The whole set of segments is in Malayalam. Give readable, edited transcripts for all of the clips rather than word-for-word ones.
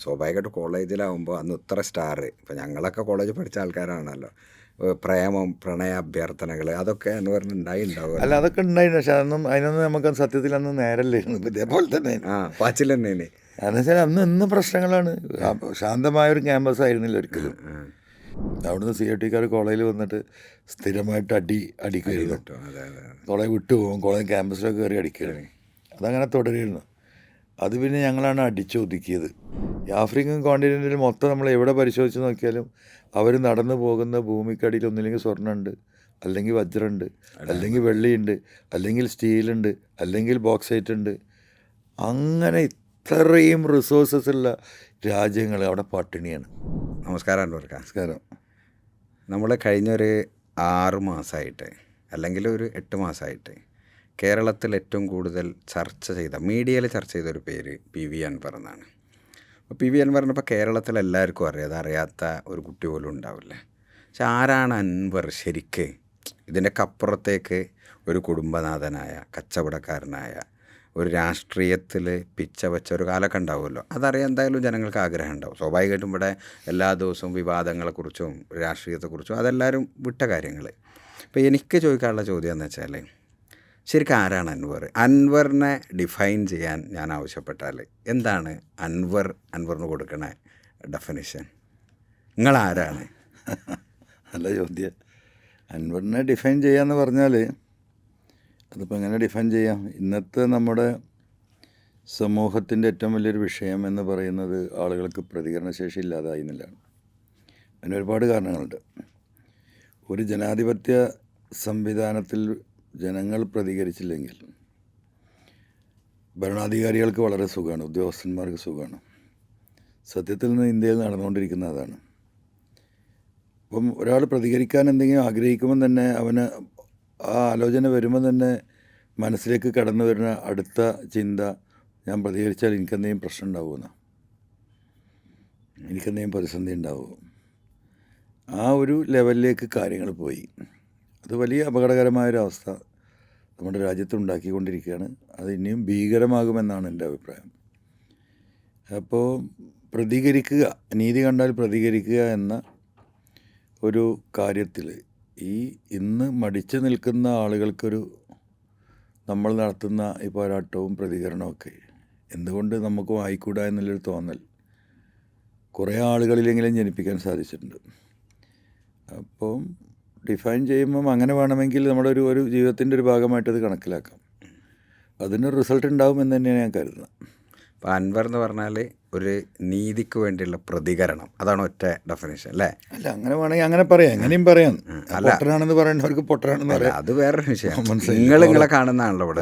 സ്വാഭാവികമായിട്ട് കോളേജിലാവുമ്പോൾ അന്ന് ഇത്ര സ്റ്റാർ, ഇപ്പം ഞങ്ങളൊക്കെ കോളേജിൽ പഠിച്ച ആൾക്കാരാണല്ലോ, പ്രേമം, പ്രണയ അഭ്യർത്ഥനകൾ, അതൊക്കെ എന്ന് പറഞ്ഞ് ഉണ്ടാവും. അല്ല, അതൊക്കെ ഉണ്ടായിരുന്നു. പക്ഷെ അതിനൊന്നും നമുക്ക് സത്യത്തിൽ അന്ന് നേരല്ലായിരുന്നു. ഇതേപോലെ തന്നെ പാച്ചിൽ തന്നെയാണ്. കാരണം വെച്ചാൽ അന്ന് പ്രശ്നങ്ങളാണ്. ശാന്തമായൊരു ക്യാമ്പസ് ആയിരുന്നില്ല ഒരിക്കലും. അവിടുന്ന് CIT കോളേജിൽ വന്നിട്ട് സ്ഥിരമായിട്ട് അടിക്കുമായിരുന്നു. കോളേജ് വിട്ടു പോകും, കോളേജ് ക്യാമ്പസിലൊക്കെ കയറി അടിക്കുകയാണ്. അതങ്ങനെ തുടരുന്നു. അത് പിന്നെ ഞങ്ങളാണ് അടിച്ചൊതുക്കിയത്. ഈ ആഫ്രിക്കൻ കോണ്ടിനെൻറ്റിൽ മൊത്തം നമ്മൾ എവിടെ പരിശോധിച്ച് നോക്കിയാലും അവർ നടന്നു പോകുന്ന ഭൂമിക്കടിയിൽ ഒന്നില്ലെങ്കിൽ സ്വർണ്ണമുണ്ട്, അല്ലെങ്കിൽ വജ്രമുണ്ട്, അല്ലെങ്കിൽ വെള്ളിയുണ്ട്, അല്ലെങ്കിൽ സ്റ്റീലുണ്ട്, അല്ലെങ്കിൽ ബോക്സൈറ്റ് ഉണ്ട്. അങ്ങനെ ഇത്രയും റിസോഴ്സസ് ഉള്ള രാജ്യങ്ങൾ അവിടെ പട്ടിണിയാണ്. നമസ്കാരം അൻവർ. നമസ്കാരം. നമ്മൾ കഴിഞ്ഞൊരു 6 മാസമായിട്ട് അല്ലെങ്കിൽ ഒരു 8 മാസമായിട്ട് കേരളത്തിൽ ഏറ്റവും കൂടുതൽ മീഡിയയിൽ ചർച്ച ചെയ്തൊരു പേര് PV അൻവർ എന്നാണ്. അപ്പോൾ PV അൻവറിനെ ഇപ്പോൾ കേരളത്തിൽ എല്ലാവർക്കും അറിയാം, അതറിയാത്ത ഒരു കുട്ടി പോലും ഉണ്ടാവില്ല. പക്ഷെ ആരാണ് അൻവർ ശരിക്ക്? ഇതിൻ്റെയൊക്കെ അപ്പുറത്തേക്ക് ഒരു കുടുംബനാഥനായ, കച്ചവടക്കാരനായ, ഒരു രാഷ്ട്രീയത്തിൽ പിച്ച വെച്ച ഒരു കാലമൊക്കെ ഉണ്ടാവുമല്ലോ, അതറിയാൻ എന്തായാലും ജനങ്ങൾക്ക് ആഗ്രഹം ഉണ്ടാവും. സ്വാഭാവികമായിട്ടും ഇവിടെ എല്ലാ ദിവസവും വിവാദങ്ങളെക്കുറിച്ചും രാഷ്ട്രീയത്തെക്കുറിച്ചും അതെല്ലാവരും വിട്ട കാര്യങ്ങൾ. ഇപ്പോൾ എനിക്ക് ചോദിക്കാനുള്ള ചോദ്യം എന്ന് വെച്ചാൽ, ശരിക്കും ആരാണ് അൻവർ? അൻവറിനെ ഡിഫൈൻ ചെയ്യാൻ ഞാൻ ആവശ്യപ്പെട്ടാൽ എന്താണ് അൻവറിന് കൊടുക്കണ ഡെഫിനിഷൻ? നിങ്ങളാരാണ്? നല്ല ചോദ്യം. അൻവറിനെ ഡിഫൈൻ ചെയ്യാന്ന് പറഞ്ഞാൽ അതിപ്പോൾ എങ്ങനെ ഡിഫൈൻ ചെയ്യാം? ഇന്നത്തെ നമ്മുടെ സമൂഹത്തിൻ്റെ ഏറ്റവും വലിയൊരു വിഷയം എന്ന് പറയുന്നത് ആളുകൾക്ക് പ്രതികരണശേഷി ഇല്ലാതായി എന്നുള്ളതാണ്. അതിന് ഒരുപാട് കാരണങ്ങളുണ്ട്. ഒരു ജനാധിപത്യ സംവിധാനത്തിൽ ജനങ്ങൾ പ്രതികരിച്ചില്ലെങ്കിൽ ഭരണാധികാരികൾക്ക് വളരെ സുഖമാണ്, ഉദ്യോഗസ്ഥന്മാർക്ക് സുഖമാണ്. സത്യത്തിൽ നിന്ന് ഇന്ത്യയിൽ നടന്നുകൊണ്ടിരിക്കുന്ന അതാണ്. അപ്പം ഒരാൾ പ്രതികരിക്കാൻ എന്തെങ്കിലും ആഗ്രഹിക്കുമ്പോൾ തന്നെ അവന് ആ ആലോചന വരുമ്പോൾ തന്നെ മനസ്സിലേക്ക് കടന്നു വരുന്ന അടുത്ത ചിന്ത, ഞാൻ പ്രതികരിച്ചാൽ എനിക്കെന്തെങ്കിലും പ്രശ്നം ഉണ്ടാവുമെന്ന്, എനിക്കെന്തെങ്കിലും പ്രതിസന്ധി ഉണ്ടാവുമോ, ആ ഒരു ലെവലിലേക്ക് കാര്യങ്ങൾ പോയി. അത് വലിയ അപകടകരമായൊരവസ്ഥ നമ്മുടെ രാജ്യത്ത് ഉണ്ടാക്കിക്കൊണ്ടിരിക്കുകയാണ്. അത് ഇനിയും ഭീകരമാകുമെന്നാണ് എൻ്റെ അഭിപ്രായം. അപ്പോൾ പ്രതികരിക്കുക, നീതി കണ്ടാൽ പ്രതികരിക്കുക എന്ന ഒരു കാര്യത്തിൽ ഇന്ന് മടിച്ചു നിൽക്കുന്ന ആളുകൾക്കൊരു നമ്മൾ നടത്തുന്ന ഈ പോരാട്ടവും പ്രതികരണമൊക്കെ എന്തുകൊണ്ട് നമുക്കും ആയിക്കൂടാ എന്നുള്ളൊരു തോന്നൽ കുറേ ആളുകളിലെങ്കിലും ജനിപ്പിക്കാൻ സാധിച്ചിട്ടുണ്ട്. അപ്പം ഡിഫൈൻ ചെയ്യുമ്പം അങ്ങനെ വേണമെങ്കിൽ നമ്മുടെ ഒരു ജീവിതത്തിൻ്റെ ഒരു ഭാഗമായിട്ടത് കണക്കിലാക്കാം. അതിന് റിസൾട്ട് ഉണ്ടാകുമെന്ന് തന്നെയാണ് ഞാൻ കരുതുന്നത്. അപ്പോൾ അൻവർ എന്ന് പറഞ്ഞാൽ ഒരു നീതിക്ക് വേണ്ടിയുള്ള പ്രതികരണം, അതാണ് ഒറ്റ ഡെഫിനേഷൻ അല്ലേ? അല്ല, അങ്ങനെ വേണമെങ്കിൽ അങ്ങനെ പറയാം, എങ്ങനെയും പറയാം. പൊട്ടനാണെന്ന് പറയുന്നവർക്ക് പൊട്ടനാണെന്ന് പറയാം, അത് വേറൊരു വിഷയം. നിങ്ങളെ കാണുന്നതാണല്ലോ ഇവിടെ.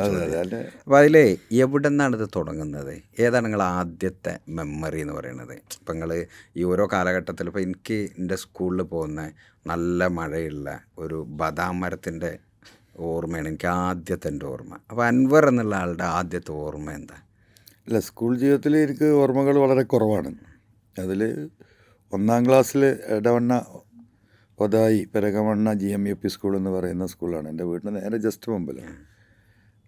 അപ്പോൾ അതിൽ എവിടെ നിന്നാണ് ഇത് തുടങ്ങുന്നത്? ഏതാണ് നിങ്ങൾ ആദ്യത്തെ മെമ്മറി എന്ന് പറയുന്നത്? ഇപ്പം നിങ്ങൾ ഈ ഓരോ കാലഘട്ടത്തിൽ, ഇപ്പോൾ എനിക്ക് എൻ്റെ സ്കൂളിൽ പോകുന്ന നല്ല മഴയുള്ള ഒരു ബദാം മരത്തിൻ്റെ ഓർമ്മയാണ് എനിക്ക് ആദ്യത്തെ എൻ്റെ ഓർമ്മ. അപ്പോൾ അൻവർ എന്നുള്ള ആളുടെ ആദ്യത്തെ ഓർമ്മ എന്താ? അല്ല, സ്കൂൾ ജീവിതത്തിൽ എനിക്ക് ഓർമ്മകൾ വളരെ കുറവാണ്. അതിൽ 1ാം ക്ലാസ്സിൽ എടവണ്ണ ഒതായി പെരകമണ്ണ GMUP സ്കൂൾ എന്ന് പറയുന്ന സ്കൂളാണ് എൻ്റെ വീട്ടിൽ നേരെ ജസ്റ്റ് മുമ്പിൽ.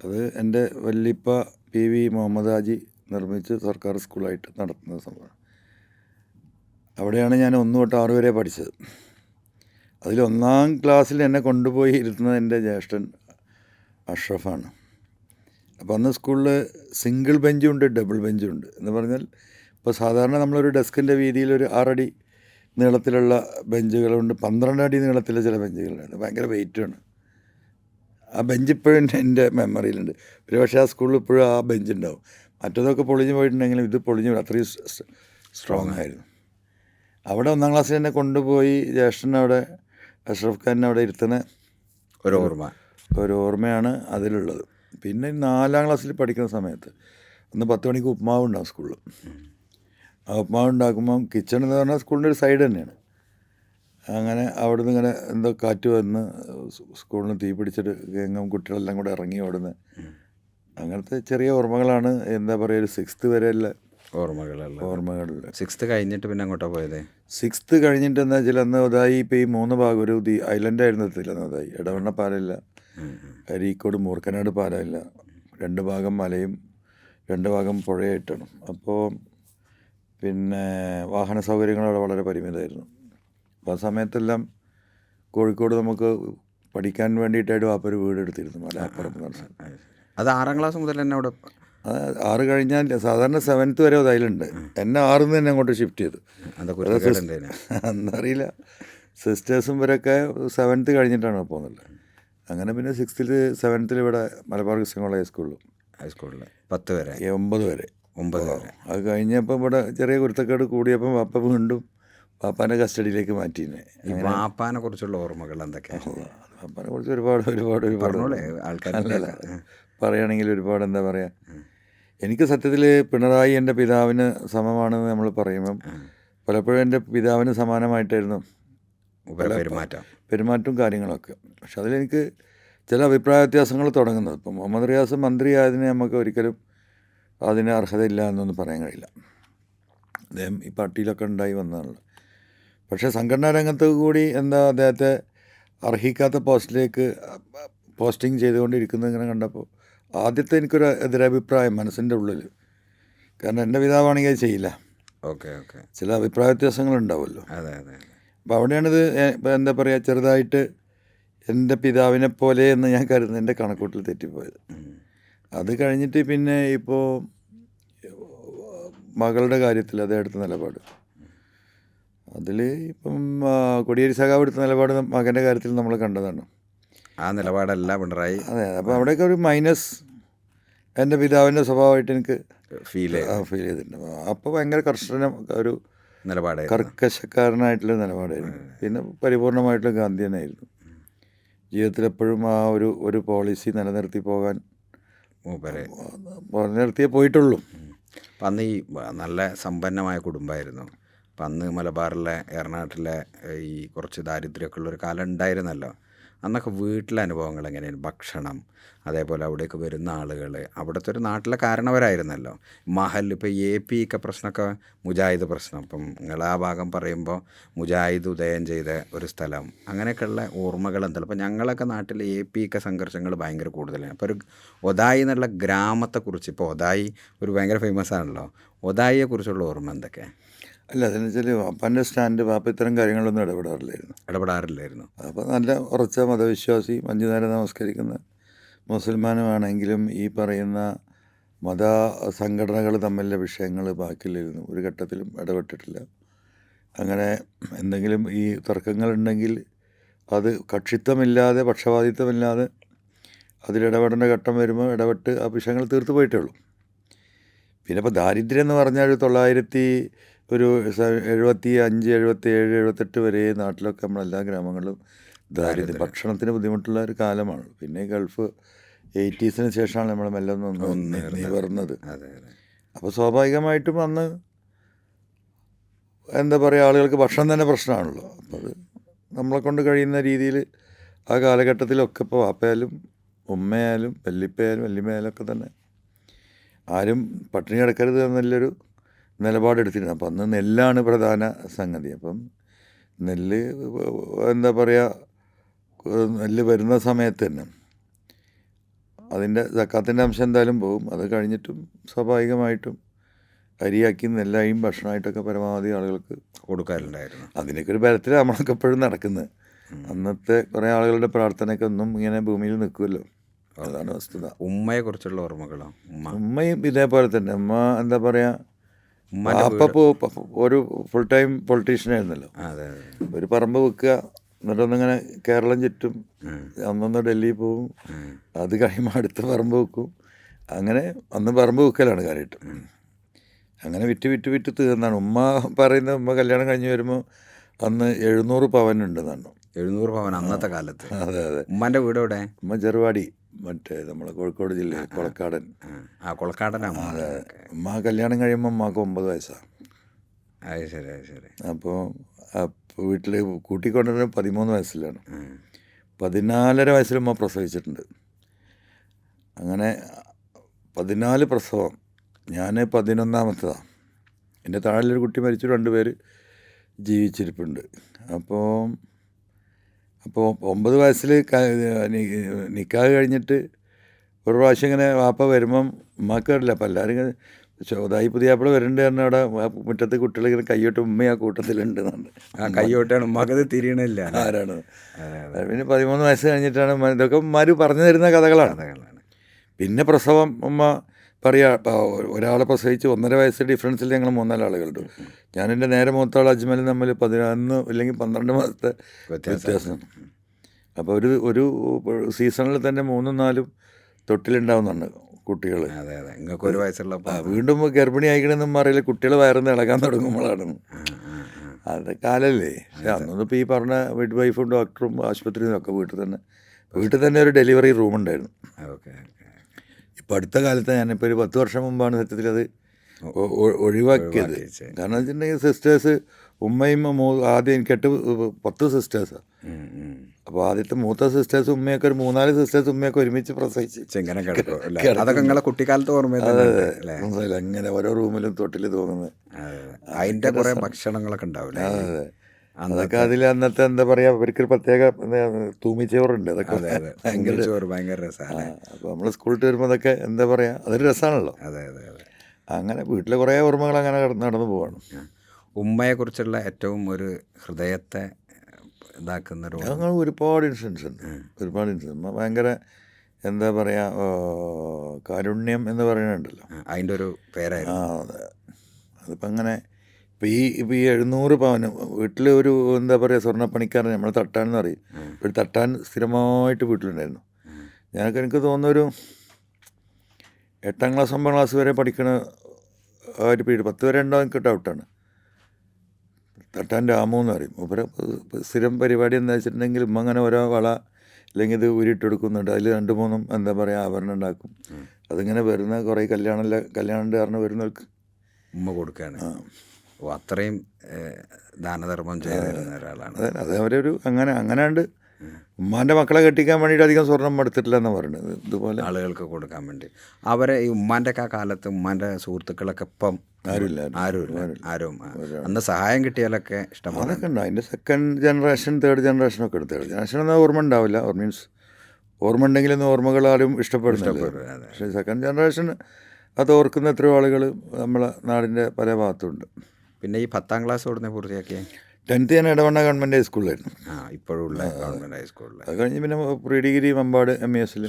അത് എൻ്റെ വല്യപ്പ PV മുഹമ്മദ് ഹാജി നിർമ്മിച്ച് സർക്കാർ സ്കൂളായിട്ട് നടത്തുന്ന സംഭവം. അവിടെയാണ് ഞാൻ 1 തൊട്ട് 6 വരെ പഠിച്ചത്. അതിൽ 1ാം ക്ലാസ്സിൽ എന്നെ കൊണ്ടുപോയി ഇരുത്തുന്നത് എൻ്റെ ജ്യേഷ്ഠൻ അഷ്റഫാണ്. അപ്പോൾ അന്ന് സ്കൂളിൽ സിംഗിൾ ബെഞ്ചും ഉണ്ട്, ഡബിൾ ബെഞ്ചും ഉണ്ട്. എന്ന് പറഞ്ഞാൽ ഇപ്പോൾ സാധാരണ നമ്മളൊരു ഡെസ്കിൻ്റെ വീതിയിൽ ഒരു 6 അടി നീളത്തിലുള്ള ബെഞ്ചുകളുണ്ട്, 12 അടി നീളത്തിലുള്ള ചില ബെഞ്ചുകളുണ്ട്. ഭയങ്കര വെയിറ്റാണ്. ആ ബെഞ്ച് ഇപ്പോഴും എൻ്റെ മെമ്മറിയിലുണ്ട്. ഒരു പക്ഷേ ആ സ്കൂളിൽ ഇപ്പോഴും ആ ബെഞ്ച് ഉണ്ടാവും. മറ്റതൊക്കെ പൊളിഞ്ഞു പോയിട്ടുണ്ടെങ്കിലും ഇത് പൊളിഞ്ഞു, അത്രയും സ്ട്രോങ് ആയിരുന്നു. അവിടെ 1ാം ക്ലാസ്സിൽ എന്നെ കൊണ്ടുപോയി ജ്യേഷ്ഠൻ അവിടെ അഷ്റഫ് ഖാൻ അവിടെ ഇരുത്തുന്ന ഒരു ഓർമ്മയാണ് അതിലുള്ളത്. പിന്നെ 4ാം ക്ലാസ്സിൽ പഠിക്കുന്ന സമയത്ത് അന്ന് 10 മണിക്ക് ഉപ്മാവ് ഉണ്ടാവും സ്കൂളിൽ. ആ ഉപ്മാവ് ഉണ്ടാക്കുമ്പം കിച്ചൺ എന്ന് പറഞ്ഞാൽ സ്കൂളിൻ്റെ ഒരു സൈഡ് തന്നെയാണ്. അങ്ങനെ അവിടെ നിന്ന് ഇങ്ങനെ എന്തോ കാറ്റ് വന്ന് സ്കൂളിന് തീ പിടിച്ചിട്ട് ഗംഗം കുട്ടികളെല്ലാം കൂടെ ഇറങ്ങി അവിടുന്ന്. അങ്ങനത്തെ ചെറിയ ഓർമ്മകളാണ്. എന്താ പറയുക, ഒരു 6th വരെയുള്ള ഓർമ്മകളിൽ. 6th കഴിഞ്ഞിട്ട് പിന്നെ അങ്ങോട്ടാണ് പോയത്? 6th കഴിഞ്ഞിട്ട് എന്താ വെച്ചാൽ അന്ന് ഉദായി ഇപ്പോൾ ഈ 3 ഭാഗം ഒരു ഐലൻഡായിരുന്നു എത്തില്ല. ഉദായി എടവണ്ണ പാലമില്ല, അരീക്കോട് മൂർക്കനാട് പാലമില്ല, 2 ഭാഗം മലയും 2 ഭാഗം പുഴയായിട്ടാണ്. അപ്പോൾ പിന്നെ വാഹന സൗകര്യങ്ങൾ അവിടെ വളരെ പരിമിതമായിരുന്നു. അപ്പോൾ ആ സമയത്തെല്ലാം കോഴിക്കോട് നമുക്ക് പഠിക്കാൻ വേണ്ടിയിട്ടായിട്ട് വാപ്പ ഒരു വീട് എടുത്തിരുന്നു മലയാപ്പുറം എന്ന് പറഞ്ഞ. അത് 6ാം ക്ലാസ് മുതൽ തന്നെ അവിടെ? അത് 6 കഴിഞ്ഞാൽ സാധാരണ 7th വരെ അതിലുണ്ട്. എന്നെ 6ൽ നിന്ന് തന്നെ അങ്ങോട്ട് ഷിഫ്റ്റ് ചെയ്തു. എന്നറിയില്ല, സിസ്റ്റേഴ്സും ഇവരൊക്കെ 7th കഴിഞ്ഞിട്ടാണ് പോകുന്നത്. അങ്ങനെ പിന്നെ 6th 7th ഇവിടെ മലബാർ ക്രിസ്ത്യൻ കോളേജ് ഹൈസ്കൂളിൽ 10 വരെ 9 വരെ. അത് കഴിഞ്ഞപ്പോൾ ഇവിടെ ചെറിയ കുരുത്തക്കേട് കൂടിയപ്പോൾ വാപ്പ വീണ്ടും വാപ്പാൻ്റെ കസ്റ്റഡിയിലേക്ക് മാറ്റിനെ. വാപ്പാനെ കുറിച്ചുള്ള ഓർമ്മകൾ എന്തൊക്കെയാണ്? വാപ്പാനെ കുറിച്ച് ഒരുപാട് പറയുകയാണെങ്കിൽ ഒരുപാട്, എന്താ പറയുക, എനിക്ക് സത്യത്തിൽ പിണറായി എൻ്റെ പിതാവിന് സമമാണെന്ന് നമ്മൾ പറയുമ്പം പലപ്പോഴും എൻ്റെ പിതാവിന് സമാനമായിട്ടായിരുന്നു പെരുമാറ്റവും കാര്യങ്ങളൊക്കെ. പക്ഷെ അതിലെനിക്ക് ചില അഭിപ്രായ വ്യത്യാസങ്ങൾ തുടങ്ങുന്നത്. ഇപ്പം മുഹമ്മദ് റിയാസ് മന്ത്രിയായതിന് നമുക്ക് ഒരിക്കലും അതിന് അർഹതയില്ല എന്നൊന്നും പറയാൻ കഴിയില്ല. അദ്ദേഹം ഈ പാർട്ടിയിലൊക്കെ ഉണ്ടായി വന്നതാണല്ലോ. പക്ഷേ സംഘടനാ രംഗത്ത് കൂടി അദ്ദേഹത്തെ അർഹിക്കാത്ത പോസ്റ്റിംഗ് ചെയ്തുകൊണ്ടിരിക്കുന്നത് ഇങ്ങനെ കണ്ടപ്പോൾ ആദ്യത്തെ എനിക്കൊരു എതിരഭിപ്രായം മനസ്സിൻ്റെ ഉള്ളിൽ. കാരണം എൻ്റെ പിതാവാണെങ്കിൽ അത് ചെയ്യില്ല. ചില അഭിപ്രായ വ്യത്യാസങ്ങളുണ്ടാവുമല്ലോ. അപ്പോൾ അവിടെയാണിത് എന്താ പറയുക, ചെറുതായിട്ട് എൻ്റെ പിതാവിനെ പോലെ എന്ന് ഞാൻ കരുതുന്നത് എൻ്റെ കണക്കൂട്ടിൽ തെറ്റിപ്പോയത്. അത് കഴിഞ്ഞിട്ട് പിന്നെ ഇപ്പോൾ മകളുടെ കാര്യത്തിൽ അദ്ദേഹം എടുത്ത നിലപാട്, അതിൽ ഇപ്പം കൊടിയേരി സഖാവ് എടുത്ത നിലപാട് മകൻ്റെ കാര്യത്തിൽ നമ്മൾ കണ്ടതാണ്. ആ നിലപാടല്ല പിണറായി. അതെ, അപ്പോൾ അവിടെയൊക്കെ ഒരു മൈനസ് എൻ്റെ പിതാവിൻ്റെ സ്വഭാവമായിട്ട് എനിക്ക് ഫീൽ ചെയ്തിട്ടുണ്ട്. അപ്പോൾ ഭയങ്കര ഒരു കർക്കശക്കാരനായിട്ടുള്ള നിലപാടായിരുന്നു. പിന്നെ പരിപൂർണമായിട്ടുള്ള ഗാന്ധിയനായിരുന്നു. ജീവിതത്തിൽ എപ്പോഴും ആ ഒരു പോളിസി നിലനിർത്തിയേ പോയിട്ടുള്ളൂ. അപ്പം അന്ന് ഈ നല്ല സമ്പന്നമായ കുടുംബമായിരുന്നു. അപ്പം അന്ന് മലബാറിലെ ഏറനാട്ടിലെ ഈ കുറച്ച് ദാരിദ്ര്യമൊക്കെ ഉള്ളൊരു കാലം ഉണ്ടായിരുന്നല്ലോ. അന്നൊക്കെ വീട്ടിലെ അനുഭവങ്ങൾ എങ്ങനെയാണ്? ഭക്ഷണം, അതേപോലെ അവിടേക്ക് വരുന്ന ആളുകൾ, അവിടുത്തെ ഒരു നാട്ടിലെ കാരണവരായിരുന്നല്ലോ. ഇപ്പോൾ AP ഒക്കെ പ്രശ്നമൊക്കെ മുജാഹിദ് പ്രശ്നം, ഇപ്പം നിങ്ങൾ ആ ഭാഗം പറയുമ്പോൾ മുജാഹിദ് ഉദയം ചെയ്ത ഒരു സ്ഥലം, അങ്ങനെയൊക്കെയുള്ള ഓർമ്മകൾ എന്താണ്? അപ്പോൾ ഞങ്ങളൊക്കെ നാട്ടിൽ AP ഒക്കെ സംഘർഷങ്ങൾ ഭയങ്കര കൂടുതലാണ്. അപ്പോൾ ഒരു ഒതായി എന്നുള്ള ഗ്രാമത്തെക്കുറിച്ച്, ഇപ്പോൾ ഒതായി ഒരു ഭയങ്കര ഫേമസ് ആണല്ലോ, ഒതായിയെക്കുറിച്ചുള്ള ഓർമ്മ എന്തൊക്കെ? അല്ല, അതെന്ന് വെച്ചാൽ വാപ്പാൻ്റെ സ്റ്റാൻഡ്, വാപ്പ ഇത്തരം കാര്യങ്ങളൊന്നും ഇടപെടാറില്ലായിരുന്നു. അപ്പോൾ നല്ല ഉറച്ച മതവിശ്വാസി, 5 നേരം നമസ്കരിക്കുന്ന മുസൽമാനുമാണെങ്കിലും ഈ പറയുന്ന മത സംഘടനകൾ തമ്മിലുള്ള വിഷയങ്ങൾ ബാക്കിയിലിരുന്നു ഒരു ഘട്ടത്തിലും ഇടപെട്ടിട്ടില്ല. അങ്ങനെ എന്തെങ്കിലും ഈ തർക്കങ്ങളുണ്ടെങ്കിൽ അത് കക്ഷിത്വമില്ലാതെ, പക്ഷപാതിത്വമില്ലാതെ അതിലിടപെടേണ്ട ഘട്ടം വരുമ്പോൾ ഇടപെട്ട് ആ വിഷയങ്ങൾ തീർത്തു പോയിട്ടേ ഉള്ളൂ. പിന്നെ ഇപ്പോൾ ദാരിദ്ര്യം എന്ന് പറഞ്ഞാൽ 1975, 77, 78 വരെ നാട്ടിലൊക്കെ നമ്മളെല്ലാ ഗ്രാമങ്ങളിലും ദാരിദ്ര്യം, ഭക്ഷണത്തിന് ബുദ്ധിമുട്ടുള്ള ഒരു കാലമാണ്. പിന്നെ ഗൾഫ് 80s ശേഷമാണ് നമ്മൾ മെല്ലെ നിവർന്നത്. അപ്പോൾ സ്വാഭാവികമായിട്ടും അന്ന് എന്താ പറയുക, ആളുകൾക്ക് ഭക്ഷണം തന്നെ പ്രശ്നമാണല്ലോ. അപ്പോൾ അത് നമ്മളെ കൊണ്ട് കഴിയുന്ന രീതിയിൽ ആ കാലഘട്ടത്തിലൊക്കെ ഇപ്പോൾ വാപ്പയായാലും ഉമ്മയായാലും വല്യമ്മയായാലും ഒക്കെ തന്നെ ആരും പട്ടിണി കിടക്കരുത് എന്നല്ലൊരു നിലപാടെടുത്തിരുന്നു. അപ്പം അന്ന് നെല്ലാണ് പ്രധാന സംഗതി. അപ്പം നെല്ല് എന്താ പറയുക, നെല്ല് വരുന്ന സമയത്ത് തന്നെ അതിൻ്റെ സക്കാത്തിൻ്റെ അംശം എന്തായാലും പോകും. അത് കഴിഞ്ഞിട്ടും സ്വാഭാവികമായിട്ടും അരിയാക്കി നെല്ലായും ഭക്ഷണമായിട്ടൊക്കെ പരമാവധി ആളുകൾക്ക് കൊടുക്കാറുണ്ടായിരുന്നു. അതിനൊക്കെ ഒരു ബലത്തിൽ നമ്മളൊക്കെ എപ്പോഴും നടക്കുന്നത്. അന്നത്തെ കുറേ ആളുകളുടെ പ്രാർത്ഥനയൊക്കെ ഒന്നും ഇങ്ങനെ ഭൂമിയിൽ നിൽക്കുമല്ലോ, അതാണ് വസ്തുത. ഉമ്മയെക്കുറിച്ചുള്ള ഓർമ്മകളോ? ഉമ്മയും ഇതേപോലെ തന്നെ. ഉമ്മ എന്താ പറയുക, അപ്പോൾ ഒരു ഫുൾ ടൈം പൊളിറ്റീഷ്യനായിരുന്നല്ലോ. ഒരു പറമ്പ് വെക്കുക, എന്നിട്ടൊന്നിങ്ങനെ കേരളം ചുറ്റും, അന്നൊന്ന് ഡൽഹി പോവും, അത് കഴിയുമ്പോൾ അടുത്ത പറമ്പ് വെക്കും. അങ്ങനെ അന്ന് പറമ്പ് വെക്കലാണ് കാര്യമായിട്ട്. അങ്ങനെ വിറ്റ് തീർന്നാണ്. ഉമ്മ പറയുന്നത്, ഉമ്മ കല്യാണം കഴിഞ്ഞ് വരുമ്പോൾ അന്ന് 700 പവനുണ്ടെന്നാണ്. 700 പവൻ അന്നത്തെ കാലത്ത്? അതെ. ഉമ്മാൻ്റെ വീട് എവിടെ? ഉമ്മ ചെറുവാടി, മറ്റേ നമ്മളെ കോഴിക്കോട് ജില്ലയിൽ കൊളക്കാടൻ. കൊളക്കാടനാണ്. അതെ. ഉമ്മ കല്യാണം കഴിയുമ്പോൾ ഉമ്മാക്ക് 9 വയസ്സാണ്. ശരി. അപ്പോൾ വീട്ടിൽ കൂട്ടിക്കൊണ്ടുവരുന്നത് 13 വയസ്സിലാണ്. 14.5 വയസ്സിൽ ഉമ്മ പ്രസവിച്ചിട്ടുണ്ട്. അങ്ങനെ 14 പ്രസവം. ഞാൻ 11ാമത്തതാണ്. എൻ്റെ താഴെയൊരു കുട്ടി മരിച്ചു, 2 പേര് ജീവിച്ചിരിപ്പുണ്ട്. അപ്പോൾ 9 വയസ്സിൽ നിക്കാഹ് കഴിഞ്ഞിട്ട് ഒരു പ്രാവശ്യം ഇങ്ങനെ വാപ്പ വരുമ്പം ഉമ്മാക്ക് അറിയില്ല. അപ്പോൾ എല്ലാവരും ഇങ്ങനെ ചോദായി പുതിയാപ്പിള വരുന്നുണ്ട് പറഞ്ഞാൽ അവിടെ ആ മുറ്റത്ത് കുട്ടികൾ ഇങ്ങനെ കൈയ്യോട്ട് ഉമ്മ ആ കൂട്ടത്തിലുണ്ട് ആ കൈയോട്ടാണ് ഉമ്മക്കത് തിരിയണില്ല. ആരാണ് പിന്നെ 13 വയസ്സ് കഴിഞ്ഞിട്ടാണ് ഇതൊക്കെ ഉമ്മാർ പറഞ്ഞു തരുന്ന കഥകളാണ്. പിന്നെ പ്രസവം ഉമ്മ പറയാ ഒരാളെ പ്രസവിച്ച് 1.5 വയസ്സ് ഡിഫറൻസിൽ ഞങ്ങൾ 3-4 ആളുകളുണ്ട്. ഞാൻ എൻ്റെ നേരെ മൂത്താൾ അജ്മലും തമ്മിൽ 11 അല്ലെങ്കിൽ 12 മാസത്തെ വ്യത്യാസം. അപ്പോൾ ഒരു സീസണിൽ തന്നെ 3-4 തൊട്ടിലുണ്ടാവുന്നുണ്ട് കുട്ടികൾ. നിങ്ങൾക്ക് 1 വയസ്സുള്ള വീണ്ടും ഗർഭിണി ആയിക്കണമെന്നും അറിയില്ല, കുട്ടികൾ വയറുന്ന് ഇളകാൻ തുടങ്ങുമ്പോഴാണ്. അത് കാലല്ലേ. പക്ഷെ അന്നൊന്നും ഇപ്പോൾ ഈ പറഞ്ഞ മിഡ് വൈഫും ഡോക്ടറും ആശുപത്രിയും ഒക്കെ വീട്ടിൽ തന്നെ ഒരു ഡെലിവറി റൂം ഉണ്ടായിരുന്നു. ഇപ്പോൾ അടുത്ത കാലത്ത് ഞാനിപ്പോൾ ഒരു 10 വർഷം മുമ്പാണ് സത്യത്തിൽ അത് ഒഴിവാക്കിയത്. കാരണം വെച്ചിട്ടുണ്ടെങ്കിൽ സിസ്റ്റേഴ്സ് ഉമ്മയും ആദ്യം എനിക്ക് 10 സിസ്റ്റേഴ്സാണ്. അപ്പോൾ ആദ്യത്തെ മൂത്ത സിസ്റ്റേഴ്സ് ഉമ്മയൊക്കെ ഒരു 3-4 സിസ്റ്റേഴ്സ് ഉമ്മയൊക്കെ ഒരുമിച്ച് പ്രസവിച്ച് കുട്ടിക്കാലത്ത് ഓർമ്മ. അതെ, അങ്ങനെ ഓരോ റൂമിലും തൊട്ടിൽ തോന്നുന്നത് അതിൻ്റെ കുറേ ഭക്ഷണങ്ങളൊക്കെ ഉണ്ടാവില്ലേ. അതെ, അതൊക്കെ അതിൽ അന്നത്തെ എന്താ പറയുക, അവർക്കൊരു പ്രത്യേക തൂമിച്ചോറുണ്ട്. അതൊക്കെ ഭയങ്കര രസമാണ്. അപ്പോൾ നമ്മൾ സ്കൂളിൽ വരുമ്പോൾ അതൊക്കെ എന്താ പറയുക, അതൊരു രസമാണല്ലോ. അങ്ങനെ വീട്ടിലെ കുറേ ഓർമ്മകൾ അങ്ങനെ നടന്നു പോവാണ്. ഉമ്മയെക്കുറിച്ചുള്ള ഏറ്റവും ഒരു ഹൃദയത്തെ ഇതാക്കുന്നൊരു അങ്ങനെ ഒരുപാട് ഇൻസിഡൻസ് ഉണ്ട്. ഭയങ്കര എന്താ പറയുക, കാരുണ്യം എന്ന് പറയുന്നുണ്ടല്ലോ, അതിൻ്റെ ഒരു പേരായിരുന്നു. അതെ. അതിപ്പോൾ അങ്ങനെ ഇപ്പോൾ ഈ 700 പവന് വീട്ടിൽ ഒരു എന്താ പറയുക സ്വർണ്ണപ്പണിക്കാരൻ, നമ്മൾ തട്ടാൻ എന്ന് പറയും, ഒരു തട്ടാൻ സ്ഥിരമായിട്ട് വീട്ടിലുണ്ടായിരുന്നു. എനിക്ക് തോന്നുന്നൊരു 8ാം ക്ലാസ് 9ാം ക്ലാസ് വരെ പഠിക്കണ ആ ഒരു പീരീഡ്, 10 വരെ ഉണ്ടോ എനിക്ക് ഡൗട്ടാണ്. തട്ടാൻ രാമു എന്ന് പറയും. ഇവരെ സ്ഥിരം പരിപാടി എന്താ വെച്ചിട്ടുണ്ടെങ്കിൽ ഉമ്മ അങ്ങനെ ഓരോ വള അല്ലെങ്കിൽ ഇത് ഉരുട്ട് കൊടുക്കുന്നുണ്ട്. അതിൽ 2-3 എന്താ പറയുക ആഭരണം ഉണ്ടാക്കും. അതിങ്ങനെ വരുന്ന കുറേ കല്യാണം കാരണം വരുന്നവർക്ക് ഉമ്മ കൊടുക്കുകയാണ്. അത്രയും ദാനധർമ്മം ചെയ്തിരുന്ന ഒരാളാണ്. അത് അവരൊരു അങ്ങനെയുണ്ട്. ഉമ്മാൻ്റെ മക്കളെ കെട്ടിക്കാൻ വേണ്ടിയിട്ട് അധികം സ്വർണം എടുത്തിട്ടില്ല എന്ന് പറയുന്നത്. ഇതുപോലെ ആളുകൾക്ക് കൊടുക്കാൻ വേണ്ടി അവരെ ഈ ഉമ്മാൻ്റെ ഒക്കെ ആ കാലത്ത് ഉമ്മാൻ്റെ സുഹൃത്തുക്കളൊക്കെ ഇപ്പം ആരും അന്ന് സഹായം കിട്ടിയാലൊക്കെ ഇഷ്ടമാണ്. അതൊക്കെ ഉണ്ട്. അതിൻ്റെ 2nd ജനറേഷൻ 3rd ജനറേഷനൊക്കെ ഉണ്ട്. 3rd ജനറേഷൻ ഒന്നും ഓർമ്മ ഉണ്ടാവില്ല. മീൻസ് ഓർമ്മ ഉണ്ടെങ്കിലൊന്നും ഓർമ്മകൾ ആരും ഇഷ്ടപ്പെടുന്നില്ല. പക്ഷേ 2nd ജനറേഷൻ അത് ഓർക്കുന്ന എത്രയോ ആളുകൾ നമ്മളെ നാടിൻ്റെ പല ഭാഗത്തുണ്ട്. പിന്നെ ഈ 10ാം ക്ലാസ് ഉടനെ പൂർത്തിയാക്കിയ 10th ഞാൻ ഇടവണ്ണ ഗവൺമെൻറ് ഹൈസ്കൂളിലായിരുന്നു. ഇപ്പോഴുള്ള ഗവൺമെൻറ് ഹൈസ്കൂളിൽ. അത് കഴിഞ്ഞ് പിന്നെ പ്രീ ഡിഗ്രി മമ്പാട് MESൽ.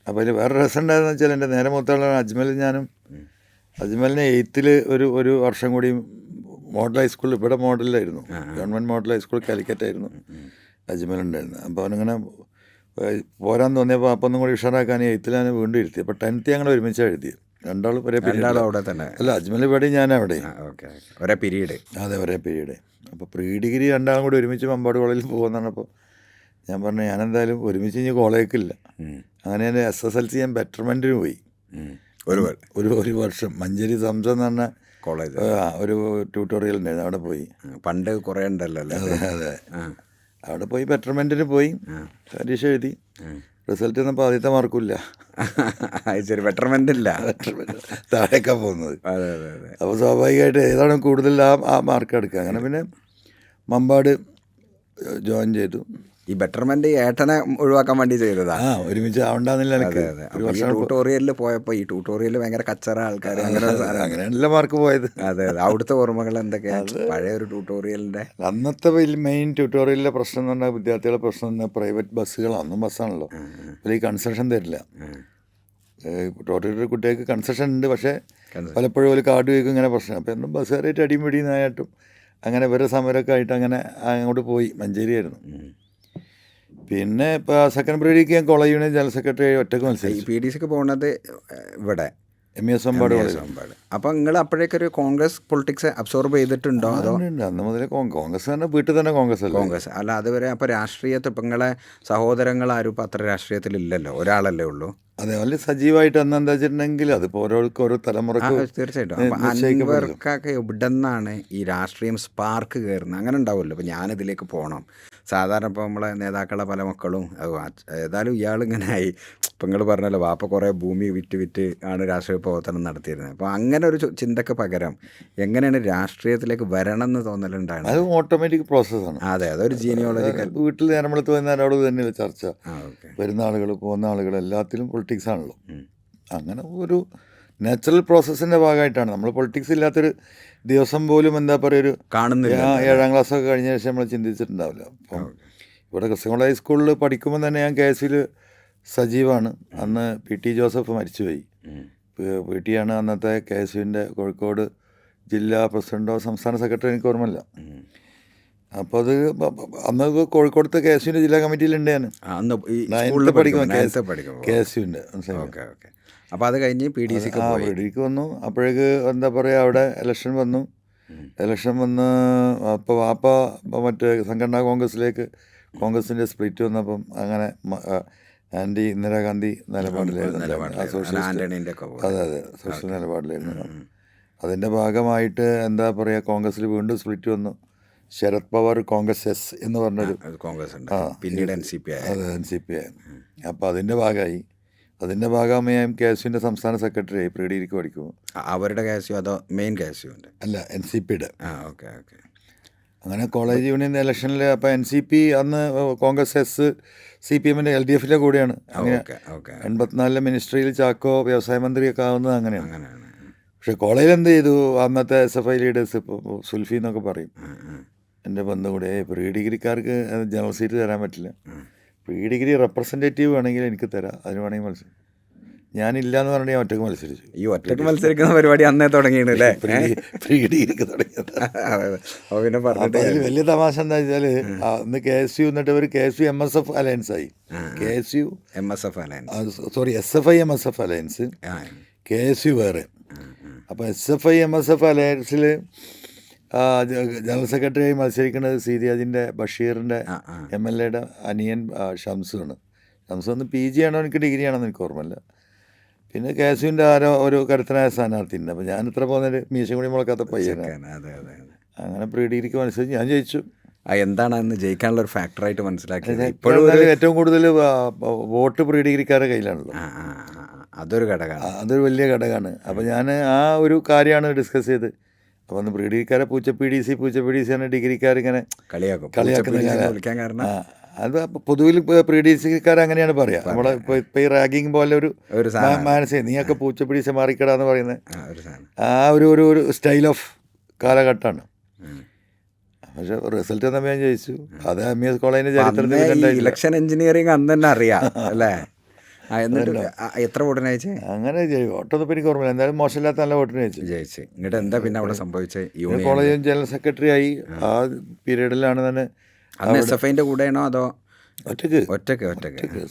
അപ്പോൾ അതിൽ വേറെ രസം ഉണ്ടായെന്ന് വെച്ചാൽ എൻ്റെ നേരെ മൂത്താളാണ് അജ്മൽ. അജ്മലിനെ 8th ഒരു വർഷം കൂടി മോഡൽ ഹൈസ്കൂളിൽ, ഇവിടെ മോഡലിലായിരുന്നു, ഗവൺമെൻറ് മോഡൽ ഹൈസ്കൂൾ കാലിക്കറ്റായിരുന്നു അജ്മലുണ്ടായിരുന്നത്. അപ്പോൾ അവനിങ്ങനെ പോരാൻ തോന്നിയപ്പോൾ അപ്പം ഒന്നും കൂടി ഉഷാറാക്കാൻ 8th ഞാൻ വീണ്ടും ഇരുത്തി. അപ്പോൾ 10th ഞങ്ങൾ ഒരുമിച്ച് എഴുതി. രണ്ടാളും ഒരേ പീരീഡ് അവിടെ തന്നെ. അല്ല, അജ്മൽ ഇവിടെ, ഞാൻ അവിടെ. ഒരേ പീരീഡ്. അതെ, ഒരേ പീരീഡ്. അപ്പോൾ പ്രീ ഡിഗ്രി രണ്ടാളും കൂടി ഒരുമിച്ച് മമ്പാട് കോളേജിൽ പോകുന്നതാണ്. അപ്പോൾ ഞാൻ പറഞ്ഞു ഞാനെന്തായാലും ഒരുമിച്ച് ഇനി കോളേജില്ല. അങ്ങനെ ഞാൻ SSLC ഞാൻ ബെറ്റർമെൻറ്റിന് പോയി. ഒരു വർഷം മഞ്ചേരി സംസം എന്ന് പറഞ്ഞ കോളേജ് ഒരു ട്യൂട്ടോറിയൽ ഉണ്ടായിരുന്നു, അവിടെ പോയി. പണ്ട് കുറേ ഉണ്ടല്ലോ. അതെ, അവിടെ പോയി ബെറ്റർമെൻറ്റിന് പോയി, പരീക്ഷ എഴുതി. റിസൾട്ട് വന്നപ്പോൾ ആദ്യത്തെ മാർക്കില്ല. ശരി, ബെറ്റർമെൻ്റ് ഇല്ല, താഴേക്കാ പോകുന്നത്. അപ്പോൾ സ്വാഭാവികമായിട്ട് ഏതാണ് കൂടുതൽ ആ മാർക്ക് എടുക്കുക. അങ്ങനെ പിന്നെ മമ്പാട് ജോയിൻ ചെയ്തു. ഈ ബെറ്റർമെന്റ് ഏട്ടനെ ഒഴിവാക്കാൻ വേണ്ടി ചെയ്തതാ. ഒരുമിച്ച് ആവണ്ടെന്നില്ല എനിക്ക്. ട്യൂട്ടോറിയലിൽ പോയപ്പോൾ ഈ ട്യൂട്ടോറിയലിൽ ഭയങ്കര കച്ചറ ആൾക്കാർ, അങ്ങനെ നല്ല മാർക്ക് പോയത്. അതെ, അവിടുത്തെ ഓർമ്മകൾ എന്തൊക്കെയാണ് പഴയ ഒരു ട്യൂട്ടോറിയലിൻ്റെ? അന്നത്തെ മെയിൻ ട്യൂട്ടോറിയലിലെ പ്രശ്നം എന്ന് പറഞ്ഞാൽ വിദ്യാർത്ഥികളുടെ പ്രശ്നം എന്ന് പറഞ്ഞാൽ പ്രൈവറ്റ് ബസ്സുകൾ, അന്നും ബസ്സാണല്ലോ, അപ്പോൾ ഈ കൺസെഷൻ തരില്ല. ട്യൂട്ടോറിയൽ കുട്ടികൾക്ക് കൺസെഷൻ ഉണ്ട്, പക്ഷേ പലപ്പോഴും ഒരു കാർഡ് വയ്ക്കും, ഇങ്ങനെ പ്രശ്നം. അപ്പോൾ എന്നും ബസ്സുകാരായിട്ട് അടിയും പിടിയുന്നതായിട്ടും അങ്ങനെ വേറെ സമരമൊക്കെ ആയിട്ട് അങ്ങനെ അങ്ങോട്ട് പോയി. മഞ്ചേരിയായിരുന്നു. പിന്നെ ഇപ്പോൾ 2nd പീരീഡിക്ക് ഞാൻ കോളേജ് യൂണിയൻ ജനറൽ സെക്രട്ടറി ഒറ്റക്ക് മത്സരിച്ചു. PDCക്ക് പോകുന്നത് ഇവിടെ MES മമ്പാട്. അപ്പോൾ നിങ്ങൾ അപ്പോഴേക്കൊരു കോൺഗ്രസ് പൊളിറ്റിക്സ് അബ്സോർബ് ചെയ്തിട്ടുണ്ടോ? അതോ അന്ന് മുതലേ കോൺഗ്രസ് തന്നെ, വീട്ടിൽ തന്നെ കോൺഗ്രസ് അല്ല അതുവരെ? അപ്പോൾ രാഷ്ട്രീയത്തിൽ ഇപ്പം നിങ്ങളെ സഹോദരങ്ങൾ ആരും ഇപ്പം അത്ര രാഷ്ട്രീയത്തിലില്ലല്ലോ, ഒരാളല്ലേ ഉള്ളൂ. അതെ, വലിയ സജീവമായിട്ട് അന്ന് എന്താ വെച്ചിട്ടുണ്ടെങ്കിൽ അതിപ്പോൾ ഓരോ തലമുറക്ക് തീർച്ചയായിട്ടും. അപ്പം അൻവർക്കൊക്കെ ഇവിടെ നിന്നാണ് ഈ രാഷ്ട്രീയം സ്പാർക്ക് കയറുന്നത്? അങ്ങനെ ഉണ്ടാവുമല്ലോ. ഇപ്പം ഞാനിതിലേക്ക് പോകണം. സാധാരണ ഇപ്പോൾ നമ്മളെ നേതാക്കളെ പല മക്കളും ഏതായാലും ഇയാളിങ്ങനെ ആയി. ഇപ്പം നിങ്ങൾ പറഞ്ഞല്ലോ, വാപ്പ കുറേ ഭൂമി വിറ്റ് ആണ് രാഷ്ട്രീയ പ്രവർത്തനം നടത്തിയിരുന്നത്. അപ്പോൾ അങ്ങനെ ഒരു ചിന്തക്ക് പകരം എങ്ങനെയാണ് രാഷ്ട്രീയത്തിലേക്ക് വരണം എന്ന് തോന്നലുണ്ടായിരുന്നു? അത് ഓട്ടോമാറ്റിക് പ്രോസസ്സാണ്. അതെ, അതൊരു ജീനിയോളജിക്കൽ. വീട്ടിൽ നേരമ്പളത്ത് വന്നവരോട് തന്നെയല്ലേ ചർച്ച. വരുന്ന ആളുകൾ പോകുന്ന ആളുകൾ എല്ലാത്തിലും പൊളിറ്റിക്സ് ആണല്ലോ. അങ്ങനെ ഒരു നാച്ചുറൽ പ്രോസസ്സിൻ്റെ ഭാഗമായിട്ടാണ്. നമ്മൾ പൊളിറ്റിക്സ് ഇല്ലാത്തൊരു ദിവസം പോലും എന്താ പറയുക ഒരു കാണുന്നില്ല. 7ാം ക്ലാസ്സൊക്കെ കഴിഞ്ഞ ശേഷം നമ്മൾ ചിന്തിച്ചിട്ടുണ്ടാവില്ല. അപ്പം ഇവിടെ ക്രിസ്ത്യൻ ഹൈസ്കൂളിൽ പഠിക്കുമ്പോൾ തന്നെ ഞാൻ KSUവിൽ സജീവാണ്. അന്ന് PT ജോസഫ് മരിച്ചുപോയി. PT ആണ് അന്നത്തെ KSUവിൻ്റെ കോഴിക്കോട് ജില്ലാ പ്രസിഡൻറ്റോ സംസ്ഥാന സെക്രട്ടറി എനിക്ക് ഓർമ്മയില്ല. അപ്പോൾ അത് അന്ന് കോഴിക്കോടത്തെ KSUവിൻ്റെ ജില്ലാ കമ്മിറ്റിയിലുണ്ട് ഞാൻ. 9th പഠിക്കുമ്പോൾ KSUവിൻ്റെ ഓക്കെ ഓക്കെ. അപ്പോൾ അത് കഴിഞ്ഞ് PDCക്ക് PDക്ക് വന്നു. അപ്പോഴേക്ക് എന്താ പറയുക, അവിടെ ഇലക്ഷൻ വന്നു. അപ്പോൾ വാപ്പ മറ്റേ സംഘടനാ കോൺഗ്രസിൻ്റെ സ്പ്ലിറ്റ് വന്നപ്പം അങ്ങനെ ആൻറ്റി ഇന്ദിരാഗാന്ധി നിലപാടിലായിരുന്നു. അതെ സോഷ്യൽ നിലപാടിലായിരുന്നു. അതിൻ്റെ ഭാഗമായിട്ട് എന്താ പറയുക, കോൺഗ്രസ്സിൽ വീണ്ടും സ്പ്ലിറ്റ് വന്നു. ശരത് പവാർ കോൺഗ്രസ് എസ് എന്ന് പറഞ്ഞൊരു കോൺഗ്രസ് പിന്നീട് NCP ആയി. അപ്പോൾ അതിൻ്റെ ഭാഗമായി ഞാൻ KSUവിൻ്റെ സംസ്ഥാന സെക്രട്ടറി ആയി. പ്രീഡിഗ്രിക്ക് പഠിക്കുമ്പോൾ. അവരുടെ KSU അതോ മെയിൻ KSU അല്ല, NCPയുടെ. Okay okay. അങ്ങനെ കോളേജ് യൂണിയൻ ഇലക്ഷനിൽ അപ്പോൾ NCP അന്ന് കോൺഗ്രസ് എസ് CPMൻ്റെ LDFിൻ്റെ കൂടെയാണ്. അങ്ങനെ 84 മിനിസ്ട്രിയിൽ ചാക്കോ വ്യവസായ മന്ത്രിയൊക്കെ ആവുന്നത് അങ്ങനെയാണ്. പക്ഷേ കോളേജിൽ എന്ത് ചെയ്തു, അന്നത്തെ SFI ലീഡേഴ്സ് ഇപ്പോൾ സുൽഫി എന്നൊക്കെ പറയും, എൻ്റെ ബന്ധു കൂടെ, പ്രീ ഡിഗ്രിക്കാർക്ക് ജനറൽ സീറ്റ് തരാൻ പറ്റില്ല, പ്രീ ഡിഗ്രി റെപ്രസെൻറ്റേറ്റീവ് വേണമെങ്കിൽ എനിക്ക് തരാം, അതിന് വേണമെങ്കിൽ മത്സരം. ഞാനില്ല എന്ന് പറഞ്ഞാൽ ഞാൻ ഒറ്റക്ക് മത്സരിച്ചു. ഈ ഒറ്റക്ക് മത്സരിക്കുന്ന പരിപാടി അന്നേ തുടങ്ങിയില്ലേ? പ്രീ ഡിഗ്രിക്ക് തുടങ്ങിയത്. അപ്പോൾ അതിൽ വലിയ തമാശ എന്താ വെച്ചാൽ, അന്ന് KSU എന്നിട്ട് ഒരു KSU MSF അലയൻസ് ആയി. KSU SFI MSF alliance, KSU വേറെ. അപ്പോൾ SFI MSF അലയൻസിൽ ജനറൽ സെക്രട്ടറിയായി മത്സരിക്കുന്നത് സീരിയാജിൻ്റെ ബഷീറിൻ്റെ MLAയുടെ അനിയൻ ഷംസുമാണ്. ഷംസു ഒന്ന് PG ആണോ എനിക്ക് ഡിഗ്രി ആണോ എനിക്ക് ഓർമ്മയില്ല. പിന്നെ KSUവിൻ്റെ ആരോ ഒരു കരുത്തനായ സ്ഥാനാർത്ഥി ഉണ്ട്. അപ്പോൾ ഞാൻ ഇത്ര പോകുന്നൊരു മീശം കൂടി മുളക്കാത്ത പയ്യനാണ്. അങ്ങനെ പ്രീ ഡിഗ്രിക്ക് മത്സരിച്ച് ഞാൻ ജയിച്ചു. എന്താണ് അന്ന് ജയിക്കാനുള്ള ഒരു ഫാക്ടറായിട്ട് മനസ്സിലാക്കിയത്? ഇപ്പോഴും ഏറ്റവും കൂടുതൽ വോട്ട് പ്രീ ഡിഗ്രിക്കാരുടെ കയ്യിലാണല്ലോ. അതൊരു ഘടകമാണ്, അതൊരു വലിയ ഘടകമാണ്. അപ്പോൾ ഞാൻ ആ ഒരു കാര്യമാണ് ഡിസ്കസ് ചെയ്ത്. അപ്പോൾ അന്ന് പ്രീ ഡിഗ്രിക്കാരെ പൂച്ച PDC ആണ് ഡിഗ്രിക്കാരിങ്ങനെ കളിയാക്കുന്ന. അത് പൊതുവിൽ പ്രീ ഡിഗ്രിക്കാർ അങ്ങനെയാണ് പറയുക. നമ്മളെ ഇപ്പോൾ ഈ റാഗിങ് പോലെ ഒരു മാനസികം, നീയൊക്കെ പൂച്ച PDC മാറിക്കടാന്ന് പറയുന്നത് ആ ഒരു സ്റ്റൈൽ ഓഫ് കാലഘട്ടമാണ്. പക്ഷെ റിസൾട്ട് തമ്മിൽ ഞാൻ ജയിച്ചു. അത് MES കോളേജിൻ്റെ ചരിത്രത്തിൽ ഇലക്ഷൻ എഞ്ചിനീയറിംഗ് അന്ന് തന്നെ അറിയാം അല്ലേ? എന്നിട്ട് എത്ര വോട്ടിന് അയച്ചേ? അങ്ങനെ വോട്ടൊന്നും എനിക്ക് ഓർമ്മയില്ല. എന്തായാലും മോശമില്ലാത്ത നല്ല വോട്ടിന് ജയിച്ചു. എന്നിട്ട് എന്താ പിന്നെ അവിടെ സംഭവിച്ചത്? കോളേജ് ജനറൽ സെക്രട്ടറി ആയി. ആ പീരീഡിലാണ് തന്നെ. SFIൻ്റെ കൂടെയാണോ അതോ ഒറ്റക്ക്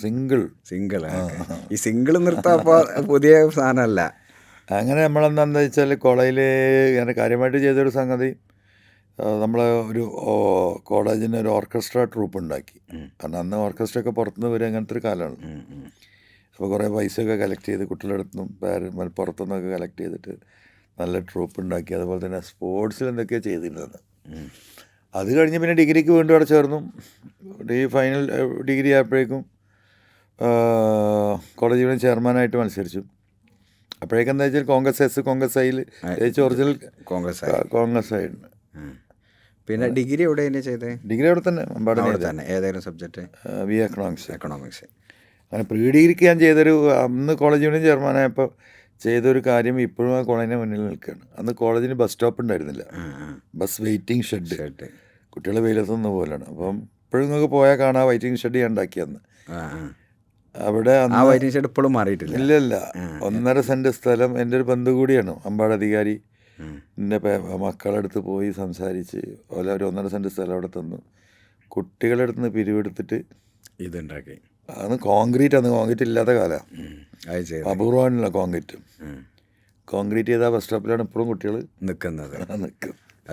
സിംഗിൾ? ഈ സിംഗിൾ നിർത്താൻ അപ്പോൾ പുതിയ സാധനമല്ല. അങ്ങനെ നമ്മളെന്താണെന്ന് വെച്ചാൽ കോളേജിൽ ഞാൻ കാര്യമായിട്ട് ചെയ്തൊരു സംഗതി, നമ്മൾ ഒരു കോളേജിന് ഒരു ഓർക്കസ്ട്ര ട്രൂപ്പ് ഉണ്ടാക്കി. കാരണം അന്ന് ഓർക്കസ്ട്രയൊക്കെ പുറത്തുനിന്ന് വരും, അങ്ങനത്തെ ഒരു കാലമാണ്. അപ്പോൾ കുറേ പൈസയൊക്കെ കളക്ട് ചെയ്ത് കുട്ടികളുടെ അടുത്തുനിന്നും പുറത്തുനിന്നൊക്കെ കളക്ട് ചെയ്തിട്ട് നല്ല ട്രൂപ്പ് ഉണ്ടാക്കി. അതുപോലെ തന്നെ സ്പോർട്സിൽ എന്തൊക്കെയാണ് ചെയ്തിരുന്നത്. അത് കഴിഞ്ഞ് പിന്നെ ഡിഗ്രിക്ക് വീണ്ടും അവിടെ ചേർന്നു. ഫൈനൽ ഡിഗ്രി ആയപ്പോഴേക്കും കോളേജ് യൂണിയൻ ചെയർമാനായിട്ട് മത്സരിച്ചു. അപ്പോഴേക്കും എന്താ വെച്ചാൽ കോൺഗ്രസ് ഐയിൽ ഒറിജിനൽ കോൺഗ്രസ് ആയിരുന്നു. പിന്നെ ഡിഗ്രി എവിടെയാണ് ചെയ്തത്? ഡിഗ്രി അവിടെ തന്നെ, അമ്പാടി തന്നെ. ഏതായിരുന്നു സബ്ജക്റ്റ്? BA economics. അങ്ങനെ പ്രീ ഡിഗ്രിക്ക് ഞാൻ ചെയ്തൊരു, അന്ന് കോളേജ് യൂണിയൻ ചെയർമാനായപ്പോൾ ചെയ്തൊരു കാര്യം ഇപ്പോഴും ആ കോളേജിന് മുന്നിൽ നിൽക്കുകയാണ്. അന്ന് കോളേജിന് ബസ് സ്റ്റോപ്പ് ഉണ്ടായിരുന്നില്ല, ബസ് വെയിറ്റിംഗ് ഷെഡ്. കുട്ടികൾ വെയിലത്തുനിന്ന് പോലെയാണ്. അപ്പം ഇപ്പോഴും നിങ്ങൾക്ക് പോയാൽ കാണാം വെയിറ്റിംഗ് ഷെഡ് ഞാൻ ഉണ്ടാക്കിയെന്ന്. അവിടെ വെയിറ്റിംഗ് ഷെഡ് ഇപ്പോഴും മാറിയിട്ടില്ല. ഇല്ല. 1.5 സെൻറ്റ് സ്ഥലം. എൻ്റെ ഒരു ബന്ധു കൂടിയാണ് അമ്പാട് അധികാരി. എൻ്റെ മക്കളടുത്ത് പോയി സംസാരിച്ച് ഒരു 1.5 സെൻറ്റ് സ്ഥലം അവിടെ തന്നു. കുട്ടികളുടെ അടുത്ത് നിന്ന് പിരിവെടുത്തിട്ട് ഇതുണ്ടാക്കി. അന്ന് കോൺക്രീറ്റ് ഇല്ലാത്ത കാലമാണ്, അപൂർവമാണല്ലോ കോൺക്രീറ്റ് ചെയ്ത ബസ് സ്റ്റോപ്പിലാണ് ഇപ്പോഴും കുട്ടികൾ നിൽക്കുന്നത്.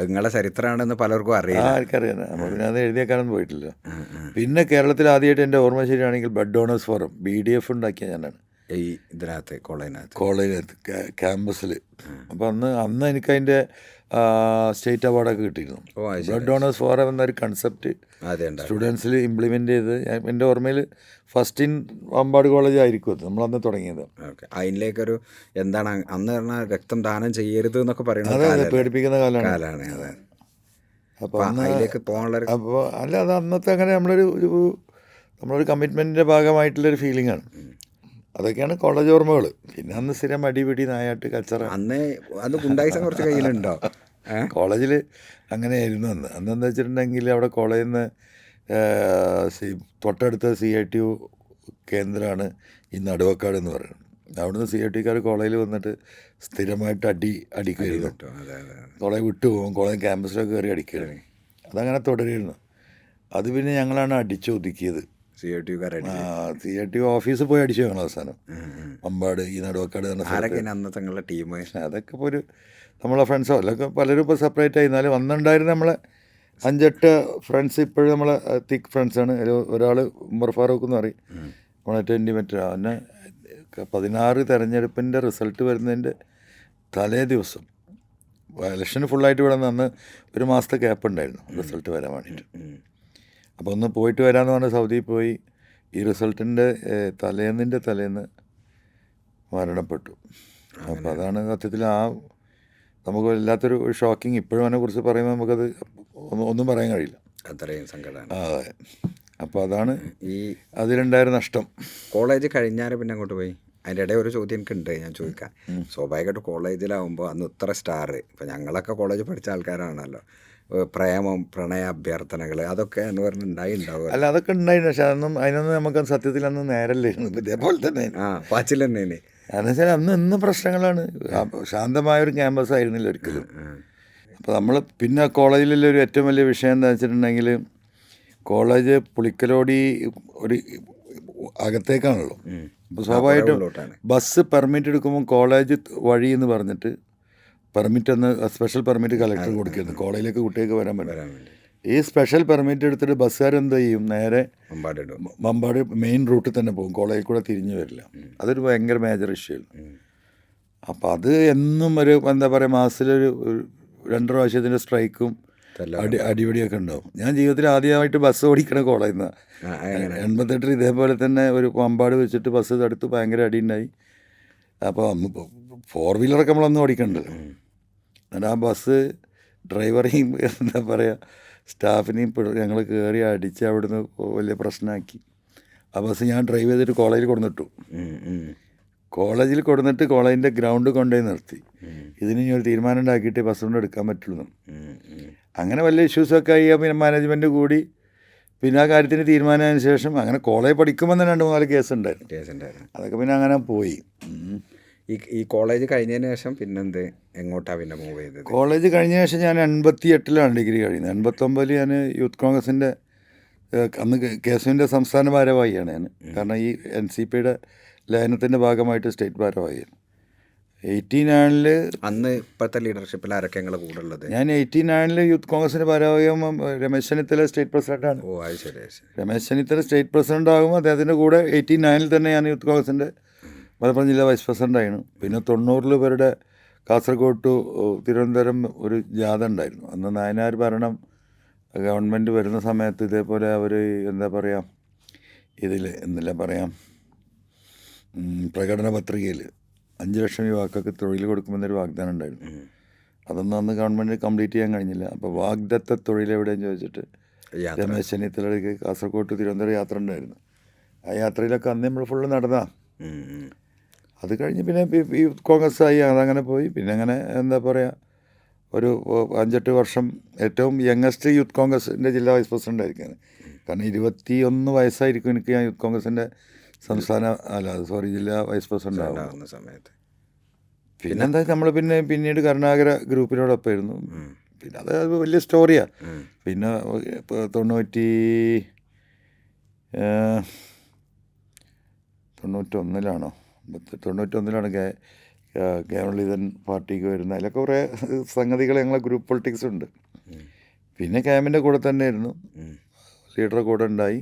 നിങ്ങളുടെ ചരിത്രമാണെന്ന് പലർക്കും അറിയാം. ആർക്കറിയാം, നമുക്ക് അത് എഴുതിയേക്കാനൊന്നും പോയിട്ടില്ല. പിന്നെ കേരളത്തിൽ ആദ്യമായിട്ട് എൻ്റെ ഓർമ്മ ശരിയാണെങ്കിൽ ബ്ലഡ് ഡോണേഴ്സ് ഫോറം BDF ഉണ്ടാക്കിയ ഞാനാണ് ഈ ഇതിനകത്ത് കോളേജിനകത്ത് ക്യാമ്പസിൽ. അപ്പോൾ അന്ന് എനിക്കതിൻ്റെ സ്റ്റേറ്റ് അവാർഡൊക്കെ കിട്ടിയിരുന്നു. ബ്ലഡ് ഡോണേഴ്സ് ഫോറം എന്നൊരു കൺസെപ്റ്റ് സ്റ്റുഡൻസിൽ ഇംപ്ലിമെൻ്റ് ചെയ്ത് എൻ്റെ ഓർമ്മയിൽ ഫസ്റ്റ് ഇൻ അമ്പാട് കോളേജ് ആയിരിക്കും അത് നമ്മളന്ന് തുടങ്ങിയത്. അതിലേക്കൊരു എന്താണ് അന്ന് പറഞ്ഞാൽ രക്തം ദാനം ചെയ്യരുത് എന്നൊക്കെ പറയുന്നത്. അതെ, പേടിപ്പിക്കുന്ന കാലമാണ്. അപ്പോൾ അതിലേക്ക് പോകാനുള്ള അപ്പോൾ അല്ല, അത് അന്നത്തെ അങ്ങനെ നമ്മളൊരു കമ്മിറ്റ്മെൻറ്റിൻ്റെ ഭാഗമായിട്ടുള്ളൊരു ഫീലിംഗാണ്. അതൊക്കെയാണ് കോളേജ് ഓർമ്മകൾ. പിന്നെ അന്ന് സ്ഥിരം അടിപിടി നായാട്ട് കച്ചറ. അന്ന് അത് ഗുണ്ടായിസം കുറച്ച് കയ്യിലുണ്ടോ? കോളേജിൽ അങ്ങനെയായിരുന്നു അന്ന്. അന്നെന്താ വെച്ചിട്ടുണ്ടെങ്കിൽ അവിടെ കോളേജിൽ നിന്ന് തൊട്ടടുത്ത CITU കേന്ദ്രമാണ് ഈ നടുവക്കാട് എന്ന് പറയുന്നത്. അവിടുന്ന് CITക്കാർ കോളേജിൽ വന്നിട്ട് സ്ഥിരമായിട്ട് അടിക്കുമായിരുന്നു. കോളേജ് വിട്ടു പോകും, കോളേജ് ക്യാമ്പസിലൊക്കെ കയറി അടിക്കുകയാണ്. അതങ്ങനെ തുടരുന്നു. അത് പിന്നെ ഞങ്ങളാണ് അടിച്ചൊതുക്കിയത്. CITU ഓഫീസിൽ പോയി അടിച്ചു ഞങ്ങൾ അവസാനം. അമ്പാട്, ഈ നടുവക്കാട് അന്നത്തെ ടീം. അതൊക്കെ ഇപ്പോൾ ഒരു നമ്മളെ ഫ്രണ്ട്സോ അല്ലൊക്കെ പലരും ഇപ്പോൾ സെപ്പറേറ്റ് ആയി. എന്നാലും വന്നിട്ടുണ്ടായിരുന്ന നമ്മളെ 5-8 ഫ്രണ്ട്സ് ഇപ്പോഴും നമ്മളെ തിക്ക് ഫ്രണ്ട്സാണ്. ഒരാൾ ഉമർ ഫാറൂഖ് എന്ന് പറയും, നമ്മളെ ഏറ്റവും ഇൻറ്റിമേറ്റ്. പിന്നെ 16 തെരഞ്ഞെടുപ്പിൻ്റെ റിസൾട്ട് വരുന്നതിൻ്റെ തലേ ദിവസം ഇലക്ഷന് ഫുള്ളായിട്ട് ഇവിടെ നിന്ന് ഒരു മാസത്തെ ഗ്യാപ്പ് ഉണ്ടായിരുന്നു റിസൾട്ട് വരാൻ വേണ്ടിയിട്ട്. അപ്പോൾ ഒന്ന് പോയിട്ട് വരാമെന്ന് പറഞ്ഞാൽ സൗദിയിൽ പോയി. ഈ റിസൾട്ടിൻ്റെ തലേന്ന് മരണപ്പെട്ടു. അപ്പോൾ അതാണ് സത്യത്തിൽ നമുക്ക് വല്ലാത്തൊരു ഷോക്കിങ്. ഇപ്പോഴും അതിനെക്കുറിച്ച് പറയുമ്പോൾ നമുക്കത് ഒന്നും പറയാൻ കഴിയില്ല, അത്രയും സങ്കടമാണ്. അതെ. അപ്പോൾ അതാണ് അതിലുണ്ടായ നഷ്ടം. കോളേജ് കഴിഞ്ഞാൽ പിന്നെ അങ്ങോട്ട് പോയി. അതിൻ്റെ ഇടയിൽ ഒരു ചോദ്യം എനിക്കുണ്ട്, ഞാൻ ചോദിക്കാം. സ്വാഭാവികമായിട്ട് കോളേജിലാവുമ്പോൾ അന്ന് ഇത്ര സ്റ്റാർ, ഇപ്പം ഞങ്ങളൊക്കെ കോളേജ് പഠിച്ച ആൾക്കാരാണല്ലോ, പ്രേമം, പ്രണയ അഭ്യർത്ഥനകൾ, അതൊക്കെ എന്ന് പറഞ്ഞ് ഉണ്ടാവും. അല്ല, അതൊക്കെ ഉണ്ടായിരുന്നു. പക്ഷെ അതിനൊന്നും നമുക്ക് സത്യത്തിൽ അന്ന് നേരല്ലായിരുന്നു. ഇതേപോലെ തന്നെ പാച്ചിൽ തന്നെയാണ്. കാരണം വെച്ചാൽ അന്ന് പ്രശ്നങ്ങളാണ്. ശാന്തമായൊരു ക്യാമ്പസ് ആയിരുന്നില്ല ഒരിക്കലും. അപ്പോൾ നമ്മൾ പിന്നെ കോളേജിലുള്ള ഒരു ഏറ്റവും വലിയ വിഷയം എന്താ വെച്ചിട്ടുണ്ടെങ്കിൽ, കോളേജ് പുളിക്കലോടി ഒരു അകത്തേക്കാണല്ലോ. അപ്പോൾ സ്വാഭാവികമായിട്ടും ബസ് പെർമിറ്റ് എടുക്കുമ്പോൾ കോളേജ് വഴി എന്ന് പറഞ്ഞിട്ട് സ്പെഷ്യൽ പെർമിറ്റ് കളക്ടർ കൊടുക്കുന്നു കോളേജിലേക്ക് കുട്ടികൾക്ക് വരാൻ വേണ്ടി. ഈ സ്പെഷ്യൽ പെർമിറ്റ് എടുത്തിട്ട് ബസ്സുകാരെന്ത് ചെയ്യും, നേരെ മമ്പാട് മെയിൻ റൂട്ടിൽ തന്നെ പോകും, കോളേജിൽ കൂടെ തിരിഞ്ഞു വരില്ല. അതൊരു ഭയങ്കര മേജർ ഇഷ്യൂ ആണ്. അപ്പോൾ അത് എന്നും ഒരു എന്താ പറയുക, മാസത്തിലൊരു 2 പ്രാവശ്യത്തിൻ്റെ സ്ട്രൈക്കും അടിപൊളിയൊക്കെ ഉണ്ടാവും. ഞാൻ ജീവിതത്തിൽ ആദ്യമായിട്ട് ബസ് ഓടിക്കണ കോളേജിൽ നിന്നാണ്. 88 ഇതേപോലെ തന്നെ ഒരു മമ്പാട് വെച്ചിട്ട് ബസ് തടുത്ത് ഭയങ്കര അടിയുണ്ടായി. അപ്പോൾ 4 വീലറൊക്കെ നമ്മളൊന്നും ഓടിക്കണ്ടല്ലോ. എന്നിട്ട് ആ ബസ് ഡ്രൈവറെയും എന്താ പറയുക സ്റ്റാഫിനെയും ഞങ്ങൾ കയറി അടിച്ച് അവിടുന്ന് വലിയ പ്രശ്നമാക്കി. ആ ബസ് ഞാൻ ഡ്രൈവ് ചെയ്തിട്ട് കോളേജിൽ കൊടുന്നിട്ടു. കോളേജിൽ കൊടുന്നിട്ട് കോളേജിൻ്റെ ഗ്രൗണ്ട് കൊണ്ടുപോയി നിർത്തി. ഇതിന് ഇനി ഒരു തീരുമാനം ഉണ്ടാക്കിയിട്ട് ബസ് കൊണ്ട് എടുക്കാൻ പറ്റുള്ളൂ. അങ്ങനെ വലിയ ഇഷ്യൂസൊക്കെ ആയി. പിന്നെ മാനേജ്മെൻറ്റ് കൂടി പിന്നെ ആ കാര്യത്തിന് തീരുമാനത്തിന് ശേഷം അങ്ങനെ കോളേജ് പഠിക്കുമ്പോൾ തന്നെ 2-3 കേസ് ഉണ്ടായിരുന്നു. അതൊക്കെ പിന്നെ അങ്ങനെ പോയി. ഈ കോളേജ് കഴിഞ്ഞതിന് ശേഷം പിന്നെന്ത്, എങ്ങോട്ടാണ് പിന്നെ മൂവ് ചെയ്തത്? കോളേജ് കഴിഞ്ഞ ശേഷം ഞാൻ 88-ലാണ് ഡിഗ്രി കഴിയുന്നത്. 89 ഞാൻ യൂത്ത് കോൺഗ്രസിൻ്റെ അന്ന് KSUവിൻ്റെ സംസ്ഥാന ഭാരവാഹിയാണ് ഞാൻ. കാരണം ഈ NCPയുടെ ലയനത്തിൻ്റെ ഭാഗമായിട്ട് സ്റ്റേറ്റ് ഭാരവാഹിയാണ്. 89 അന്ന് ഇപ്പോഴത്തെ ലീഡർഷിപ്പിൽ ആരൊക്കെ ഞങ്ങൾ കൂടെ ഉള്ളത്? ഞാൻ 89 യൂത്ത് കോൺഗ്രസിൻ്റെ ഭാരവാഹിയാകുമ്പോൾ രമേശ് ചെന്നിത്തല സ്റ്റേറ്റ് പ്രസിഡൻ്റാണ്. ഓ, അത് ശരി. രമേശ് ചെന്നിത്തല സ്റ്റേറ്റ് പ്രസിഡൻ്റ് ആകുമ്പോൾ അദ്ദേഹത്തിൻ്റെ കൂടെ 89 തന്നെ ഞാൻ യൂത്ത് കോൺഗ്രസിൻ്റെ മലപ്പുറം ജില്ലാ വൈസ് പ്രസിഡൻ്റായിരുന്നു. പിന്നെ 90 പേരുടെ കാസർഗോഡ് ടു തിരുവനന്തപുരം ഒരു ജാഥ ഉണ്ടായിരുന്നു. അന്ന് നായനാർ ഭരണം ഗവൺമെൻറ് വരുന്ന സമയത്ത് ഇതേപോലെ അവർ എന്താ പറയുക, എന്തെല്ല പറയാം, പ്രകടന പത്രികയിൽ 5 ലക്ഷം യുവാക്കൾക്ക് തൊഴിൽ കൊടുക്കുമെന്നൊരു വാഗ്ദാനം ഉണ്ടായിരുന്നു. അതൊന്നും അന്ന് ഗവൺമെൻറ് കംപ്ലീറ്റ് ചെയ്യാൻ കഴിഞ്ഞില്ല. അപ്പോൾ വാഗ്ദത്ത തൊഴിൽ എവിടെയെന്ന് ചോദിച്ചിട്ട് രമേശ് ചെന്നിത്തലയ്ക്ക് കാസർഗോഡ് ടു തിരുവനന്തപുരം യാത്ര ഉണ്ടായിരുന്നു. ആ യാത്രയിലൊക്കെ അന്ന് നമ്മൾ ഫുള്ള് നടന്നാ. അത് കഴിഞ്ഞ് പിന്നെ യൂത്ത് കോൺഗ്രസ് ആയി, അതങ്ങനെ പോയി. പിന്നെ അങ്ങനെ എന്താ പറയുക, ഒരു 5-8 വർഷം ഏറ്റവും യങ്ങസ്റ്റ് യൂത്ത് കോൺഗ്രസിൻ്റെ ജില്ലാ വൈസ് പ്രസിഡൻ്റ് ആയിരിക്കും. കാരണം 21 വയസ്സായിരിക്കും എനിക്ക് ഞാൻ യൂത്ത് കോൺഗ്രസിൻ്റെ ജില്ലാ വൈസ് പ്രസിഡൻ്റ് ആകുന്ന സമയത്ത്. പിന്നെന്താ നമ്മൾ പിന്നീട് കരുണാകര ഗ്രൂപ്പിനോടൊപ്പമായിരുന്നു. പിന്നെ അത് വലിയ സ്റ്റോറിയാണ്. പിന്നെ 91-ലാണ് കേരളീതൻ പാർട്ടിക്ക് വരുന്നത്. അതിലൊക്കെ കുറേ സംഗതികൾ ഞങ്ങളെ ഗ്രൂപ്പ് പൊളിറ്റിക്സ് ഉണ്ട്. പിന്നെ ക്യാമ്പിൻ്റെ കൂടെ തന്നെ ആയിരുന്നു, ലീഡറുടെ കൂടെ ഉണ്ടായി.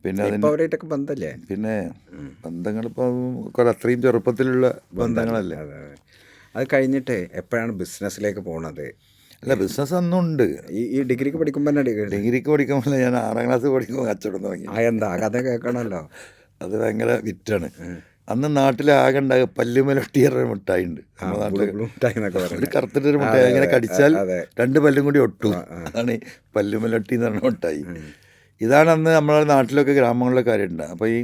പിന്നെ ബന്ധല്ലേ, പിന്നെ ബന്ധങ്ങളിപ്പോൾ അത്രയും ചെറുപ്പത്തിലുള്ള ബന്ധങ്ങളല്ലേ. അത് കഴിഞ്ഞിട്ട് എപ്പോഴാണ് ബിസിനസ്സിലേക്ക് പോണത്? അല്ല, ബിസിനസ് അന്നുണ്ട്. ഈ ഡിഗ്രിക്ക് പഠിക്കുമ്പോൾ തന്നെ ഡിഗ്രിക്ക് പഠിക്കുമ്പോൾ ഞാൻ 6ാം ക്ലാസ് പഠിക്കുമ്പോൾ കച്ചവടം തുടങ്ങി. എന്താ കഥ കേൾക്കണമല്ലോ. അത് ഭയങ്കര വിറ്റാണ്. അന്ന് നാട്ടിലാകെ ഉണ്ടാകുക പല്ലുമലൊട്ടിയൊരു മിഠായി ഉണ്ട്. നമ്മുടെ നാട്ടിൽ ഒരു കറുത്തിട്ടൊരു മിഠായി, അങ്ങനെ കടിച്ചാൽ 2 പല്ലും കൂടി ഒട്ടും. അതാണ് ഈ പല്ലുമലൊട്ടി എന്ന് പറഞ്ഞ മിഠായി. ഇതാണ് അന്ന് നമ്മളെ നാട്ടിലൊക്കെ ഗ്രാമങ്ങളിലൊക്കെ കാര്യമുണ്ട്. അപ്പോൾ ഈ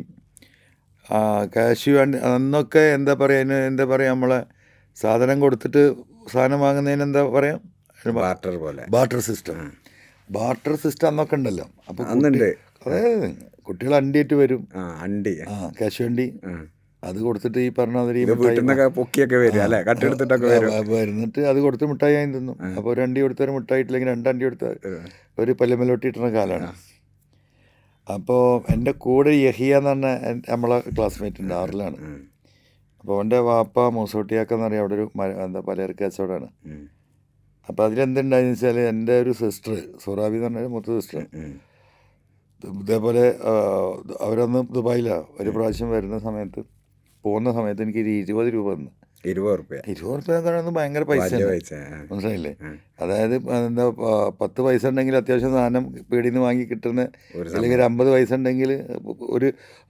ക്യാഷ് വേണ്ടി അന്നൊക്കെ എന്താ പറയുക, എന്താ പറയുക, നമ്മളെ സാധനം കൊടുത്തിട്ട് സാധനം വാങ്ങുന്നതിന് എന്താ പറയുക, ബാർട്ടർ പോലെ. Barter system. ബാർട്ടർ സിസ്റ്റം അന്നൊക്കെ ഉണ്ടല്ലോ. അപ്പോൾ അന്നുണ്ട്. അതായത് കുട്ടികൾ അണ്ടിയിട്ട് വരും, അണ്ടി, ക്യാഷ് വണ്ടി, അത് കൊടുത്തിട്ട് ഈ പറഞ്ഞ വീട്ടിൽ നിന്നൊക്കെ പൊക്കിയൊക്കെ വരും അല്ലേ, കട്ടെടുത്തിട്ടൊക്കെ വരും. വരുന്നിട്ട് അത് കൊടുത്ത് മിഠായി വാങ്ങി തിന്നും. അപ്പോൾ ഒരു അണ്ടി കൊടുത്താൽ മിഠായി ഇട്ടില്ലെങ്കിൽ രണ്ടണ്ടി കൊടുത്താൽ ഒരു പല്ലുമലോട്ടി ഇട്ടുന്ന കാലമാണ്. അപ്പോൾ എൻ്റെ കൂടെ യഹിയ എന്ന് പറഞ്ഞ നമ്മളെ ക്ലാസ്മേറ്റ് ഉണ്ട്, 6ലാണ്. അപ്പോൾ എൻ്റെ വാപ്പ മൂസോട്ടിയാക്കെന്ന് പറയാം, അവിടെ ഒരു എന്താ പലചരക്ക് കച്ചവടമാണ്. അപ്പോൾ അതിലെന്തുണ്ടായെന്ന് വെച്ചാൽ എൻ്റെ ഒരു സിസ്റ്റർ സുറാബി എന്ന് പറഞ്ഞ മൂത്ത സിസ്റ്റർ ഇതേപോലെ അവരൊന്ന് ദുബായിലാണ് ഒരു പ്രാവശ്യം വരുന്ന സമയത്ത്, പോകുന്ന സമയത്ത് എനിക്ക് 20 രൂപ തന്നു. 20 രൂപ ഭയങ്കര പൈസ, മനസ്സിലായില്ലേ? അതായത് എന്താ 10 പൈസ ഉണ്ടെങ്കിൽ അത്യാവശ്യം സാധനം പീടിയിൽ നിന്ന് വാങ്ങി കിട്ടുന്ന, അല്ലെങ്കിൽ ഒരു 50 പൈസ ഉണ്ടെങ്കിൽ ഒരു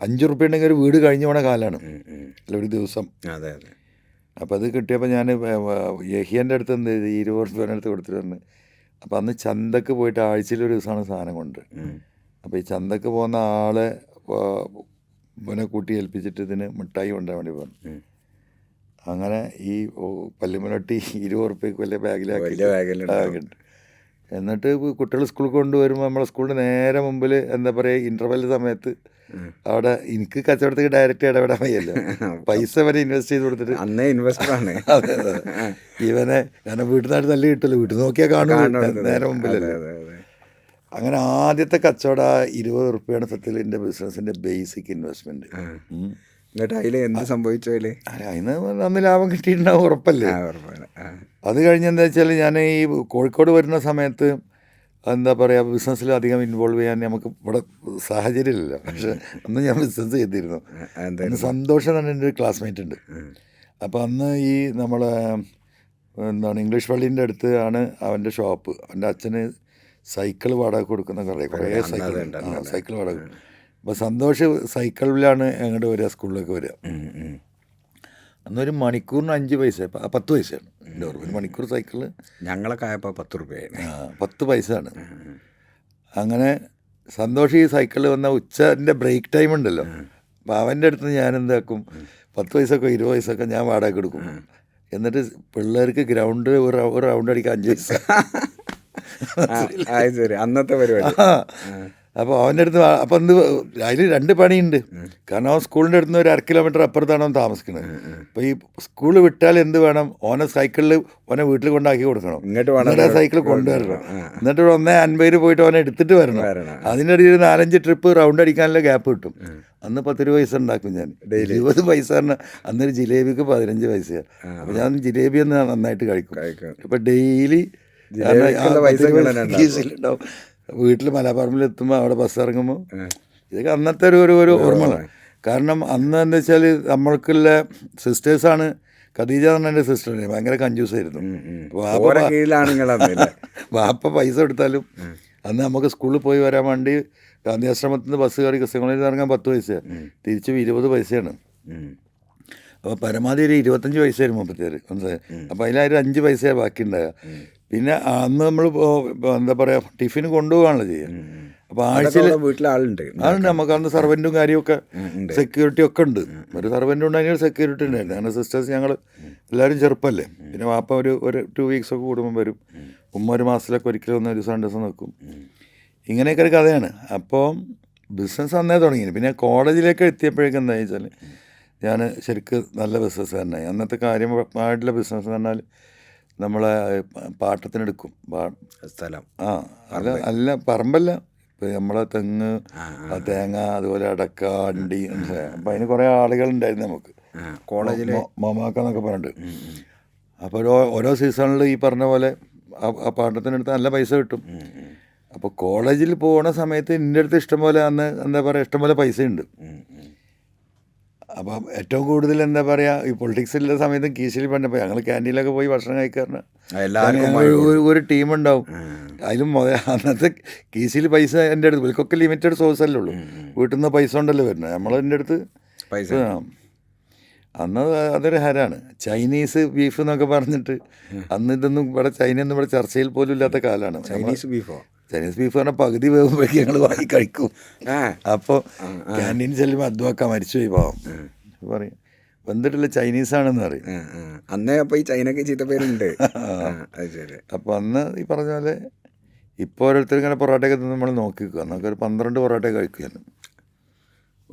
5 റുപ്യ ഉണ്ടെങ്കിൽ ഒരു വീട് കഴിഞ്ഞു പോണ കാലമാണ്, അല്ല ഒരു ദിവസം. അപ്പോൾ അത് കിട്ടിയപ്പോൾ ഞാൻ യഹിയൻ്റെ അടുത്ത് എന്ത് ചെയ്ത് 20 രൂപേൻ്റെ അടുത്ത് കൊടുത്തിട്ട് വന്ന്. അപ്പോൾ അന്ന് ചന്തക്ക് പോയിട്ട് ആഴ്ചയിൽ ഒരു ദിവസമാണ് സാധനം കൊണ്ട്. അപ്പോൾ ഈ ചന്തക്ക് പോകുന്ന ആളെ ഇവനെ കൂട്ടി ഏൽപ്പിച്ചിട്ട് ഇതിന് മിഠായി കൊണ്ടുപോകാൻ വേണ്ടി പറഞ്ഞു. അങ്ങനെ ഈ പല്ലുമലട്ടി 20 റുപ്യക്ക് വലിയ ബാഗിലാക്കി. എന്നിട്ട് കുട്ടികൾ സ്കൂളിൽ കൊണ്ടുവരുമ്പോൾ നമ്മളെ സ്കൂളിൻ്റെ നേരെ മുമ്പിൽ എന്താ പറയുക, ഇൻ്റർവെൽ സമയത്ത് അവിടെ എനിക്ക് കച്ചവടത്തേക്ക് ഡയറക്റ്റ് ഇടപെടാൻ വയ്യല്ലോ, പൈസ വരെ ഇൻവെസ്റ്റ് ചെയ്ത് കൊടുത്തിട്ട്. അന്നേ ഇൻവെസ്റ്ററാണ്. അതെ അതെ, ഇവനെ കാരണം വീട്ടിൽ നിന്നായിട്ട് നല്ല കിട്ടുമല്ലോ, വീട്ടിൽ നോക്കിയാൽ കാണും നേരെ മുമ്പിലല്ലേ. അങ്ങനെ ആദ്യത്തെ കച്ചവടം 20 റുപ്യാണ് സത്യത്തിൽ എൻ്റെ ബിസിനസ്സിൻ്റെ ബേസിക് ഇൻവെസ്റ്റ്മെൻറ്റ്. എന്നിട്ട് അതിൽ എന്ത് സംഭവിച്ചു? അതിന് അന്ന് ലാഭം കിട്ടിയിട്ടുണ്ടാവും, ഉറപ്പല്ലേ. അത് കഴിഞ്ഞ് എന്താ വെച്ചാൽ ഞാൻ ഈ കോഴിക്കോട് വരുന്ന സമയത്ത് എന്താ പറയുക, ബിസിനസ്സിൽ അധികം ഇൻവോൾവ് ചെയ്യാൻ നമുക്ക് ഇവിടെ സാഹചര്യമില്ല. പക്ഷെ അന്ന് ഞാൻ ബിസിനസ് ചെയ്തിരുന്നു. അന്ന് സന്തോഷം തന്നെ എൻ്റെ ഒരു ക്ലാസ്മേറ്റ് ഉണ്ട്. അപ്പോൾ അന്ന് ഈ നമ്മളെ എന്താണ് ഇംഗ്ലീഷ് പള്ളീൻ്റെ അടുത്ത് ആണ് അവൻ്റെ ഷോപ്പ്. അവൻ്റെ അച്ഛന് സൈക്കിൾ വാടക കൊടുക്കുന്ന കുറേ സൈക്കിൾ വാടക. അപ്പോൾ സന്തോഷ് സൈക്കിളിലാണ് അങ്ങോട്ട് വരിക, സ്കൂളിലേക്ക് വരിക. അന്നൊരു മണിക്കൂറിന് 5 പൈസ, 10 പൈസയാണ് എൻ്റെ ഓർമ്മ. ഒരു മണിക്കൂർ സൈക്കിള് ഞങ്ങളൊക്കെ ആയപ്പോൾ 10 രൂപയാണ്. 10 പൈസയാണ്. അങ്ങനെ സന്തോഷ് ഈ സൈക്കിളിൽ വന്ന ഉച്ചൻ്റെ ബ്രേക്ക് ടൈം ഉണ്ടല്ലോ, അപ്പോൾ അവൻ്റെ അടുത്ത് ഞാൻ എന്താക്കും, 10 പൈസക്കോ 20 പൈസക്കോ ഞാൻ വാടക എടുക്കും. എന്നിട്ട് പിള്ളേർക്ക് ഗ്രൗണ്ട് ഒരു റൗണ്ട് അടിക്കാൻ 5 പൈസ. അന്നത്തെ പരിപാടി. അപ്പോൾ അവൻ്റെ അടുത്ത് അപ്പോൾ എന്ത് അതിൽ 2 പണിയുണ്ട്. കാരണം അവൻ സ്കൂളിൻ്റെ അടുത്ത് നിന്ന് ഒരു 1/2 കിലോമീറ്റർ അപ്പുറത്താണ് അവൻ താമസിക്കുന്നത്. അപ്പോൾ ഈ സ്കൂൾ വിട്ടാൽ എന്ത് വേണം, ഓനെ സൈക്കിളിൽ ഓനെ വീട്ടിൽ കൊണ്ടാക്കി കൊടുക്കണം, എന്നിട്ട് സൈക്കിൾ കൊണ്ടുവരണം, എന്നിട്ട് 1.50 പോയിട്ട് ഓനെ എടുത്തിട്ട് വരണം. അതിൻ്റെ ഇടയിൽ 4-5 ട്രിപ്പ് റൗണ്ട് അടിക്കാനുള്ള ഗ്യാപ്പ് കിട്ടും. അന്ന് 10 രൂപ പൈസ ഉണ്ടാക്കും ഞാൻ. 20 പൈസ പറഞ്ഞാൽ അന്നൊരു ജിലേബിക്ക് 15 പൈസയാണ്. അപ്പോൾ ഞാൻ ജിലേബി ഒന്ന് നന്നായിട്ട് കഴിക്കും. അപ്പോൾ ഡെയിലി ഉണ്ടാവും. വീട്ടിൽ മലപ്പറമ്പിൽ എത്തുമ്പോൾ അവിടെ ബസ് ഇറങ്ങുമ്പോൾ ഇതൊക്കെ അന്നത്തെ ഒരു ഓർമ്മകളാണ്. കാരണം അന്ന് എന്താ വെച്ചാൽ നമ്മൾക്കുള്ള സിസ്റ്റേഴ്സാണ്. ഖദീജ എന്ന് പറഞ്ഞ എൻ്റെ സിസ്റ്ററിന് ഭയങ്കര കഞ്ചൂസായിരുന്നു. വാപ്പ പൈസ കൊടുത്താലും അന്ന് നമുക്ക് സ്കൂളിൽ പോയി വരാൻ വേണ്ടി ഗാന്ധി ആശ്രമത്തിൽ നിന്ന് ബസ് കയറി ക്രിസ്ത്യങ്ങളിൽ ഇറങ്ങാൻ 10 പൈസയാണ്, തിരിച്ച് 20 പൈസയാണ്. അപ്പോൾ പരമാവധി ഒരു 25 പൈസയായിരുന്നു മുപ്പത്തേര്, മനസ്സിലായി. അപ്പോൾ അതിലൊരു 5 പൈസയാണ് ബാക്കി ഉണ്ടാകുക. പിന്നെ അന്ന് നമ്മൾ എന്താ പറയുക, ടിഫിൻ കൊണ്ടുപോകാണല്ലോ ചെയ്യുക. അപ്പോൾ ആഴ്ചയിൽ വീട്ടിൽ ആളുണ്ട്. നമുക്ക് അന്ന് സർവൻറ്റും കാര്യമൊക്കെ സെക്യൂരിറ്റി ഒക്കെ ഉണ്ട്. ഒരു സർവൻറ്റും ഉണ്ടായിരുന്ന സെക്യൂരിറ്റി ഉണ്ടായിരുന്നു. അങ്ങനെ സിസ്റ്റേഴ്സ് ഞങ്ങൾ എല്ലാവരും ചെറുപ്പമല്ലേ. പിന്നെ വാപ്പ ഒരു 2 വീക്സൊക്കെ കൂടുമ്പോൾ വരും. ഉമ്മ ഒരു മാസത്തിലൊക്കെ ഒരിക്കലും ഒന്ന് ഒരു ദിവസം നിൽക്കും. ഇങ്ങനെയൊക്കെ ഒരു കഥയാണ്. അപ്പോൾ ബിസിനസ് അന്നേ തുടങ്ങി. പിന്നെ കോളേജിലേക്ക് എത്തിയപ്പോഴേക്കും എന്താ വെച്ചാൽ ഞാൻ ശരിക്കും നല്ല ബിസിനസ്സുകാരനായി. അന്നത്തെ കാര്യമായിട്ടുള്ള ബിസിനസ് എന്ന് പറഞ്ഞാൽ നമ്മളെ പാട്ടത്തിനെടുക്കും സ്ഥലം. അല്ല പറമ്പല്ല, ഇപ്പം നമ്മളെ തെങ്ങ്, തേങ്ങ, അതുപോലെ അടക്ക, അണ്ടി. അപ്പം അതിന് കുറേ ആളുകളുണ്ടായിരുന്നു നമുക്ക് കോളേജിൽ, മൊമാക്ക പറഞ്ഞിട്ട്. അപ്പോൾ ഓരോ സീസണിൽ ഈ പറഞ്ഞ പോലെ ആ പാട്ടത്തിനെടുത്ത് നല്ല പൈസ കിട്ടും. അപ്പോൾ കോളേജിൽ പോകുന്ന സമയത്ത് എൻ്റെ അടുത്ത് ഇഷ്ടംപോലെ അന്ന് എന്താ പറയുക ഇഷ്ടംപോലെ പൈസയുണ്ട്. അപ്പം ഏറ്റവും കൂടുതൽ എന്താ പറയുക ഈ പൊളിറ്റിക്സിലുള്ള സമയത്തും കീശിൽ പണ്ടപ്പോൾ ഞങ്ങൾ ക്യാൻറ്റീനിലൊക്കെ പോയി ഭക്ഷണം കഴിക്കാറുണ്ട്. ഒരു ടീമുണ്ടാവും. അതിലും അന്നത്തെ കീശിൽ പൈസ എൻ്റെ അടുത്ത് ഇവർക്കൊക്കെ ലിമിറ്റഡ് സോഴ്സ് അല്ലേ ഉള്ളൂ. വീട്ടിൽ നിന്ന് പൈസ ഉണ്ടല്ലോ വരുന്നത്. നമ്മളെൻ്റെ അടുത്ത് പൈസ അന്ന് അതൊരു ഹരാണ്. ചൈനീസ് ബീഫ് എന്നൊക്കെ പറഞ്ഞിട്ട് അന്ന് ഇതൊന്നും ഇവിടെ ചൈനയൊന്നും ഇവിടെ ചർച്ചയിൽ പോലും ഇല്ലാത്ത കാലമാണ്. ചൈനീസ് ബീഫോ? ചൈനീസ് ബീഫ് പറഞ്ഞാൽ പകുതി വേകുമ്പോഴേക്കും ഞങ്ങൾ വാങ്ങി കഴിക്കും. ആ അപ്പോൾ ക്യാൻറ്റീനിൽ ചെല്ലുമ്പോൾ അദ്വാക്ക മരിച്ചുപോയി പാവം പറയും വന്നിട്ടില്ല ചൈനീസാണെന്ന് പറയും. അന്നേ അപ്പോൾ ഈ ചൈനക്ക് ചീത്ത പേരുണ്ട്. അത് ശരി. അപ്പോൾ അന്ന് ഈ പറഞ്ഞ പോലെ ഇപ്പോൾ ഓരോരുത്തർ ഇങ്ങനെ പൊറോട്ടയൊക്കെ തിന്ന് നമ്മൾ നോക്കിക്കുക, നമുക്കൊരു 12 പൊറോട്ട കഴിക്കുകയാണ്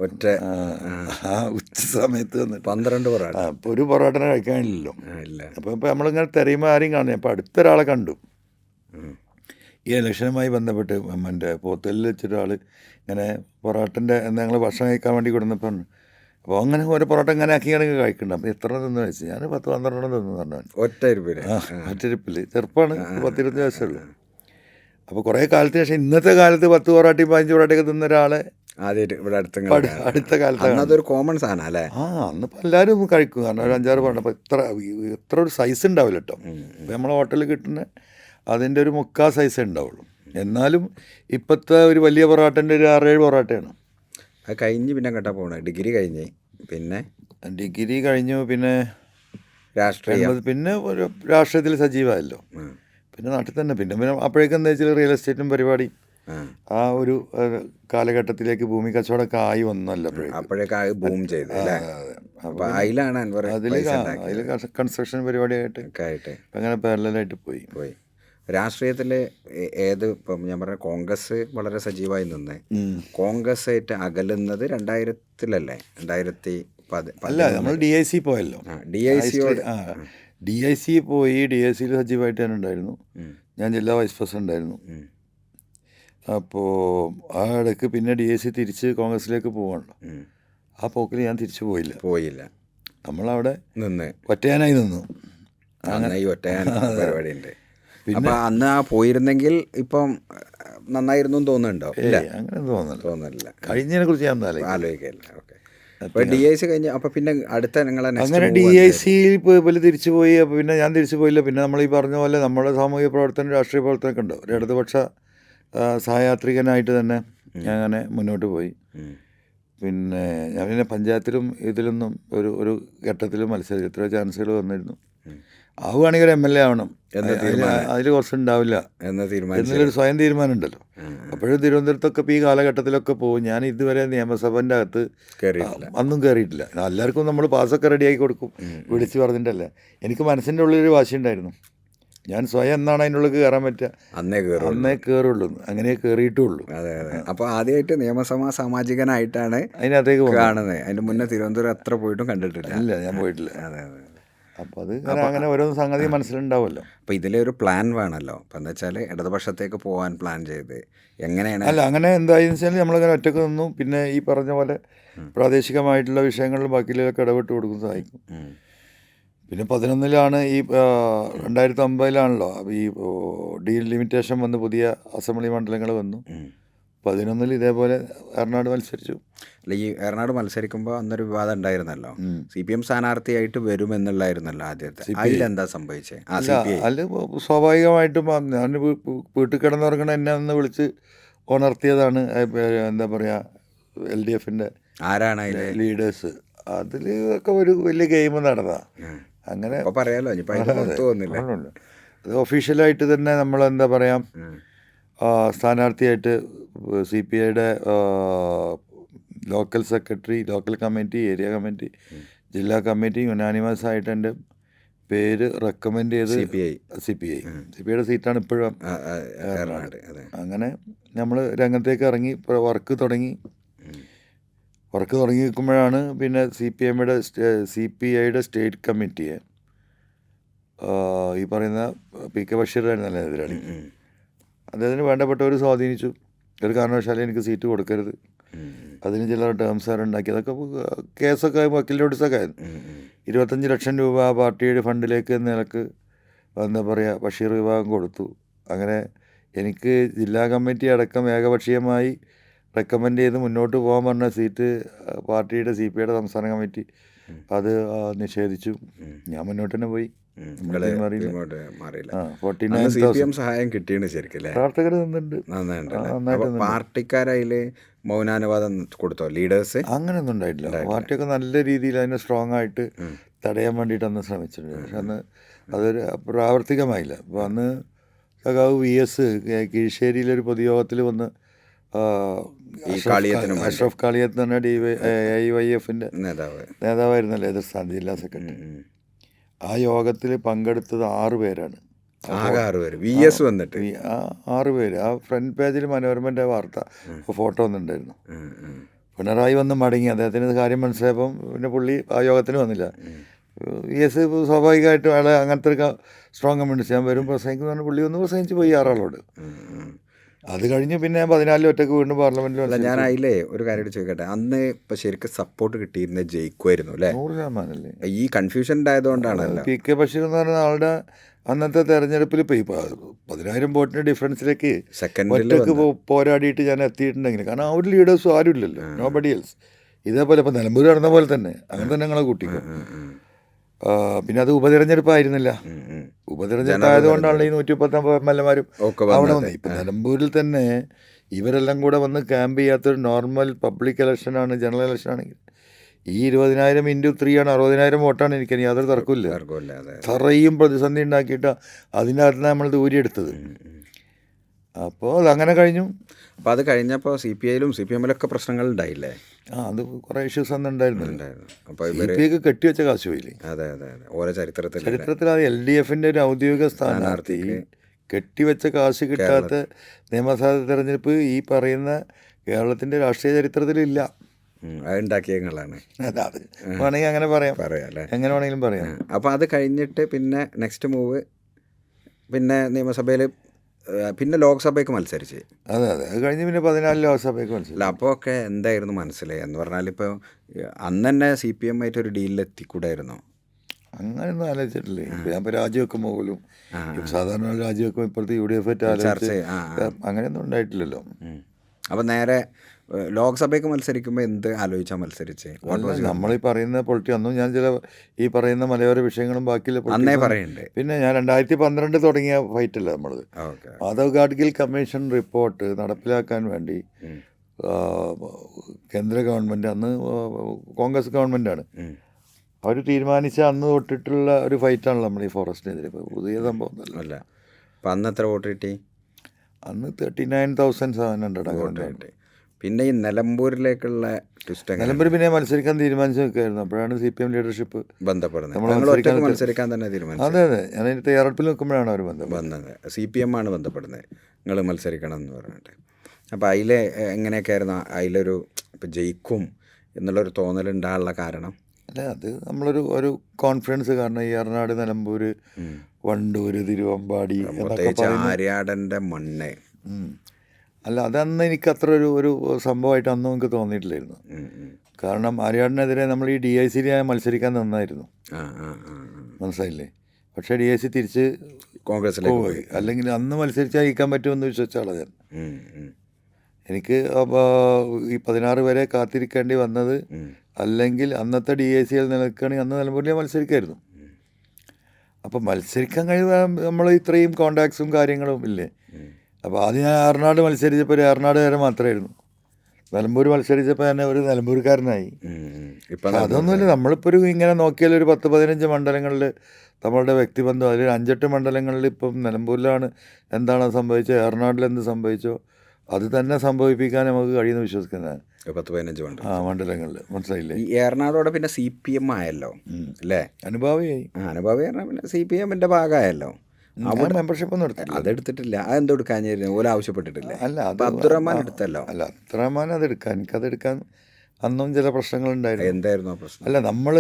ഒറ്റ ഉച്ച സമയത്ത് വന്നിട്ട് 12 പൊറോട്ട. അപ്പോൾ ഒരു പൊറോട്ടനെ കഴിക്കാനില്ലല്ലോ. ഇല്ല. അപ്പോൾ നമ്മളിങ്ങനെ തിരയുമ്പോൾ ആരെയും കാണുക. അപ്പോൾ അടുത്തൊരാളെ കണ്ടു ഈ ഇലക്ഷനുമായി ബന്ധപ്പെട്ട് എൻ്റെ പോത്തലിൽ വെച്ചൊരാൾ ഇങ്ങനെ പൊറോട്ടൻ്റെ ഞങ്ങൾ ഭക്ഷണം കഴിക്കാൻ വേണ്ടി കൊടുന്നപ്പോൾ അപ്പോൾ അങ്ങനെ ഓരോ പൊറോട്ട ഇങ്ങനെ ആക്കിയാണെങ്കിൽ കഴിക്കണ്ട. അപ്പോൾ എത്ര തിന്നു വെച്ച് ഞാൻ 10-12 തിന്നു പറഞ്ഞു. ഒറ്റ ഇരിപ്പില്. ഒറ്റരിപ്പിൽ ചെറുപ്പമാണ്, 10-20 വയസ്സേ ഉള്ളൂ. അപ്പോൾ കുറേ കാലത്തിന് ശേഷം ഇന്നത്തെ കാലത്ത് 10 പൊറോട്ടയും 15 പൊറോട്ടയൊക്കെ തിന്ന ഒരാളെ ആദ്യമായിട്ട് ഇവിടെ അടുത്ത കാലത്ത് അതൊരു കോമൺ സാധനം അല്ലേ? അന്നിപ്പോൾ എല്ലാവരും കഴിക്കും. കാരണം ഒരു 5-6 പൊറോട്ട. അപ്പോൾ ഇത്ര ഒരു സൈസ് ഉണ്ടാവില്ല കേട്ടോ. ഇപ്പോൾ നമ്മളെ ഹോട്ടലിൽ കിട്ടുന്ന അതിൻ്റെ ഒരു 3/4 സൈസേ ഉണ്ടാവുള്ളൂ. എന്നാലും ഇപ്പോഴത്തെ ഒരു വലിയ പൊറോട്ടൻ്റെ ഒരു 6-7 പൊറോട്ടയാണ്. അത് കഴിഞ്ഞ് പിന്നെ കേട്ടാ പോകണേ? ഡിഗ്രി കഴിഞ്ഞ് ഡിഗ്രി കഴിഞ്ഞു പിന്നെ രാഷ്ട്രീയം, പിന്നെ ഒരു രാഷ്ട്രീയത്തിൽ സജീവമായല്ലോ. പിന്നെ നാട്ടിൽ തന്നെ പിന്നെ അപ്പോഴേക്കും എന്താ വെച്ചാൽ റിയൽ എസ്റ്റേറ്റും പരിപാടി ആ ഒരു കാലഘട്ടത്തിലേക്ക് ഭൂമി കച്ചവടമൊക്കെ ആയി വന്നല്ലോ. അപ്പോഴേക്കാ ബൂം ചെയ്ത് അതിലാണ് അതിൽ കൺസ്ട്രക്ഷൻ പരിപാടിയായിട്ട് അങ്ങനെ പാരലായിട്ട് പോയി. രാഷ്ട്രീയത്തിൽ ഏത് ഇപ്പം ഞാൻ പറഞ്ഞ കോൺഗ്രസ് വളരെ സജീവമായി നിന്ന് കോൺഗ്രസ് ആയിട്ട് അകലുന്നത് 2000-ലല്ലേ? 2010 അല്ല, നമ്മൾ DIC പോയല്ലോ. DIC പോയി. DICയിൽ സജീവമായിട്ട് ഞാൻ ഉണ്ടായിരുന്നു. ഞാൻ ജില്ലാ വൈസ് പ്രസിഡന്റ് ആയിരുന്നു. അപ്പോൾ ആ ഇടയ്ക്ക് പിന്നെ DIC തിരിച്ച് കോൺഗ്രസിലേക്ക് പോവാണല്ലോ. ആ പോക്കിൽ ഞാൻ തിരിച്ചു പോയില്ല. നമ്മളവിടെ നിന്ന് ഒറ്റയാനായി നിന്നു. അങ്ങനെ ഈ ഒറ്റയാൻ പരിപാടി ഉണ്ട്. അപ്പം അന്ന് ആ പോയിരുന്നെങ്കിൽ ഇപ്പം നന്നായിരുന്നു തോന്നുന്നുണ്ടോ? ഇല്ല, അങ്ങനെ തോന്നുന്നില്ല. കഴിഞ്ഞതിനെ കുറിച്ച് ഞാൻ ആലോചിക്കില്ല. ഓക്കെ. അപ്പോൾ DIC കഴിഞ്ഞ് അപ്പോൾ പിന്നെ അടുത്ത നിങ്ങളെ അങ്ങനെ DICയിൽ പോലെ തിരിച്ചു പോയി. അപ്പോൾ പിന്നെ ഞാൻ തിരിച്ചു പോയില്ല. പിന്നെ നമ്മൾ ഈ പറഞ്ഞ പോലെ നമ്മുടെ സാമൂഹിക പ്രവർത്തനം രാഷ്ട്രീയ പ്രവർത്തനമൊക്കെ ഉണ്ട്. ഒരു ഇടതുപക്ഷ സഹയാത്രികനായിട്ട് തന്നെ ഞാൻ അങ്ങനെ മുന്നോട്ട് പോയി. പിന്നെ ഞാൻ പിന്നെ പഞ്ചായത്തിലും ഇതിലൊന്നും ഒരു ഘട്ടത്തിലും മത്സരിച്ചു. എത്രയോ ചാൻസുകൾ വന്നിരുന്നു. ആവുകയാണെങ്കിൽ ഒരു MLA ആവണം അതിൽ കുറച്ചുണ്ടാവില്ല എന്നൊരു സ്വയം തീരുമാനം ഉണ്ടല്ലോ. അപ്പോഴും തിരുവനന്തപുരത്തൊക്കെ ഇപ്പോൾ ഈ കാലഘട്ടത്തിലൊക്കെ പോകും. ഞാൻ ഇതുവരെ നിയമസഭൻ്റെ അകത്ത് അന്നും കയറിയിട്ടില്ല. എല്ലാവർക്കും നമ്മൾ പാസ്സൊക്കെ റെഡിയാക്കി കൊടുക്കും, വിളിച്ച് പറഞ്ഞിട്ടല്ലേ. എനിക്ക് മനസ്സിൻ്റെ ഉള്ളിലൊരു വാശിയുണ്ടായിരുന്നു. ഞാൻ സ്വയം എന്നാണ് അതിനുള്ളിൽ കയറാൻ പറ്റുക അന്നേ കയറുള്ളൂ. അങ്ങനെ കയറിയിട്ടുള്ളൂ. അതെ. അപ്പോൾ ആദ്യമായിട്ട് നിയമസഭാ സാമാജികനായിട്ടാണ് അതിനകത്തേക്ക് കാണുന്നത്. അതിൻ്റെ മുന്നേ തിരുവനന്തപുരം അത്ര പോയിട്ടും കണ്ടിട്ടില്ല. ഇല്ല, ഞാൻ പോയിട്ടില്ല. അതെ. അപ്പോൾ അത് അങ്ങനെ ഓരോ സംഗതി മനസ്സിലുണ്ടാവുമല്ലോ. അപ്പോൾ ഇതിലെ ഒരു പ്ലാൻ വേണമല്ലോ. അപ്പോൾ എന്താ വെച്ചാൽ ഇടതുപക്ഷത്തേക്ക് പോകാൻ പ്ലാൻ ചെയ്ത് എങ്ങനെയാണ്? അല്ല, അങ്ങനെ എന്തായെന്ന് വെച്ചാൽ നമ്മളിങ്ങനെ ഒറ്റക്ക് നിന്നു. പിന്നെ ഈ പറഞ്ഞ പോലെ പ്രാദേശികമായിട്ടുള്ള വിഷയങ്ങളിൽ ബാക്കിയിലൊക്കെ ഇടപെട്ട് കൊടുക്കും, സഹായിക്കും. പിന്നെ 2011 ഈ 2009 ഈ ഡീലിമിറ്റേഷൻ വന്ന് പുതിയ അസംബ്ലി മണ്ഡലങ്ങൾ വന്നു. 2011 ഇതേപോലെ എറണാട് മത്സരിച്ചു. അല്ല, ഈ എറണാട് മത്സരിക്കുമ്പോൾ അന്നൊരു വിവാദം ഉണ്ടായിരുന്നല്ലോ. CPM സ്ഥാനാർത്ഥിയായിട്ട് വരുമെന്നുള്ളായിരുന്നല്ലോ ആദ്യത്തെ. അതിലെന്താ സംഭവിച്ചത്? അല്ല, സ്വാഭാവികമായിട്ടും ഞാൻ വീട്ടിൽ കിടന്നുറങ്ങണ എന്നെ ഒന്ന് വിളിച്ച് ഉണർത്തിയതാണ്. എന്താ പറയുക, LDFൻ്റെ ആരാണ് ലീഡേഴ്സ്. അതിൽ ഒക്കെ ഒരു വലിയ ഗെയിം നടന്നതാണ്. അങ്ങനെ പറയാലോ. അത് ഒഫീഷ്യലായിട്ട് തന്നെ നമ്മൾ എന്താ പറയുക, സ്ഥാനാർത്ഥിയായിട്ട് CPIയുടെ local secretary, local committee, area committee, ജില്ലാ കമ്മിറ്റി യുനാനിമസ് ആയിട്ട് എൻ്റെ പേര് റെക്കമെൻഡ് ചെയ്ത് CPIയുടെ സീറ്റാണ് ഇപ്പോഴും എറണാട്. അങ്ങനെ നമ്മൾ രംഗത്തേക്ക് ഇറങ്ങി വർക്ക് തുടങ്ങി നിൽക്കുമ്പോഴാണ് പിന്നെ CPIയുടെ സ്റ്റേറ്റ് കമ്മിറ്റിയെ ഈ പറയുന്ന PK ബഷീറായിരുന്നല്ലേ എതിരാളി, അദ്ദേഹത്തിന് വേണ്ടപ്പെട്ടവർ സ്വാധീനിച്ചു. ഒരു കാരണവശാലും എനിക്ക് സീറ്റ് കൊടുക്കരുത്, അതിന് ചില ടേംസ് ഉണ്ടാക്കി. അതൊക്കെ കേസൊക്കെ വക്കീൽ നോട്ടീസൊക്കെ ആയിരുന്നു. 25 ലക്ഷം രൂപ പാർട്ടിയുടെ ഫണ്ടിലേക്ക് നിലക്ക് എന്താ പറയുക ബഷീർ വിഭാഗം കൊടുത്തു. അങ്ങനെ എനിക്ക് ജില്ലാ കമ്മിറ്റി അടക്കം ഏകപക്ഷീയമായി റെക്കമെൻഡ് ചെയ്ത് മുന്നോട്ട് പോകാൻ പറഞ്ഞ സീറ്റ് പാർട്ടിയുടെ CPIയുടെ സംസ്ഥാന കമ്മിറ്റി അത് നിഷേധിച്ചു. ഞാൻ മുന്നോട്ട് തന്നെ പോയി. സഹായം കിട്ടിയാണ് ശരിക്കും. പ്രവർത്തകർ നിന്നുണ്ട്, പാർട്ടിക്കാരതിൽ മൗനാനുവാദം കൊടുത്തോ ലീഡേഴ്സ്? അങ്ങനെയൊന്നും ഉണ്ടായിട്ടില്ല. പാർട്ടിയൊക്കെ നല്ല രീതിയിൽ അതിനെ സ്ട്രോങ് ആയിട്ട് തടയാൻ വേണ്ടിയിട്ട് അന്ന് ശ്രമിച്ചിട്ടുണ്ട്. പക്ഷെ അന്ന് അതൊരു പ്രാവർത്തികമായില്ല. അപ്പോൾ അന്ന് സഖാവ് VS കീഴ്ശ്ശേരിയിലൊരു പൊതുയോഗത്തിൽ വന്ന് ഈ കാളിയത്തിനും വേണ്ടി. അഷ്റഫ് കാളിയത്ത് തന്നെ AIYFൻ്റെ നേതാവ്. നേതാവായിരുന്നല്ലോ എതിർസ്ഥാൻ ജില്ലാ സെക്രട്ടറി. ആ യോഗത്തിൽ പങ്കെടുത്തത് 6 പേരാണ്. ആകെ 6 പേര്. VS വന്നിട്ട് 6 പേര്. ആ ഫ്രണ്ട് പേജിൽ മനോരമൻ്റെ വാർത്ത ഫോട്ടോ വന്നിട്ടുണ്ടായിരുന്നു. പിണറായി വന്ന് മടങ്ങി. അദ്ദേഹത്തിന് കാര്യം മനസ്സിലായപ്പം പിന്നെ പുള്ളി ആ യോഗത്തിന് വന്നില്ല. VS സ്വാഭാവികമായിട്ടും അയാളെ അങ്ങനത്തെ ഒരു സ്ട്രോങ് കമ്മ്യൂണിസ്റ്റ് ഞാൻ വരും പ്രസംഗിക്കുന്നു പറഞ്ഞാൽ പുള്ളി ഒന്ന് പ്രസംഗിച്ച് പോയി 6 ആളോട്. അത് കഴിഞ്ഞ് പിന്നെ 14 ഒറ്റക്ക് വീണ്ടും പാർലമെന്റിൽ. അല്ല, ഞാൻ അതിലേ ഒരു കാര്യം ചോദിക്കട്ടെ, അന്ന് ഇപ്പം ശരിക്കും സപ്പോർട്ട് കിട്ടിയിരുന്ന ജയിക്കുമായിരുന്നു അല്ലേ? 100%. ഈ കൺഫ്യൂഷൻ ഉണ്ടായതുകൊണ്ടാണല്ലോ. PK ബഷീർ എന്ന് പറയുന്ന ആളുടെ അന്നത്തെ തെരഞ്ഞെടുപ്പിൽ ഇപ്പോൾ 10,000 വോട്ടിൻ്റെ ഡിഫറൻസിലേക്ക് ഒറ്റക്ക് പോരാടിയിട്ട് ഞാൻ എത്തിയിട്ടുണ്ടെങ്കിൽ, കാരണം ആ ഒരു ലീഡേഴ്സും ആരും ഇല്ലല്ലോ, നോ ബഡി എൽസ്. ഇതേപോലെ ഇപ്പം നിലമ്പൂർ നടന്ന പോലെ തന്നെ അങ്ങനെ തന്നെ ഞങ്ങളെ കൂട്ടിക്കും. പിന്നെ അത് ഉപതെരഞ്ഞെടുപ്പായിരുന്നില്ല. ഉപതെരഞ്ഞെടുപ്പായതുകൊണ്ടാണ് ഈ 119 MLA-മാരും അവിടെ വന്നത്. ഇപ്പം നിലമ്പൂരിൽ തന്നെ ഇവരെല്ലാം കൂടെ വന്ന് ക്യാമ്പ് ചെയ്യാത്തൊരു നോർമൽ പബ്ലിക് ഇലക്ഷനാണ്, ജനറൽ ഇലക്ഷൻ ആണെങ്കിൽ ഈ 20,000 × 3 ആണ് 60,000 വോട്ടാണ്. എനിക്ക് യാതൊരു തർക്കമില്ല. അത്രയും പ്രതിസന്ധി ഉണ്ടാക്കിയിട്ട് അതിൻ്റെ അകത്ത് നമ്മൾ ദൂരിയെടുത്തത്. അപ്പോൾ അതങ്ങനെ കഴിഞ്ഞു. അപ്പോൾ അത് കഴിഞ്ഞപ്പോൾ CPI-ലും CPM-ലൊക്കെ പ്രശ്നങ്ങൾ ഉണ്ടായില്ലേ? അത് കുറേ ഇഷ്യൂസ് അന്ന് ഉണ്ടായിരുന്നു. അപ്പോൾ CPI-ക്ക് കെട്ടിവെച്ച കാശ് പോയില്ലേ? അതെ. ഓരോ ചരിത്രത്തിൽ അത് LDF-ൻ്റെ ഒരു ഔദ്യോഗിക സ്ഥാനാർത്ഥി കെട്ടിവെച്ച കാശ് കിട്ടാത്ത നിയമസഭാ തെരഞ്ഞെടുപ്പ് ഈ പറയുന്ന കേരളത്തിൻ്റെ രാഷ്ട്രീയ ചരിത്രത്തിലില്ല. അതുണ്ടാക്കിയങ്ങളാണ്. അത് വേണമെങ്കിൽ അങ്ങനെ പറയാം അല്ലേ? എങ്ങനെ വേണമെങ്കിലും പറയാം. അപ്പോൾ അത് കഴിഞ്ഞിട്ട് പിന്നെ നെക്സ്റ്റ് മൂവ് പിന്നെ നിയമസഭയിൽ, പിന്നെ ലോക്സഭയ്ക്ക് മത്സരിച്ച്. അതെ. അത് കഴിഞ്ഞ് പിന്നെ 14 ലോക്സഭയ്ക്ക് മത്സരിച്ചു. അല്ല, അപ്പോൾ ഒക്കെ എന്തായിരുന്നു മനസ്സിൽ എന്ന് പറഞ്ഞാൽ, ഇപ്പോൾ അന്ന് തന്നെ CPM ആയിട്ട് ഒരു ഡീലിലെത്തിക്കൂടായിരുന്നോ? അങ്ങനെയൊന്നും ആലോചിച്ചിട്ടില്ലേ. ഞാൻ ഇപ്പോൾ രാജിവെക്കുമ്പോൾ പോലും സാധാരണ രാജിവെക്കുമ്പോൾ ഇപ്പോഴത്തെ UDF ആലോചിച്ച് അങ്ങനെയൊന്നും ഉണ്ടായിട്ടില്ലല്ലോ. അപ്പോൾ നേരെ ലോക്സഭയ്ക്ക് മത്സരിക്കുമ്പോൾ എന്ത് ആലോചിച്ചാൽ മത്സരിച്ച്? നമ്മളീ പറയുന്ന പൊളിറ്റി അന്നും ഞാൻ ചില ഈ പറയുന്ന മലയോര വിഷയങ്ങളും ബാക്കിയുള്ള അന്നേ പറയുന്നുണ്ട്. പിന്നെ ഞാൻ 2012 തുടങ്ങിയ ഫൈറ്റല്ല നമ്മളത്. മാധവ് ഗാഡ്ഗിൽ കമ്മീഷൻ റിപ്പോർട്ട് നടപ്പിലാക്കാൻ വേണ്ടി കേന്ദ്ര ഗവൺമെൻറ്, അന്ന് കോൺഗ്രസ് ഗവൺമെൻറ്റാണ്, അവർ തീരുമാനിച്ച അന്ന് തൊട്ടിട്ടുള്ള ഒരു ഫൈറ്റാണല്ലോ നമ്മൾ ഈ ഫോറസ്റ്റിനെതിരെ. ഇപ്പോൾ പുതിയ സംഭവം അല്ല. അപ്പം അന്ന് എത്ര വോട്ട് കിട്ടി? അന്ന് 39,700 വോട്ട് കിട്ടി. പിന്നെ ഈ നിലമ്പൂരിലേക്കുള്ള നിലമ്പൂർ പിന്നെ മത്സരിക്കാൻ തീരുമാനിച്ചു നിൽക്കുകയായിരുന്നു. അപ്പോഴാണ് CPM ലീഡർഷിപ്പ് ബന്ധപ്പെടുന്നത്. മത്സരിക്കാൻ തന്നെ തീരുമാനിച്ചു. അതെ. ഞാൻ അതിന് തയ്യാറെടുപ്പിൽ നിൽക്കുമ്പോഴാണ് അവർ ബന്ധപ്പെടുന്നത്. CPM ആണ് ബന്ധപ്പെടുന്നത്, നിങ്ങൾ മത്സരിക്കണം എന്ന് പറഞ്ഞിട്ട്. അപ്പോൾ അതിലെ എങ്ങനെയൊക്കെയായിരുന്നു അതിലൊരു ഇപ്പം ജയിക്കും എന്നുള്ളൊരു തോന്നലുണ്ടാകാനുള്ള കാരണം? അല്ല, അത് നമ്മളൊരു കോൺഫിഡൻസ്. കാരണം ഈ എറണാട്, നിലമ്പൂർ, വണ്ടൂർ, തിരുവമ്പാടി, ആര്യാടൻ്റെ മണ്ണ്. അല്ല, അതന്ന് എനിക്ക് അത്ര ഒരു സംഭവമായിട്ട് അന്നും എനിക്ക് തോന്നിയിട്ടില്ലായിരുന്നു. കാരണം ആര്യാടിനെതിരെ നമ്മൾ ഈ DIC മത്സരിക്കാൻ നന്നായിരുന്നു, മനസ്സിലായില്ലേ? പക്ഷേ DIC തിരിച്ച് കോൺഗ്രസിലേക്ക് പോയി. അല്ലെങ്കിൽ അന്ന് മത്സരിച്ചാൽ ജയിക്കാൻ പറ്റുമെന്ന് വിശ്വസിച്ചാളാണ് ഞാൻ. എനിക്ക് ഈ 16 വരെ കാത്തിരിക്കേണ്ടി വന്നത്. അല്ലെങ്കിൽ അന്നത്തെ DIC-യിൽ നിലനിൽക്കുകയാണെങ്കിൽ അന്ന് നിലമ്പൂരിൽ മത്സരിക്കായിരുന്നു. അപ്പോൾ മത്സരിക്കാൻ കഴിയുക നമ്മൾ ഇത്രയും കോണ്ടാക്ട്സും കാര്യങ്ങളും ഇല്ലേ. അപ്പോൾ ആദ്യം ഞാൻ എറണാട് മത്സരിച്ചപ്പോൾ ഒരു എറണാടുകാരൻ മാത്രമായിരുന്നു. നിലമ്പൂർ മത്സരിച്ചപ്പോൾ തന്നെ ഒരു നിലമ്പൂർക്കാരനായി. അതൊന്നുമില്ല. നമ്മളിപ്പോൾ ഇങ്ങനെ നോക്കിയാൽ ഒരു 10-15 മണ്ഡലങ്ങളിൽ നമ്മളുടെ വ്യക്തിബന്ധം, അതിൽ 5-8 മണ്ഡലങ്ങളിൽ ഇപ്പം നിലമ്പൂരിലാണ് എന്താണ് സംഭവിച്ചത്, എറണാടിൽ എന്ത് സംഭവിച്ചോ അത് തന്നെ സംഭവിപ്പിക്കാൻ നമുക്ക് കഴിയുമെന്ന് വിശ്വസിക്കുന്നതാണ്. 10-15 മണ്ഡലങ്ങളിൽ, മനസ്സിലായില്ലേ? ഈ എറണാടോടെ പിന്നെ CPM ആയല്ലോ അല്ലേ? അനുഭാവിയായി. അനുഭാവി പറഞ്ഞാൽ പിന്നെ CPM-ൻ്റെ ഭാഗമായല്ലോ. അവിടെ മെമ്പർഷിപ്പ് ഒന്നും എടുത്തില്ല. അതെടുത്തിട്ടില്ല. അതെന്തോ എടുക്കാഞ്ഞിരുന്നു? ഓല ആവശ്യപ്പെട്ടിട്ടില്ല. അല്ല, അബ്ദുറഹ്മാൻ എടുത്തല്ലോ. അല്ല, അബ്ദുറഹ്മാൻ എനിക്കതെടുക്കാൻ അന്നും ചില പ്രശ്നങ്ങളുണ്ടായിരുന്നു. എന്തായിരുന്നു ആ പ്രശ്നം? അല്ല, നമ്മൾ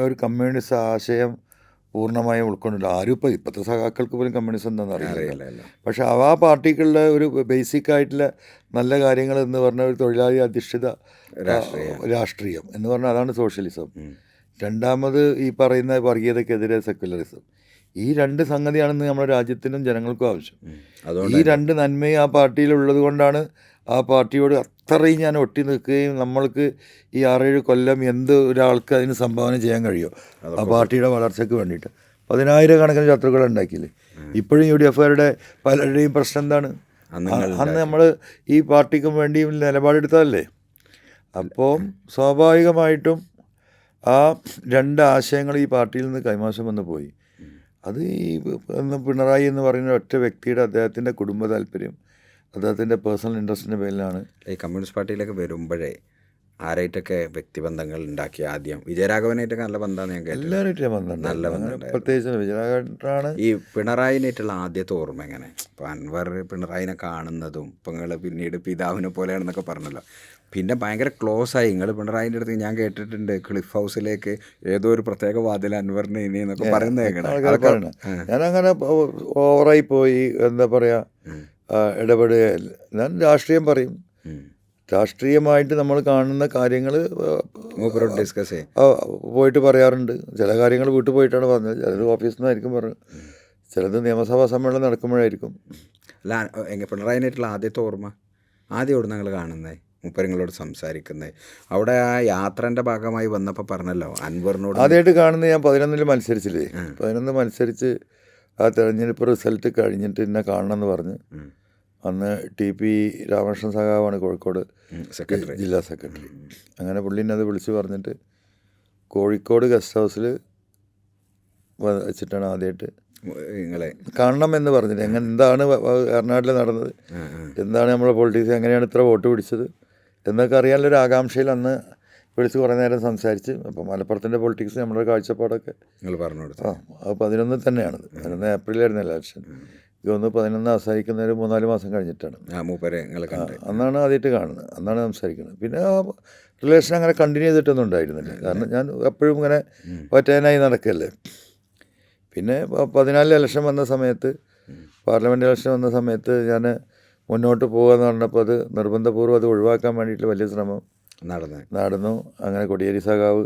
ഒരു കമ്മ്യൂണിസ്റ്റ് ആശയം പൂർണ്ണമായും ഉൾക്കൊണ്ടില്ല. ആരും ഇപ്പോഴത്തെ സഖാക്കൾക്ക് പോലും കമ്മ്യൂണിസം എന്താണെന്ന് അറിയില്ല. പക്ഷെ ആ പാർട്ടിക്കുള്ള ഒരു ബേസിക് ആയിട്ടുള്ള നല്ല കാര്യങ്ങൾ എന്ന് പറഞ്ഞാൽ ഒരു തൊഴിലാളി അധിഷ്ഠിത രാഷ്ട്രീയം എന്ന് പറഞ്ഞാൽ അതാണ് സോഷ്യലിസം. രണ്ടാമത് ഈ പറയുന്ന വർഗീയതയ്ക്കെതിരെ സെക്യുലറിസം. ഈ 2 സംഗതിയാണെന്ന് നമ്മുടെ രാജ്യത്തിനും ജനങ്ങൾക്കും ആവശ്യം. ഈ 2 നന്മയും ആ പാർട്ടിയിലുള്ളത് കൊണ്ടാണ് ആ പാർട്ടിയോട് അത്രയും ഞാൻ ഒട്ടി നിൽക്കുകയും നമ്മൾക്ക് ഈ 6-7 കൊല്ലം എന്ത് ഒരാൾക്ക് അതിന് സംഭാവന ചെയ്യാൻ കഴിയുമോ ആ പാർട്ടിയുടെ വളർച്ചയ്ക്ക് വേണ്ടിയിട്ട്. 10,000 കണക്കിന് ശത്രുക്കളെ ഉണ്ടാക്കിയില്ലേ. ഇപ്പോഴും UDF-കാരുടെ പലരുടെയും പ്രശ്നം എന്താണ്? അന്ന് നമ്മൾ ഈ പാർട്ടിക്കും വേണ്ടിയും നിലപാടെടുത്തതല്ലേ. അപ്പോൾ സ്വാഭാവികമായിട്ടും ആ 2 ആശയങ്ങൾ ഈ പാർട്ടിയിൽ നിന്ന് കൈമാശം വന്ന് പോയി. അത് ഈ പിണറായി എന്ന് പറയുന്ന ഒറ്റ വ്യക്തിയുടെ അദ്ദേഹത്തിൻ്റെ കുടുംബ താല്പര്യം, അദ്ദേഹത്തിൻ്റെ പേഴ്സണൽ ഇൻട്രസ്റ്റിൻ്റെ പേരിലാണ്. ഈ കമ്മ്യൂണിസ്റ്റ് പാർട്ടിയിലേക്ക് വരുമ്പോഴേ ആരായിട്ടൊക്കെ വ്യക്തിബന്ധങ്ങൾ ഉണ്ടാക്കി? ആദ്യം വിജയരാഘവനായിട്ടൊക്കെ നല്ല ബന്ധമാണ് ഞാൻ കേട്ടത്. എല്ലാവരും ബന്ധമുണ്ട്, നല്ല ബന്ധം. പ്രത്യേകിച്ച് വിജയരാഘവനാണ്. ഈ പിണറായിനായിട്ടുള്ള ആദ്യത്തെ ഓർമ്മ എങ്ങനെ? ഇപ്പോൾ അൻവർ പിണറായിനെ കാണുന്നതും ഇപ്പം നിങ്ങൾ പിന്നീട് പിതാവിനെ പോലെയാണെന്നൊക്കെ പറഞ്ഞല്ലോ, പിന്നെ ഭയങ്കര ക്ലോസ് ആയി നിങ്ങൾ പിണറായിൻ്റെ അടുത്ത്. ഞാൻ കേട്ടിട്ടുണ്ട് ക്ലിഫ് ഹൗസിലേക്ക് ഏതോ ഒരു പ്രത്യേക വാതിൽ അൻവറിനെ ഇനി എന്നൊക്കെ പറയുന്നത് കേൾക്കണം. ഞാനങ്ങനെ ഓവറായി പോയി എന്താ പറയുക ഇടപെടുകയല്ല. ഞാൻ രാഷ്ട്രീയം പറയും, രാഷ്ട്രീയമായിട്ട് നമ്മൾ കാണുന്ന കാര്യങ്ങൾ ഡിസ്കസ് ചെയ്യും, പോയിട്ട് പറയാറുണ്ട്. ചില കാര്യങ്ങൾ വീട്ടിൽ പോയിട്ടാണ് പറഞ്ഞത്, ചിലത് ഓഫീസിൽ നിന്നായിരിക്കും പറഞ്ഞത്, ചിലത് നിയമസഭാ സമ്മേളനം നടക്കുമ്പോഴായിരിക്കും. അല്ല, പിണറായിനായിട്ടുള്ള ആദ്യത്തെ ഓർമ്മ ആദ്യം എവിടെ ഞങ്ങൾ കാണുന്നത്, മുപ്പരങ്ങളോട് സംസാരിക്കുന്നത്? അവിടെ ആ യാത്രൻ്റെ ഭാഗമായി വന്നപ്പോൾ പറഞ്ഞല്ലോ അൻവറിനോട് ആദ്യമായിട്ട് കാണുന്നത് ഞാൻ 11 മത്സരിച്ചില്ലേ, 11 മത്സരിച്ച് ആ തെരഞ്ഞെടുപ്പ് റിസൾട്ട് കഴിഞ്ഞിട്ട് എന്നെ കാണണമെന്ന് പറഞ്ഞ് അന്ന് TP രാമകൃഷ്ണൻ സഖാവാണ് കോഴിക്കോട് ജില്ലാ സെക്രട്ടറി. അങ്ങനെ പുള്ളിനെ അത് വിളിച്ച് പറഞ്ഞിട്ട് കോഴിക്കോട് ഗസ്റ്റ് ഹൗസിൽ വെച്ചിട്ടാണ് ആദ്യമായിട്ട് നിങ്ങളെ കാണണമെന്ന് പറഞ്ഞിട്ട്. എന്താണ് എറണാകുളത്തിൽ നടന്നത്, എന്താണ് നമ്മുടെ പൊളിറ്റിക്സ്, എങ്ങനെയാണ് ഇത്ര വോട്ട് പിടിച്ചത് എന്നൊക്കെ അറിയാനുള്ളൊരു ആകാംക്ഷയിൽ അന്ന് വിളിച്ച് കുറേ നേരം സംസാരിച്ച്. അപ്പോൾ മലപ്പുറത്തിൻ്റെ പൊളിറ്റിക്സ് നമ്മുടെ കാഴ്ചപ്പാടൊക്കെ നിങ്ങൾ പറഞ്ഞു കൊടുത്തു. അത് 11 തന്നെയാണത്. 11 ഏപ്രിലായിരുന്നു ഇലക്ഷൻ. ഇതൊന്ന് 11 അവസാനിക്കുന്ന ഒരു 3-4 മാസം കഴിഞ്ഞിട്ടാണ് അന്നാണ് ആദ്യമായിട്ട് കാണുന്നത്, അന്നാണ് സംസാരിക്കുന്നത്. പിന്നെ ആ റിലേഷൻ അങ്ങനെ കണ്ടിന്യൂ ചെയ്തിട്ടൊന്നും ഉണ്ടായിരുന്നില്ല, കാരണം ഞാൻ എപ്പോഴും ഇങ്ങനെ ഒറ്റനായി നടക്കല്ലേ. പിന്നെ 14 ഇലക്ഷൻ വന്ന സമയത്ത്, പാർലമെൻറ്റ് ഇലക്ഷൻ വന്ന സമയത്ത് ഞാൻ മുന്നോട്ട് പോകുകയെന്ന് പറഞ്ഞപ്പോൾ അത് നിർബന്ധപൂർവ്വം അത് ഒഴിവാക്കാൻ വേണ്ടിയിട്ട് വലിയ ശ്രമം നടന്നു. അങ്ങനെ കൊടിയേരി സഖാവ്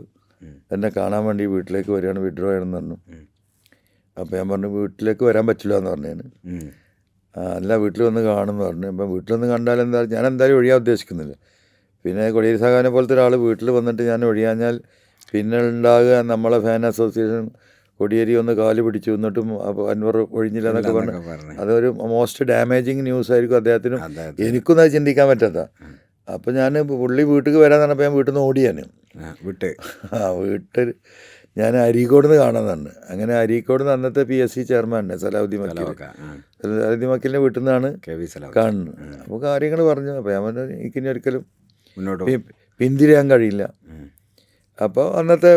എന്നെ കാണാൻ വേണ്ടി വീട്ടിലേക്ക് വരികയാണ്, വിഡ്രോ ചെയ്യണമെന്ന് പറഞ്ഞു. അപ്പോൾ ഞാൻ പറഞ്ഞു വീട്ടിലേക്ക് വരാൻ പറ്റില്ല എന്ന് പറഞ്ഞാണ്. അല്ല, വീട്ടിൽ വന്ന് കാണുമെന്ന് പറഞ്ഞു. അപ്പം വീട്ടിൽ വന്ന് കണ്ടാൽ എന്താ, ഞാൻ എന്തായാലും ഒഴിയാൻ ഉദ്ദേശിക്കുന്നില്ല. പിന്നെ കൊടിയേരി സഖാവിനെ പോലത്തെ ഒരാൾ വീട്ടിൽ വന്നിട്ട് ഞാൻ ഒഴിയാഞ്ഞാൽ പിന്നെ ഉണ്ടാകുക നമ്മളെ ഫാൻ അസോസിയേഷൻ കൊടിയേരി ഒന്ന് കാല് പിടിച്ചു എന്നിട്ടും അൻവർ ഒഴിഞ്ഞില്ല എന്നൊക്കെ പറഞ്ഞു. അതൊരു മോസ്റ്റ് ഡാമേജിങ് ന്യൂസ് ആയിരിക്കും അദ്ദേഹത്തിനും എനിക്കൊന്നും അത് ചിന്തിക്കാൻ പറ്റാത്ത. അപ്പം ഞാൻ പുള്ളി വീട്ടിൽ വരാൻ പറഞ്ഞപ്പോൾ ഞാൻ വീട്ടിൽ നിന്ന് ഓടിയാണ് വീട്ടിൽ ഞാൻ അരീക്കോട് നിന്ന് കാണാമെന്നാണ്. അങ്ങനെ അരീക്കോട് നിന്ന് അന്നത്തെ PSC ചെയർമാൻ സലാഹുദ്ദീൻ മക്കീലിൻ്റെ വീട്ടിൽ നിന്നാണ് കാണുന്നത്. അപ്പോൾ കാര്യങ്ങൾ പറഞ്ഞു. അപ്പോൾ ഞാൻ പറഞ്ഞു എനിക്കിനി ഒരിക്കലും പിന്തിരിയാൻ കഴിയില്ല. അപ്പോൾ അന്നത്തെ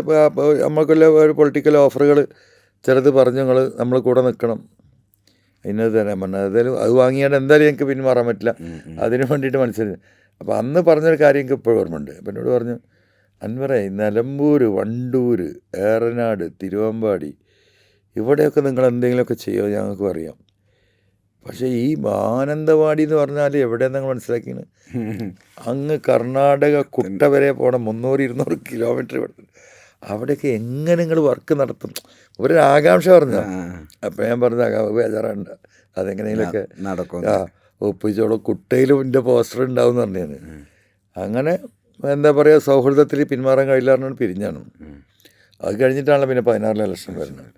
നമ്മൾക്കുള്ള ഒരു പൊളിറ്റിക്കൽ ഓഫറുകൾ ചിലത് പറഞ്ഞു, നമ്മൾ കൂടെ നിൽക്കണം, ഇന്നത് തരാൻ പറഞ്ഞു. ഏതായാലും അത് വാങ്ങിയാൽ എന്തായാലും എനിക്ക് പിന്മാറാൻ പറ്റില്ല, അതിന് വേണ്ടിയിട്ട് മത്സരിച്ചു. അപ്പോൾ അന്ന് പറഞ്ഞൊരു കാര്യം എനിക്ക് ഇപ്പോഴും ഓർമ്മയുണ്ട്. അപ്പം എന്നോട് പറഞ്ഞു, അൻവറേ, നിലമ്പൂർ, വണ്ടൂർ, ഏറനാട്, തിരുവമ്പാടി ഇവിടെയൊക്കെ നിങ്ങൾ എന്തെങ്കിലുമൊക്കെ ചെയ്യുമോ, ഞങ്ങൾക്ക് അറിയാം. പക്ഷേ ഈ മാനന്തവാടി എന്ന് പറഞ്ഞാൽ എവിടെയാണ് നിങ്ങൾ മനസ്സിലാക്കിയത്? അങ്ങ് കർണാടക കുട്ട വരെ പോകണം, 300-200 കിലോമീറ്റർ ഇവിടെ. അവിടെയൊക്കെ എങ്ങനെ നിങ്ങൾ വർക്ക് നടത്തും? ഒരു ആകാംക്ഷ പറഞ്ഞു. അപ്പം ഞാൻ പറഞ്ഞ ബേജാറുണ്ട്, അതെങ്ങനെയെങ്കിലൊക്കെ നടക്കും, ഒപ്പിച്ചോളൂ, കുട്ടയിലും എൻ്റെ പോസ്റ്റർ ഉണ്ടാവും എന്ന് പറഞ്ഞാണ്. അങ്ങനെ എന്താ പറയുക, സൗഹൃദത്തിൽ പിന്മാറാൻ കഴിയില്ലായിരുന്നു, പിരിഞ്ഞാണ്. അത് കഴിഞ്ഞിട്ടാണല്ലോ പിന്നെ 16 ഇലക്ഷൻ വരുന്നത്.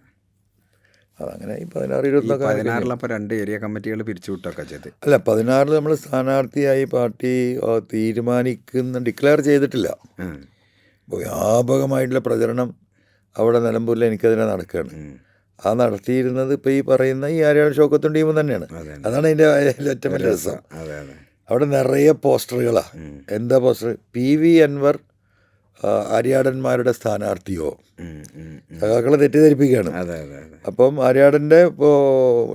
അതങ്ങനെ ഈ 16-21 2 ഏരിയ കമ്മിറ്റികൾ പിരിച്ചുവിട്ടൊക്കെ ചെയ്ത്. അല്ല, 16 നമ്മൾ സ്ഥാനാർത്ഥിയായി പാർട്ടി ഡിക്ലെയർ ചെയ്തിട്ടില്ല. വ്യാപകമായിട്ടുള്ള പ്രചരണം അവിടെ നിലമ്പൂരിൽ എനിക്കതിനെ നടക്കുകയാണ്. ആ നടത്തിയിരുന്നത് ഇപ്പോൾ ഈ പറയുന്ന ഈ ആര്യാടൻ ഷൗക്കത്തും ടീമും തന്നെയാണ്. അതാണ് അതിൻ്റെ ഏറ്റവും വലിയ രസം. അവിടെ നിറയെ പോസ്റ്ററുകളാണ്. എന്താ പോസ്റ്റർ? PV അൻവർ ആര്യാടന്മാരുടെ സ്ഥാനാർത്ഥിയോ, സഖാക്കളെ തെറ്റിദ്ധരിപ്പിക്കുകയാണ്. അപ്പം ആര്യാടൻ്റെ ഇപ്പോൾ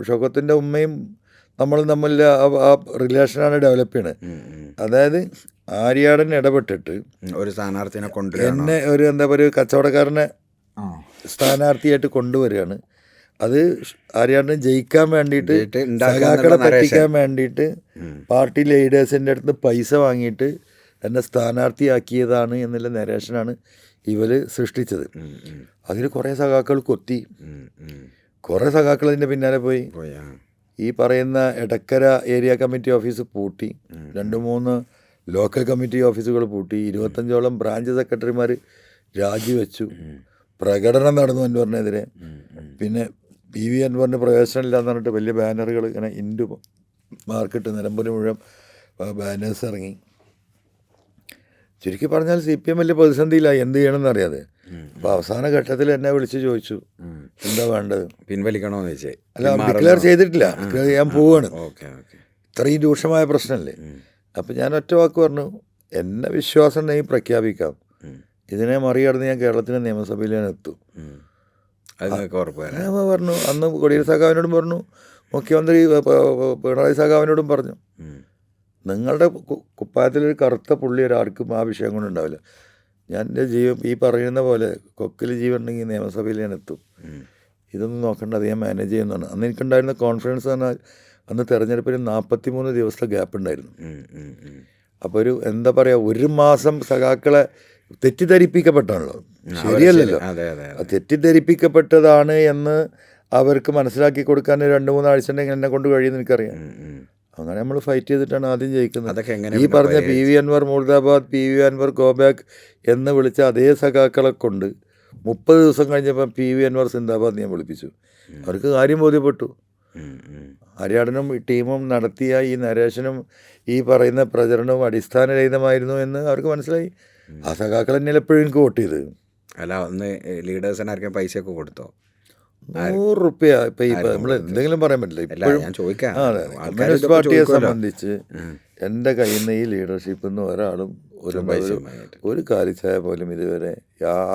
ഷൗക്കത്തിൻ്റെ ഉമ്മയും നമ്മളും തമ്മിൽ ആ റിലേഷനാണ് ഡെവലപ്പ് ചെയ്യണത്. അതായത് ആര്യാടൻ ഇടപെട്ടിട്ട് ഒരു സ്ഥാനാർത്ഥിനെ എന്നെ ഒരു എന്താ പറയുക കച്ചവടക്കാരനെ സ്ഥാനാർത്ഥിയായിട്ട് കൊണ്ടുവരികയാണ്. അത് ആര്യാടനെ ജയിക്കാൻ വേണ്ടിയിട്ട്, സഖാക്കളെ പറ്റിക്കാൻ വേണ്ടിയിട്ട് പാർട്ടി ലീഡേഴ്സിൻ്റെ അടുത്ത് പൈസ വാങ്ങിയിട്ട് എന്നെ സ്ഥാനാർത്ഥിയാക്കിയതാണ് എന്നുള്ള നരേഷനാണ് ഇവർ സൃഷ്ടിച്ചത്. അതിൽ കുറേ സഖാക്കൾ കൊത്തി, കുറേ സഖാക്കൾ അതിൻ്റെ പിന്നാലെ പോയി. ഈ പറയുന്ന എടക്കര ഏരിയ കമ്മിറ്റി ഓഫീസ് പൂട്ടി, 2-3 ലോക്കൽ കമ്മിറ്റി ഓഫീസുകൾ പൂട്ടി, 25ഓളം ബ്രാഞ്ച് സെക്രട്ടറിമാർ രാജിവെച്ചു. പ്രകടനം നടന്നു അൻവറിനെതിരെ. പിന്നെ PV അൻവറിന് പ്രവേശനമില്ല എന്ന് പറഞ്ഞിട്ട് വലിയ ബാനറുകൾ ഇങ്ങനെ ഇൻഡു മാർക്കറ്റ് നിലമ്പൂർ മുഴുവൻ ബാനേഴ്സ് ഇറങ്ങി. ചുരുക്കി പറഞ്ഞാൽ CPM വലിയ പ്രതിസന്ധിയിലായി, എന്ത് ചെയ്യണമെന്ന് അറിയാതെ. അപ്പോൾ അവസാന ഘട്ടത്തിൽ എന്നെ വിളിച്ച് ചോദിച്ചു എന്താ വേണ്ടത്. പിൻവലിക്കണോന്ന് ചോദിച്ചേ? അല്ല, ഡിക്ലെയർ ചെയ്തിട്ടില്ല, ഡിക്ലെയർ ചെയ്യാൻ പോവാണ്. Okay okay. ഇത്രയും രൂക്ഷമായ പ്രശ്നമല്ലേ. അപ്പം ഞാൻ ഒറ്റ വാക്ക് പറഞ്ഞു, എന്നെ വിശ്വാസം ഉണ്ടെങ്കിൽ പ്രഖ്യാപിക്കാം, ഇതിനെ മറികടന്ന് ഞാൻ കേരളത്തിൻ്റെ നിയമസഭയിൽ ഞാൻ എത്തും. അത് നിങ്ങൾക്ക് ഉറപ്പ് തരാം. ഞാൻ പറഞ്ഞു. അന്ന് കൊടിയേരി സഖാവിനോടും പറഞ്ഞു, മുഖ്യമന്ത്രി പിണറായി സഖാവിനോടും പറഞ്ഞു, നിങ്ങളുടെ കുപ്പായത്തിലൊരു കറുത്ത പുള്ളി ഒരാൾക്കും ആ വിഷയം കൊണ്ടുണ്ടാവില്ല. ഞാൻ എൻ്റെ ഈ പറയുന്ന പോലെ കൊക്കിൽ ജീവൻ ഉണ്ടെങ്കിൽ നിയമസഭയിൽ ഞാൻ എത്തും, ഇതൊന്നും നോക്കേണ്ട, അത് ഞാൻ മാനേജ് ചെയ്യുന്നതാണ്. അന്ന് എനിക്കുണ്ടായിരുന്ന കോൺഫിഡൻസ് പറഞ്ഞാൽ അന്ന് തെരഞ്ഞെടുപ്പിൽ 43 ദിവസത്തെ ഗ്യാപ്പ് ഉണ്ടായിരുന്നു. അപ്പോൾ ഒരു എന്താ പറയുക, 1 മാസം സഖാക്കളെ തെറ്റിദ്ധരിപ്പിക്കപ്പെട്ടാണല്ലോ, ശരിയല്ലല്ലോ. തെറ്റിദ്ധരിപ്പിക്കപ്പെട്ടതാണ് എന്ന് അവർക്ക് മനസ്സിലാക്കി കൊടുക്കാൻ 2-3 ആഴ്ച ഉണ്ടെങ്കിൽ എന്നെ കൊണ്ട് കഴിയുമെന്ന് എനിക്കറിയാം. അങ്ങനെ നമ്മൾ ഫൈറ്റ് ചെയ്തിട്ടാണ് ആദ്യം ജയിക്കുന്നത്. ഈ പറഞ്ഞ PV അൻവർ മുർദാബാദ്, PV അൻവർ ഗോ ബാക്ക് എന്ന് വിളിച്ച അതേ സഖാക്കളെ കൊണ്ട് 30 ദിവസം കഴിഞ്ഞപ്പോൾ PV അൻവർ സിന്ദാബാദ് ഞാൻ വിളിപ്പിച്ചു. അവർക്ക് കാര്യം ബോധ്യപ്പെട്ടു. ആര്യാടനും ടീമും നടത്തിയ ഈ നരേശനും ഈ പറയുന്ന പ്രചരണവും അടിസ്ഥാനരഹിതമായിരുന്നു എന്ന് അവർക്ക് മനസ്സിലായി. ആ സഖാക്കൾ തന്നെയല്ല എപ്പോഴും എനിക്ക് വോട്ട് ചെയ്ത്. അല്ല, ഒന്ന് ലീഡേഴ്സിന് ആർക്കും പൈസയൊക്കെ കൊടുത്തോ? 100 റുപ്യ ഇപ്പം ഈ നമ്മൾ എന്തെങ്കിലും പറയാൻ പറ്റില്ല. ഇപ്പോഴും അതെ, കമ്മ്യൂണിസ്റ്റ് പാർട്ടിയെ സംബന്ധിച്ച് എൻ്റെ കയ്യിൽ നിന്ന് ഈ ലീഡർഷിപ്പിൽ നിന്ന് ഒരാളും ഒരു കാലിച്ചായ പോലും ഇതുവരെ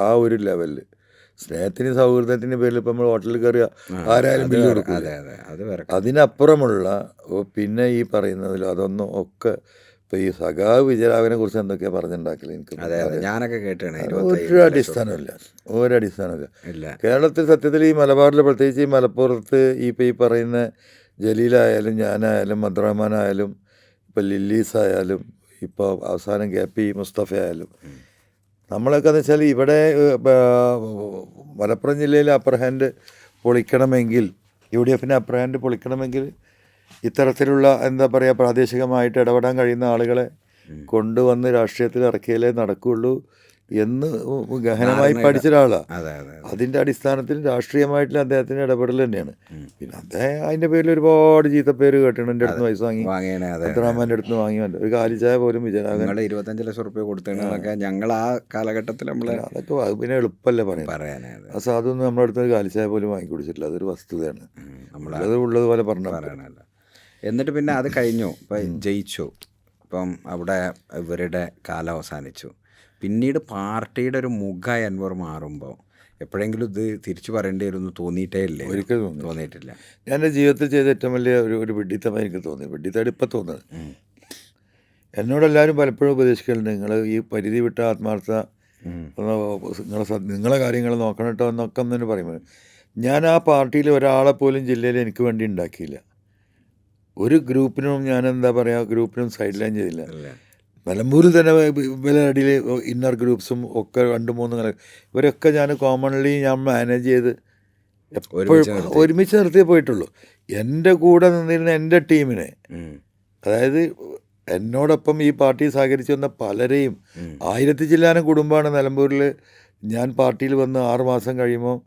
ആ ഒരു ലെവലിൽ സ്നേഹത്തിന് സൗഹൃദത്തിൻ്റെ പേരിൽ ഇപ്പം നമ്മൾ ഹോട്ടലിൽ കയറിയ ആരായാലും ബില്ല് കൊടുക്കില്ല. അതിനപ്പുറമുള്ള പിന്നെ ഈ പറയുന്നതിൽ അതൊന്നും ഒക്കെ ഇപ്പം ഈ സഖാവ് വിജയരാഘവനെ കുറിച്ച് എന്തൊക്കെയാണ് പറഞ്ഞുണ്ടാക്കില്ല എനിക്ക്. ഞാനൊക്കെ കേട്ടാണ്. ഒരടിസ്ഥാനമില്ല. കേരളത്തിൽ സത്യത്തിൽ ഈ മലബാറിൽ, പ്രത്യേകിച്ച് ഈ മലപ്പുറത്ത് ഈ പറയുന്ന ജലീലായാലും ഞാനായാലും അബ്ദുറഹ്മാനായാലും ഇപ്പം ലില്ലീസായാലും ഇപ്പോൾ അവസാനം KP മുസ്തഫ ആയാലും നമ്മളൊക്കെ എന്ന് വെച്ചാൽ ഇവിടെ മലപ്പുറം ജില്ലയിൽ അപ്പർ ഹാൻഡ് പൊളിക്കണമെങ്കിൽ, UDF അപ്പർ ഹാൻഡ് പൊളിക്കണമെങ്കിൽ ഇത്തരത്തിലുള്ള എന്താ പറയുക പ്രാദേശികമായിട്ട് ഇടപെടാൻ കഴിയുന്ന ആളുകളെ കൊണ്ടുവന്ന് രാഷ്ട്രീയത്തിൽ ഇറക്കിയാലേ നടക്കുകയുള്ളൂ എന്ന് ഗഹനമായി പഠിച്ച ഒരാളാണ്. അതിൻ്റെ അടിസ്ഥാനത്തിൽ രാഷ്ട്രീയമായിട്ടുള്ള അദ്ദേഹത്തിൻ്റെ ഇടപെടൽ തന്നെയാണ്. പിന്നെ അദ്ദേഹം അതിൻ്റെ പേരിൽ ഒരുപാട് ചീത്തപ്പേര് കേട്ടിട്ടുണ്ട്. എൻ്റെ അടുത്ത് പൈസ വാങ്ങി, അബ്ദുറഹ്മാൻ്റെ അടുത്ത് വാങ്ങി, ഒരു കാലിച്ചായ പോലും വിജയരാഘവൻ 25 ലക്ഷം റുപ്യ കൊടുത്തതൊക്കെ ഞങ്ങൾ ആ കാലഘട്ടത്തിൽ അതൊക്കെ പിന്നെ എളുപ്പമല്ലേ പറയാൻ. ആ സാധുവൊന്നും നമ്മുടെ അടുത്ത് ഒരു കാലിച്ചായ പോലും വാങ്ങി കുടിച്ചിട്ടില്ല. അതൊരു വസ്തുതയാണ്. നമ്മളത് ഉള്ളതുപോലെ പറഞ്ഞാൽ. എന്നിട്ട് പിന്നെ അത് കഴിഞ്ഞു, ഇപ്പം ജയിച്ചു, ഇപ്പം അവിടെ ഇവരുടെ കാലം അവസാനിച്ചു. പിന്നീട് പാർട്ടിയുടെ ഒരു മുഖമായി അൻവർ മാറുമ്പോൾ എപ്പോഴെങ്കിലും ഇത് തിരിച്ചു പറയേണ്ടി വരുമെന്ന് തോന്നിയിട്ടേ ഇല്ലേ? ഒരിക്കലും തോന്നിയിട്ടില്ല. ഞാൻ എൻ്റെ ജീവിതത്തിൽ ചെയ്ത ഏറ്റവും വലിയ ഒരു വിഡ്ഢിത്തമായി എനിക്ക് തോന്നി. വിഡ്ഢിത്തമായിട്ട് ഇപ്പം തോന്നുന്നത്. എന്നോടെല്ലാവരും പലപ്പോഴും ഉപദേശിക്കലുണ്ട്, നിങ്ങൾ ഈ പരിധി വിട്ട ആത്മാർത്ഥ നിങ്ങളെ കാര്യങ്ങൾ നോക്കണം കേട്ടോ എന്നൊക്കെ ഒന്നു പറയുമ്പോൾ, ഞാൻ ആ പാർട്ടിയിൽ ഒരാളെ പോലും ജില്ലയിൽ എനിക്ക് വേണ്ടി ഉണ്ടാക്കിയില്ല. ഒരു ഗ്രൂപ്പിനും ഞാൻ എന്താ പറയുക, ഗ്രൂപ്പിനും സൈഡ് ലൈൻ ചെയ്തില്ല. നിലമ്പൂരിൽ തന്നെ ഇവരടിയിൽ ഇന്നർ ഗ്രൂപ്പ്സും ഒക്കെ 2-3 ഇവരൊക്കെ ഞാൻ കോമൺലി ഞാൻ മാനേജ് ചെയ്ത് എപ്പോഴും ഒരുമിച്ച് നിർത്തിയേ പോയിട്ടുള്ളൂ. എൻ്റെ കൂടെ നിന്നിരുന്ന എൻ്റെ ടീമിനെ, അതായത് എന്നോടൊപ്പം ഈ പാർട്ടി സഹകരിച്ച് വന്ന പലരെയും, 1000 ചില്ലാനം കുടുംബമാണ് നിലമ്പൂരിൽ. ഞാൻ പാർട്ടിയിൽ വന്ന് 6 മാസം കഴിയുമ്പോൾ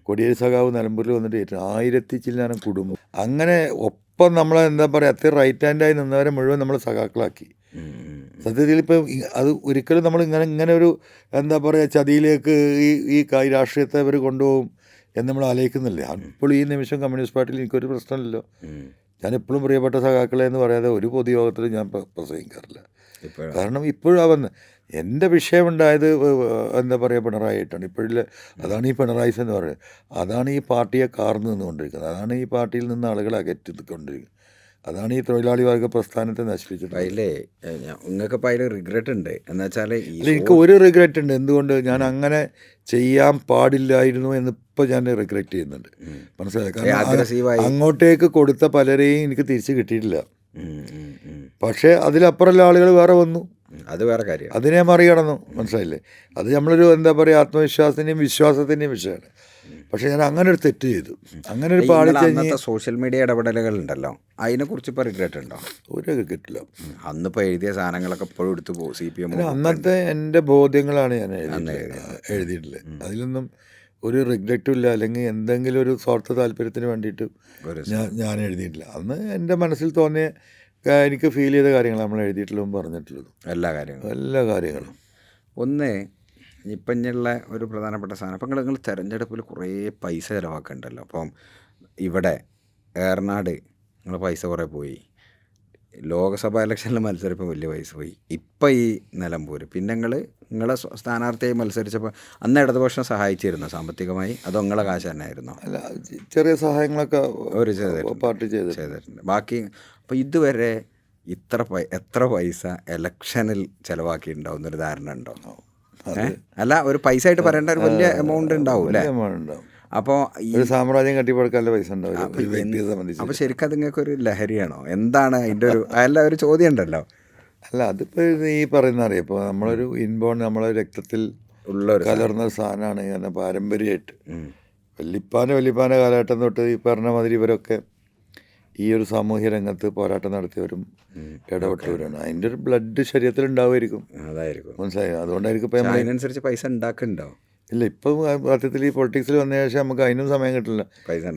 കൊടിയേരി സഖാവ് നിലമ്പൂരിൽ വന്നിട്ട് 1000 ചില്ലാനം കുടുംബം. അങ്ങനെ ഒപ്പം നമ്മളെ എന്താ പറയുക, അത്ര റൈറ്റ് ഹാൻഡായി നിന്നവരെ മുഴുവൻ നമ്മൾ സഖാക്കളാക്കി. സത്യത്തിൽ ഇപ്പം അത് ഒരിക്കലും നമ്മൾ ഇങ്ങനെ ഒരു എന്താ പറയുക ചതിയിലേക്ക് ഈ രാഷ്ട്രീയത്തെ അവർ കൊണ്ടുപോകും എന്ന് നമ്മൾ ആലോചിക്കുന്നില്ല. അപ്പോൾ ഈ നിമിഷം കമ്മ്യൂണിസ്റ്റ് പാർട്ടിയിൽ എനിക്കൊരു പ്രശ്നമില്ലല്ലോ. ഞാൻ എപ്പോഴും പ്രിയപ്പെട്ട സഖാക്കളെ എന്ന് പറയാതെ ഒരു പൊതുയോഗത്തിൽ ഞാൻ പ്രസംഗിക്കാറില്ല. കാരണം ഇപ്പോഴും എൻ്റെ വിഷയമുണ്ടായത് എന്താ പറയുക പിണറായി ആയിട്ടാണ്. ഇപ്പോഴില്ല, അതാണ് ഈ പിണറായിസ് എന്ന് പറയുന്നത്. അതാണ് ഈ പാർട്ടിയെ കാർന്നു നിന്നുകൊണ്ടിരിക്കുന്നത്. അതാണ് ഈ പാർട്ടിയിൽ നിന്ന് ആളുകളെ അകറ്റിക്കൊണ്ടിരിക്കുന്നത്. അതാണ് ഈ തൊഴിലാളി വർഗ പ്രസ്ഥാനത്തെ നശിപ്പിച്ചത്. അതിലേ നിങ്ങൾക്ക് ഇപ്പോൾ അതിൽ റിഗ്രറ്റ് ഉണ്ട് എന്ന് വെച്ചാൽ? എനിക്ക് ഒരു റിഗ്രറ്റ് ഉണ്ട്. എന്തുകൊണ്ട് ഞാൻ അങ്ങനെ ചെയ്യാൻ പാടില്ലായിരുന്നു എന്നിപ്പോൾ ഞാൻ റിഗ്രറ്റ് ചെയ്യുന്നുണ്ട്. മനസ്സിലായി? കാരണം അങ്ങോട്ടേക്ക് കൊടുത്ത പലരെയും എനിക്ക് തിരിച്ച് കിട്ടിയിട്ടില്ല. പക്ഷേ അതിലപ്പുറമുള്ള ആളുകൾ വേറെ വന്നു, അത് വേറെ കാര്യം. അതിനെ മറികടന്നു. മനസ്സിലായില്ലേ? അത് നമ്മളൊരു എന്താ പറയുക ആത്മവിശ്വാസത്തിൻ്റെയും വിശ്വാസത്തിൻ്റെയും വിഷയമാണ്. പക്ഷേ ഞാൻ അങ്ങനെ ഒരു തെറ്റ് ചെയ്തു, അങ്ങനെ ഒരു പാളിച്ച. സോഷ്യൽ മീഡിയ ഇടപെടലുകൾ ഉണ്ടല്ലോ, അതിനെക്കുറിച്ച് ഇപ്പോൾ റിഗ്രറ്റ് ഉണ്ടോ? ഒരു റിഗ്രറ്റില്ല. അന്നിപ്പോൾ എഴുതിയ സാധനങ്ങളൊക്കെ ഇപ്പോഴും എടുത്തു പോകും CPM. അന്നത്തെ എൻ്റെ ബോധ്യങ്ങളാണ് ഞാൻ എഴുതിയിട്ടുള്ളത്. അതിലൊന്നും ഒരു റിഗ്രറ്റും ഇല്ല. അല്ലെങ്കിൽ എന്തെങ്കിലും ഒരു സ്വാർത്ഥ താല്പര്യത്തിന് വേണ്ടിയിട്ട് ഞാൻ എഴുതിയിട്ടില്ല. അന്ന് എൻ്റെ മനസ്സിൽ തോന്നിയ എനിക്ക് ഫീൽ ചെയ്ത കാര്യങ്ങൾ നമ്മൾ എഴുതിയിട്ടുള്ളതും പറഞ്ഞിട്ടുള്ളതും എല്ലാ കാര്യങ്ങളും. ഒന്ന് ഇപ്പം ഇനിയുള്ള ഒരു പ്രധാനപ്പെട്ട സാധനം അപ്പം നിങ്ങൾ തിരഞ്ഞെടുപ്പിൽ കുറേ പൈസ ചിലവാക്കുന്നുണ്ടല്ലോ. അപ്പം ഇവിടെ ഏറനാട് നിങ്ങൾ പൈസ കുറേ പോയി, ലോക്സഭാ ഇലക്ഷനിൽ മത്സരിപ്പോൾ വലിയ പൈസ പോയി, ഇപ്പം ഈ നിലമ്പൂർ പിന്നെ നിങ്ങളെ സ്ഥാനാർത്ഥിയായി മത്സരിച്ചപ്പോൾ അന്ന് ഇടതുപക്ഷം സഹായിച്ചിരുന്നോ സാമ്പത്തികമായി, അതോ നിങ്ങളെ കാശ് തന്നെ ആയിരുന്നോ? അല്ല, ചെറിയ സഹായങ്ങളൊക്കെ ഒരു പാർട്ടി ചെയ്തിട്ടുണ്ട്. ബാക്കി അപ്പോൾ ഇതുവരെ എത്ര പൈസ ഇലക്ഷനിൽ ചിലവാക്കിയിട്ടുണ്ടാവും എന്നൊരു ധാരണ ഉണ്ടോ? അല്ല, ഒരു പൈസ ആയിട്ട് പറയേണ്ട ഒരു വലിയ എമൗണ്ട് ഉണ്ടാവും അല്ലേ? അപ്പോൾ ഈ സാമ്രാജ്യം കട്ടിപ്പടുക്കാനുള്ള പൈസ ഉണ്ടാവും. അപ്പോൾ ശരിക്കും അത് നിങ്ങൾക്ക് ഒരു ലഹരിയാണോ? എന്താണ് അതിൻ്റെ ഒരു ചോദ്യം ഉണ്ടല്ലോ. അല്ല, അതിപ്പോൾ ഈ പറയുന്ന അറിയാം, ഇപ്പോൾ നമ്മളൊരു ഇൻബോൺ നമ്മളെ രക്തത്തിൽ ഉള്ള ഒരു കലർന്ന സാധനമാണ്. കാരണം പാരമ്പര്യമായിട്ട് വല്യപ്പാൻ്റെ കാലഘട്ടം തൊട്ട് ഈ പറഞ്ഞ മാതിരി ഇവരൊക്കെ ഈ ഒരു സാമൂഹ്യ രംഗത്ത് പോരാട്ടം നടത്തിയവരും ഇടപെട്ടവരാണ്. അതിൻ്റെ ഒരു ബ്ലഡ് ശരീരത്തിൽ ഉണ്ടാവുമായിരിക്കും. അതായിരിക്കും, മനസ്സിലായോ? അതുകൊണ്ടായിരിക്കും ഇപ്പം അതിനനുസരിച്ച് പൈസ ഉണ്ടാക്കുന്നുണ്ടോ? ഇല്ല, ഇപ്പം സത്യത്തിൽ ഈ പൊളിറ്റിക്സിൽ വന്ന ശേഷം നമുക്ക് അതിനും സമയം കിട്ടില്ല.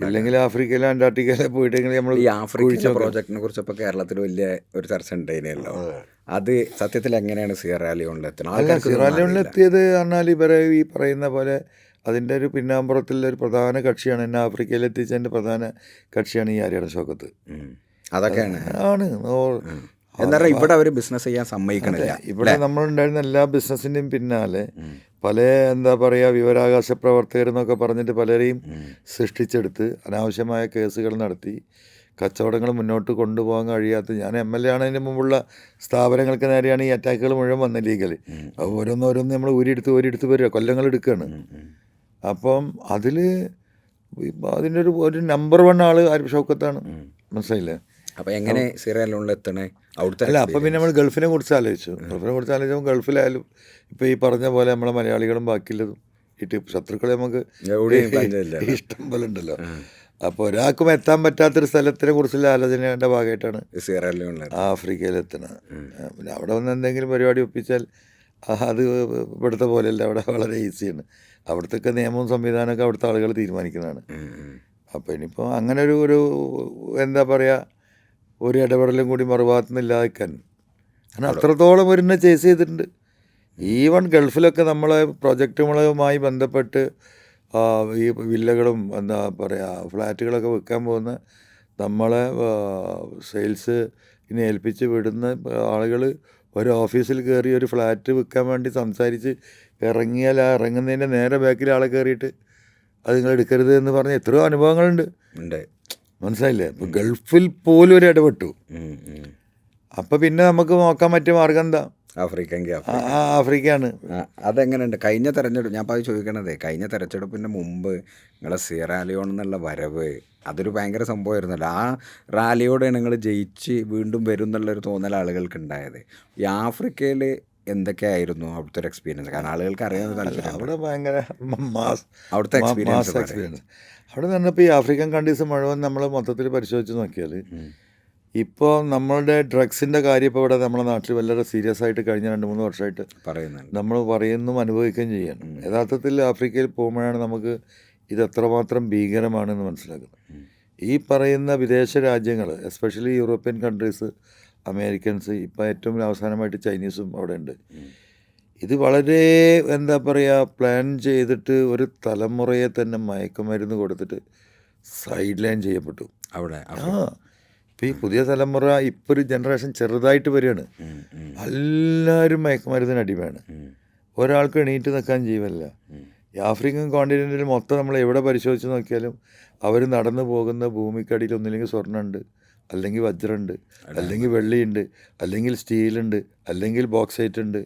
ഇല്ലെങ്കിൽ ആഫ്രിക്കയിലോ അന്റാർട്ടിക്കയിലോ പോയിട്ടെങ്കിൽ നമ്മൾ ഈ ആഫ്രിക്ക പ്രോജക്റ്റിനെ കുറിച്ച് ഇപ്പോൾ കേരളത്തിൽ വലിയ ഒരു ചർച്ച ഉണ്ടായിരുന്നല്ലോ. അത് സത്യത്തിൽ എങ്ങനെയാണ് സിയറ ലിയോണിലെത്തണം? അല്ല, സിയറ ലിയോണിലെത്തിയത് പറഞ്ഞാൽ ഇവരെ ഈ പറയുന്ന പോലെ അതിൻ്റെ ഒരു പിന്നാമ്പുറത്തിലുള്ള ഒരു പ്രധാന കക്ഷിയാണ്, എന്നെ ആഫ്രിക്കയിൽ എത്തിച്ചതിൻ്റെ പ്രധാന കക്ഷിയാണ് ഈ ആര്യാടൻ ഷൗക്കത്ത്. അതൊക്കെയാണ് ആണ് എന്താ പറയുക, ഇവിടെ അവർ ബിസിനസ് ചെയ്യാൻ സമ്മതിക്കണില്ല. ഇവിടെ നമ്മളുണ്ടായിരുന്ന എല്ലാ ബിസിനസ്സിൻ്റെയും പിന്നാലെ പല എന്താ പറയുക വിവരാവകാശ പ്രവർത്തകരെന്നൊക്കെ പറഞ്ഞിട്ട് പലരെയും സൃഷ്ടിച്ചെടുത്ത് അനാവശ്യമായ കേസുകൾ നടത്തി കച്ചവടങ്ങൾ മുന്നോട്ട് കൊണ്ടുപോകാൻ കഴിയാത്ത, ഞാൻ MLA ആണതിന് മുമ്പുള്ള സ്ഥാപനങ്ങൾക്ക് നേരെയാണ് ഈ അറ്റാക്കുകൾ മുഴുവൻ വന്ന ലീഗൽ. അപ്പോൾ ഓരോന്നോരോന്ന് നമ്മൾ ഊരിയെടുത്ത് വരിക, കൊല്ലങ്ങൾ എടുക്കുകയാണ്. അപ്പം അതിൻ്റെ ഒരു നമ്പർ 1 ആൾ ആരിഫ് ഷൗക്കത്താണ്. മനസ്സിലായില്ലേ? അപ്പോൾ എങ്ങനെ സിയറ ലിയോണിലെത്തണേ അവിടുത്തെ? അല്ല, അപ്പം പിന്നെ നമ്മൾ ഗൾഫിനെ കുറിച്ച് ആലോചിച്ചപ്പോൾ ഗൾഫിലായാലും ഇപ്പോൾ ഈ പറഞ്ഞ പോലെ നമ്മളെ മലയാളികളും ബാക്കിയുള്ളതും ശത്രുക്കളെ നമുക്ക് ഇഷ്ടം പോലെ ഉണ്ടല്ലോ. അപ്പോൾ ഒരാൾക്കും എത്താൻ പറ്റാത്തൊരു സ്ഥലത്തിനെ കുറിച്ചുള്ള ആലോചനയുടെ ഭാഗമായിട്ടാണ് സിയറ ലിയോണിൽ ആഫ്രിക്കയിലെത്തണത്. പിന്നെ അവിടെ വന്ന് എന്തെങ്കിലും പരിപാടി ഒപ്പിച്ചാൽ അത് ഇവിടുത്തെ പോലെയല്ല, അവിടെ വളരെ ഈസിയാണ്. അവിടുത്തെ നിയമവും സംവിധാനമൊക്കെ അവിടുത്തെ ആളുകൾ തീരുമാനിക്കുന്നതാണ്. അപ്പോൾ ഇനിയിപ്പോൾ അങ്ങനെ ഒരു എന്താ പറയുക, ഒരു ഇടപെടലും കൂടി മറുഭാഗത്തു നിന്ന് ഇല്ലാതിരിക്കാൻ. കാരണം അത്രത്തോളം ഒരുന്നെ ചേസ് ചെയ്തിട്ടുണ്ട്. ഈവൺ ഗൾഫിലൊക്കെ നമ്മളെ പ്രൊജക്റ്റുകളുമായി ബന്ധപ്പെട്ട് ഈ വില്ലകളും എന്താ പറയുക ഫ്ലാറ്റുകളൊക്കെ വിൽക്കാൻ പോകുന്ന നമ്മളെ സെയിൽസിനെ ഏൽപ്പിച്ച് വിടുന്ന ആളുകൾ ഒരു ഓഫീസിൽ കയറി ഒരു ഫ്ലാറ്റ് വിൽക്കാൻ വേണ്ടി സംസാരിച്ച് ഇറങ്ങിയാൽ ആ ഇറങ്ങുന്നതിൻ്റെ നേരെ ബാക്കിൽ ആളെ കയറിയിട്ട് അത് നിങ്ങൾ എടുക്കരുത് എന്ന് പറഞ്ഞ എത്രയോ അനുഭവങ്ങളുണ്ട്. മനസ്സിലായില്ലേ? ഇപ്പോൾ ഗൾഫിൽ പോലും ഒരു ഇടപെട്ടു. അപ്പം പിന്നെ നമുക്ക് നോക്കാൻ പറ്റിയ മാർഗം എന്താ? ആഫ്രിക്കയാണ്. അതെങ്ങനെയുണ്ട് കഴിഞ്ഞ തെരഞ്ഞെടുപ്പ്? ഞാൻ അത് ചോദിക്കണതേ, കഴിഞ്ഞ തെരഞ്ഞെടുപ്പിൻ്റെ മുമ്പ് നിങ്ങളെ സിയറ ലിയോൺ എന്നുള്ള വരവ് അതൊരു ഭയങ്കര സംഭവമായിരുന്നല്ലോ. ആ റാലിയോടെ നിങ്ങൾ ജയിച്ച് വീണ്ടും വരും എന്നുള്ളൊരു തോന്നൽ ആളുകൾക്ക് ഉണ്ടായത്. ഈ ആഫ്രിക്കയിൽ എന്തൊക്കെയായിരുന്നു അവിടുത്തെ ഒരു എക്സ്പീരിയൻസ്? കാരണം ആളുകൾക്ക് അറിയാൻ താല്പര്യം. അവിടെ ഭയങ്കര അവിടുത്തെ എക്സ്പീരിയൻസ് അവിടെ നിന്നപ്പോൾ ഈ ആഫ്രിക്കൻ കൺട്രീസ് മുഴുവൻ നമ്മൾ മൊത്തത്തിൽ പരിശോധിച്ച് നോക്കിയാൽ ഇപ്പോൾ നമ്മളുടെ ഡ്രഗ്സിൻ്റെ കാര്യം ഇപ്പോൾ ഇവിടെ നമ്മുടെ നാട്ടിൽ വളരെ സീരിയസ് ആയിട്ട് കഴിഞ്ഞ 2-3 വർഷമായിട്ട് നമ്മൾ പറയുന്നതും അനുഭവിക്കുകയും ചെയ്യാണ്. യഥാർത്ഥത്തിൽ ആഫ്രിക്കയിൽ പോകുമ്പോഴാണ് നമുക്ക് ഇത് എത്രമാത്രം ഭീകരമാണെന്ന് മനസ്സിലാക്കുന്നത്. ഈ പറയുന്ന വിദേശ രാജ്യങ്ങൾ, എസ്പെഷ്യലി യൂറോപ്യൻ കൺട്രീസ്, അമേരിക്കൻസ്, ഇപ്പോൾ ഏറ്റവും അവസാനമായിട്ട് ചൈനീസും അവിടെ ഉണ്ട്. ഇത് വളരെ എന്താ പറയുക പ്ലാൻ ചെയ്തിട്ട് ഒരു തലമുറയെ തന്നെ മയക്കുമരുന്ന് കൊടുത്തിട്ട് സൈഡ് ലൈൻ ചെയ്യപ്പെട്ടു അവിടെ. ഇപ്പോൾ ഈ പുതിയ തലമുറ ഇപ്പോൾ ഒരു ജനറേഷൻ ചെറുതായിട്ട് വരികയാണ്. എല്ലാവരും മയക്കുമരുന്നിന് അടിമയാണ്. ഒരാൾക്ക് എണീറ്റ് നിൽക്കാൻ ജീവനില്ല. ഈ ആഫ്രിക്കൻ കോണ്ടിനെൻറ്റിൽ മൊത്തം നമ്മൾ എവിടെ പരിശോധിച്ച് നോക്കിയാലും അവർ നടന്നു പോകുന്ന ഭൂമിക്കടിയിൽ ഒന്നില്ലെങ്കിൽ സ്വർണ്ണമുണ്ട്, അല്ലെങ്കിൽ വജ്രമുണ്ട്, അല്ലെങ്കിൽ വെള്ളിയുണ്ട്, അല്ലെങ്കിൽ സ്റ്റീലുണ്ട്, അല്ലെങ്കിൽ ബോക്സൈറ്റ് ഉണ്ട്.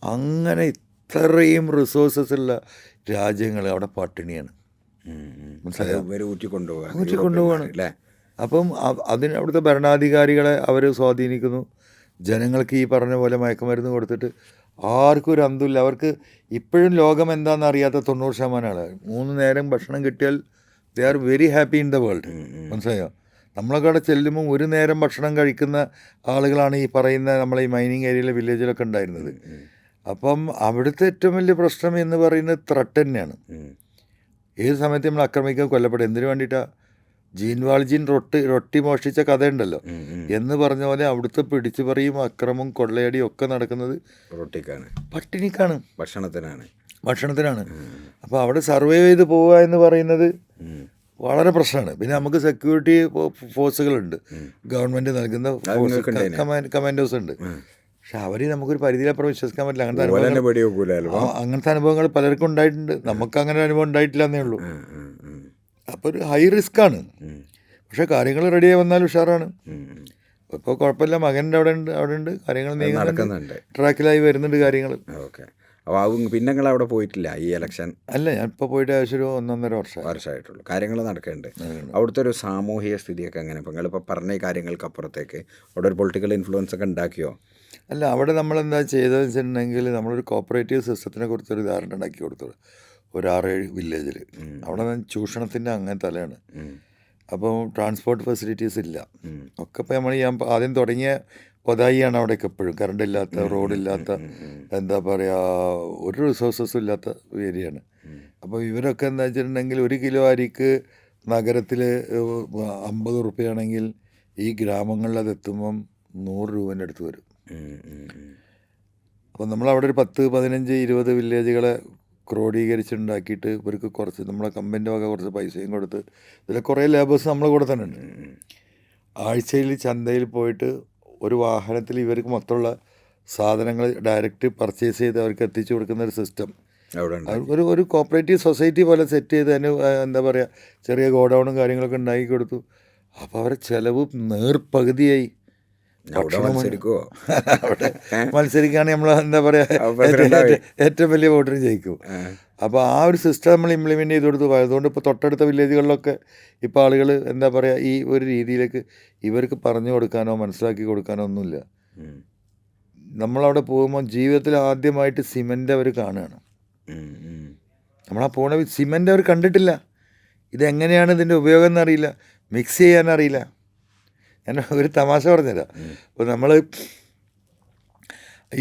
അങ്ങനെ ഇത്രയും റിസോഴ്സസ് ഉള്ള രാജ്യങ്ങൾ അവിടെ പട്ടിണിയാണ്. മനസ്സിലായോ? ഊറ്റിക്കൊണ്ടുപോവാണ്. അപ്പം അവിടുത്തെ ഭരണാധികാരികളെ അവർ സ്വാധീനിക്കുന്നു. ജനങ്ങൾക്ക് ഈ പറഞ്ഞ പോലെ മയക്കുമരുന്ന് കൊടുത്തിട്ട് ആർക്കും ഒരു അന്തമില്ല. അവർക്ക് ഇപ്പോഴും ലോകം എന്താണെന്ന് അറിയാത്ത 90% ആളുകൾ 3 നേരം ഭക്ഷണം കിട്ടിയാൽ they are very happy in the world. മനസ്സിലായോ? നമ്മളൊക്കെ അവിടെ ചെല്ലുമ്പോൾ ഒരു നേരം ഭക്ഷണം കഴിക്കുന്ന ആളുകളാണ് ഈ പറയുന്ന നമ്മളെ ഈ മൈനിങ് ഏരിയയിലെ വില്ലേജിലൊക്കെ ഉണ്ടായിരുന്നത്. അപ്പം അവിടുത്തെ ഏറ്റവും വലിയ പ്രശ്നം എന്ന് പറയുന്നത് ത്രട്ട് തന്നെയാണ്. ഏത് സമയത്ത് നമ്മൾ ആക്രമിക്കാൻ കൊല്ലപ്പെടും. എന്തിനു വേണ്ടിയിട്ടാണ്? ജീൻ വാൾജീൻ റൊട്ടി മോഷ്ടിച്ച കഥയുണ്ടല്ലോ എന്ന് പറഞ്ഞ പോലെ അവിടുത്തെ പിടിച്ചുപറിയും അക്രമവും കൊള്ളയടിയും ഒക്കെ നടക്കുന്നത് റൊട്ടിക്കാണ്, പട്ടിണിക്കാണ്, ഭക്ഷണത്തിനാണ്. അപ്പോൾ അവിടെ സർവൈവ് ചെയ്ത് പോവുക എന്ന് പറയുന്നത് വളരെ പ്രശ്നമാണ്. പിന്നെ നമുക്ക് സെക്യൂരിറ്റി ഫോഴ്സുകളുണ്ട്, ഗവൺമെൻറ് നൽകുന്ന കമാൻഡോസ് ഉണ്ട്. പക്ഷെ അവർ നമുക്കൊരു പരിധിയിലപ്പുറം വിശ്വസിക്കാൻ പറ്റില്ല. അങ്ങനത്തെ അനുഭവങ്ങൾ പലർക്കും ഉണ്ടായിട്ടുണ്ട്. നമുക്ക് അങ്ങനെ ഒരു അനുഭവം ഉണ്ടായിട്ടില്ല എന്നേ ഉള്ളൂ. അപ്പോൾ ഒരു ഹൈ റിസ്ക് ആണ്. പക്ഷെ കാര്യങ്ങൾ റെഡിയായി വന്നാൽ ഉഷാറാണ്. ഇപ്പോൾ കുഴപ്പമില്ല, മകൻ്റെ അവിടെ ഉണ്ട്, കാര്യങ്ങൾ നീങ്ങുന്നുണ്ട്, ട്രാക്കിലായി വരുന്നുണ്ട് കാര്യങ്ങൾ. ഓക്കെ. അപ്പോൾ പിന്നെ നിങ്ങൾ അവിടെ പോയിട്ടില്ല ഈ ഇലക്ഷൻ? അല്ല, ഞാൻ ഇപ്പോൾ പോയിട്ട് ഏകദേശം ഒരു 1.5 വർഷമായിട്ടുള്ളൂ. കാര്യങ്ങൾ നടക്കുന്നുണ്ട്. അവിടുത്തെ ഒരു സാമൂഹിക സ്ഥിതിയൊക്കെ എങ്ങനെ? ഇപ്പോൾ നിങ്ങളിപ്പോൾ പറഞ്ഞ ഈ കാര്യങ്ങൾക്കപ്പുറത്തേക്ക് അവിടെ ഒരു പൊളിറ്റിക്കൽ ഇൻഫ്ലുവൻസ് ഒക്കെ ഉണ്ടാക്കിയോ? അല്ല, അവിടെ നമ്മളെന്താ ചെയ്തതെന്ന് വെച്ചിട്ടുണ്ടെങ്കിൽ നമ്മളൊരു കോപ്പറേറ്റീവ് സിസ്റ്റത്തിനെ കുറിച്ചൊരു ധാരണ ഉണ്ടാക്കി കൊടുത്തത് ഒരു 6-7 വില്ലേജിൽ. അവിടെ ചൂഷണത്തിൻ്റെ അങ്ങനെ തലയാണ്. അപ്പോൾ ട്രാൻസ്പോർട്ട് ഫെസിലിറ്റീസ് ഇല്ല ഒക്കെ. ഇപ്പോൾ ഞാൻ ആദ്യം തുടങ്ങിയ പൊതായിയാണ് അവിടെയൊക്കെ എപ്പോഴും. കറണ്ട് ഇല്ലാത്ത, റോഡില്ലാത്ത, എന്താ പറയുക, ഒരു റിസോഴ്സസും ഇല്ലാത്ത ഏരിയയാണ്. അപ്പോൾ ഇവരൊക്കെ എന്താ വെച്ചിട്ടുണ്ടെങ്കിൽ 1 കിലോ അരിക്ക് നഗരത്തിൽ 50 റുപ്യയാണെങ്കിൽ ഈ ഗ്രാമങ്ങളിൽ അതെത്തുമ്പം 100 രൂപേൻ്റെ അടുത്ത് വരും. അപ്പോൾ നമ്മളവിടെ ഒരു 10, 15, 20 വില്ലേജുകളെ ക്രോഡീകരിച്ചുണ്ടാക്കിയിട്ട് ഇവർക്ക് കുറച്ച് നമ്മളെ കമ്പനിൻ്റെ വക കുറച്ച് പൈസയും കൊടുത്ത് ഇതിൽ കുറേ ലേബേഴ്സ് നമ്മളെ കൂടെ തന്നെ ഉണ്ട്. ആഴ്ചയിൽ ചന്തയിൽ പോയിട്ട് ഒരു വാഹനത്തിൽ ഇവർക്ക് മൊത്തമുള്ള സാധനങ്ങൾ ഡയറക്റ്റ് പർച്ചേസ് ചെയ്ത് അവർക്ക് എത്തിച്ചു കൊടുക്കുന്ന ഒരു സിസ്റ്റം ഒരു കോപ്പറേറ്റീവ് സൊസൈറ്റി പോലെ സെറ്റ് ചെയ്ത് തന്നെ, എന്താ പറയുക, ചെറിയ ഗോഡൗണും കാര്യങ്ങളൊക്കെ ഉണ്ടാക്കി കൊടുത്തു. അപ്പോൾ അവരുടെ ചിലവ് നേർപകുതിയായി. അവിടെ മത്സരിക്കുകയാണെങ്കിൽ നമ്മൾ എന്താ പറയുക, ഏറ്റവും വലിയ വോട്ടിന് ജയിക്കും. അപ്പോൾ ആ ഒരു സിസ്റ്റം നമ്മൾ ഇംപ്ലിമെൻ്റ് ചെയ്ത് കൊടുത്തു. അതുകൊണ്ട് ഇപ്പോൾ തൊട്ടടുത്ത വില്ലേജുകളിലൊക്കെ ഇപ്പോൾ ആളുകൾ എന്താ പറയുക, ഈ ഒരു രീതിയിലേക്ക് ഇവർക്ക് പറഞ്ഞു കൊടുക്കാനോ മനസ്സിലാക്കി കൊടുക്കാനോ ഒന്നുമില്ല. നമ്മളവിടെ പോകുമ്പോൾ ജീവിതത്തിൽ ആദ്യമായിട്ട് സിമൻ്റ് അവർ കാണുകയാണ്. നമ്മളാ പോണ സിമൻ്റ് അവർ കണ്ടിട്ടില്ല. ഇതെങ്ങനെയാണ് ഇതിൻ്റെ ഉപയോഗം എന്നറിയില്ല, മിക്സ് ചെയ്യാനറിയില്ല. ഞാൻ ഒരു തമാശ പറഞ്ഞുതരാം. അപ്പോൾ നമ്മൾ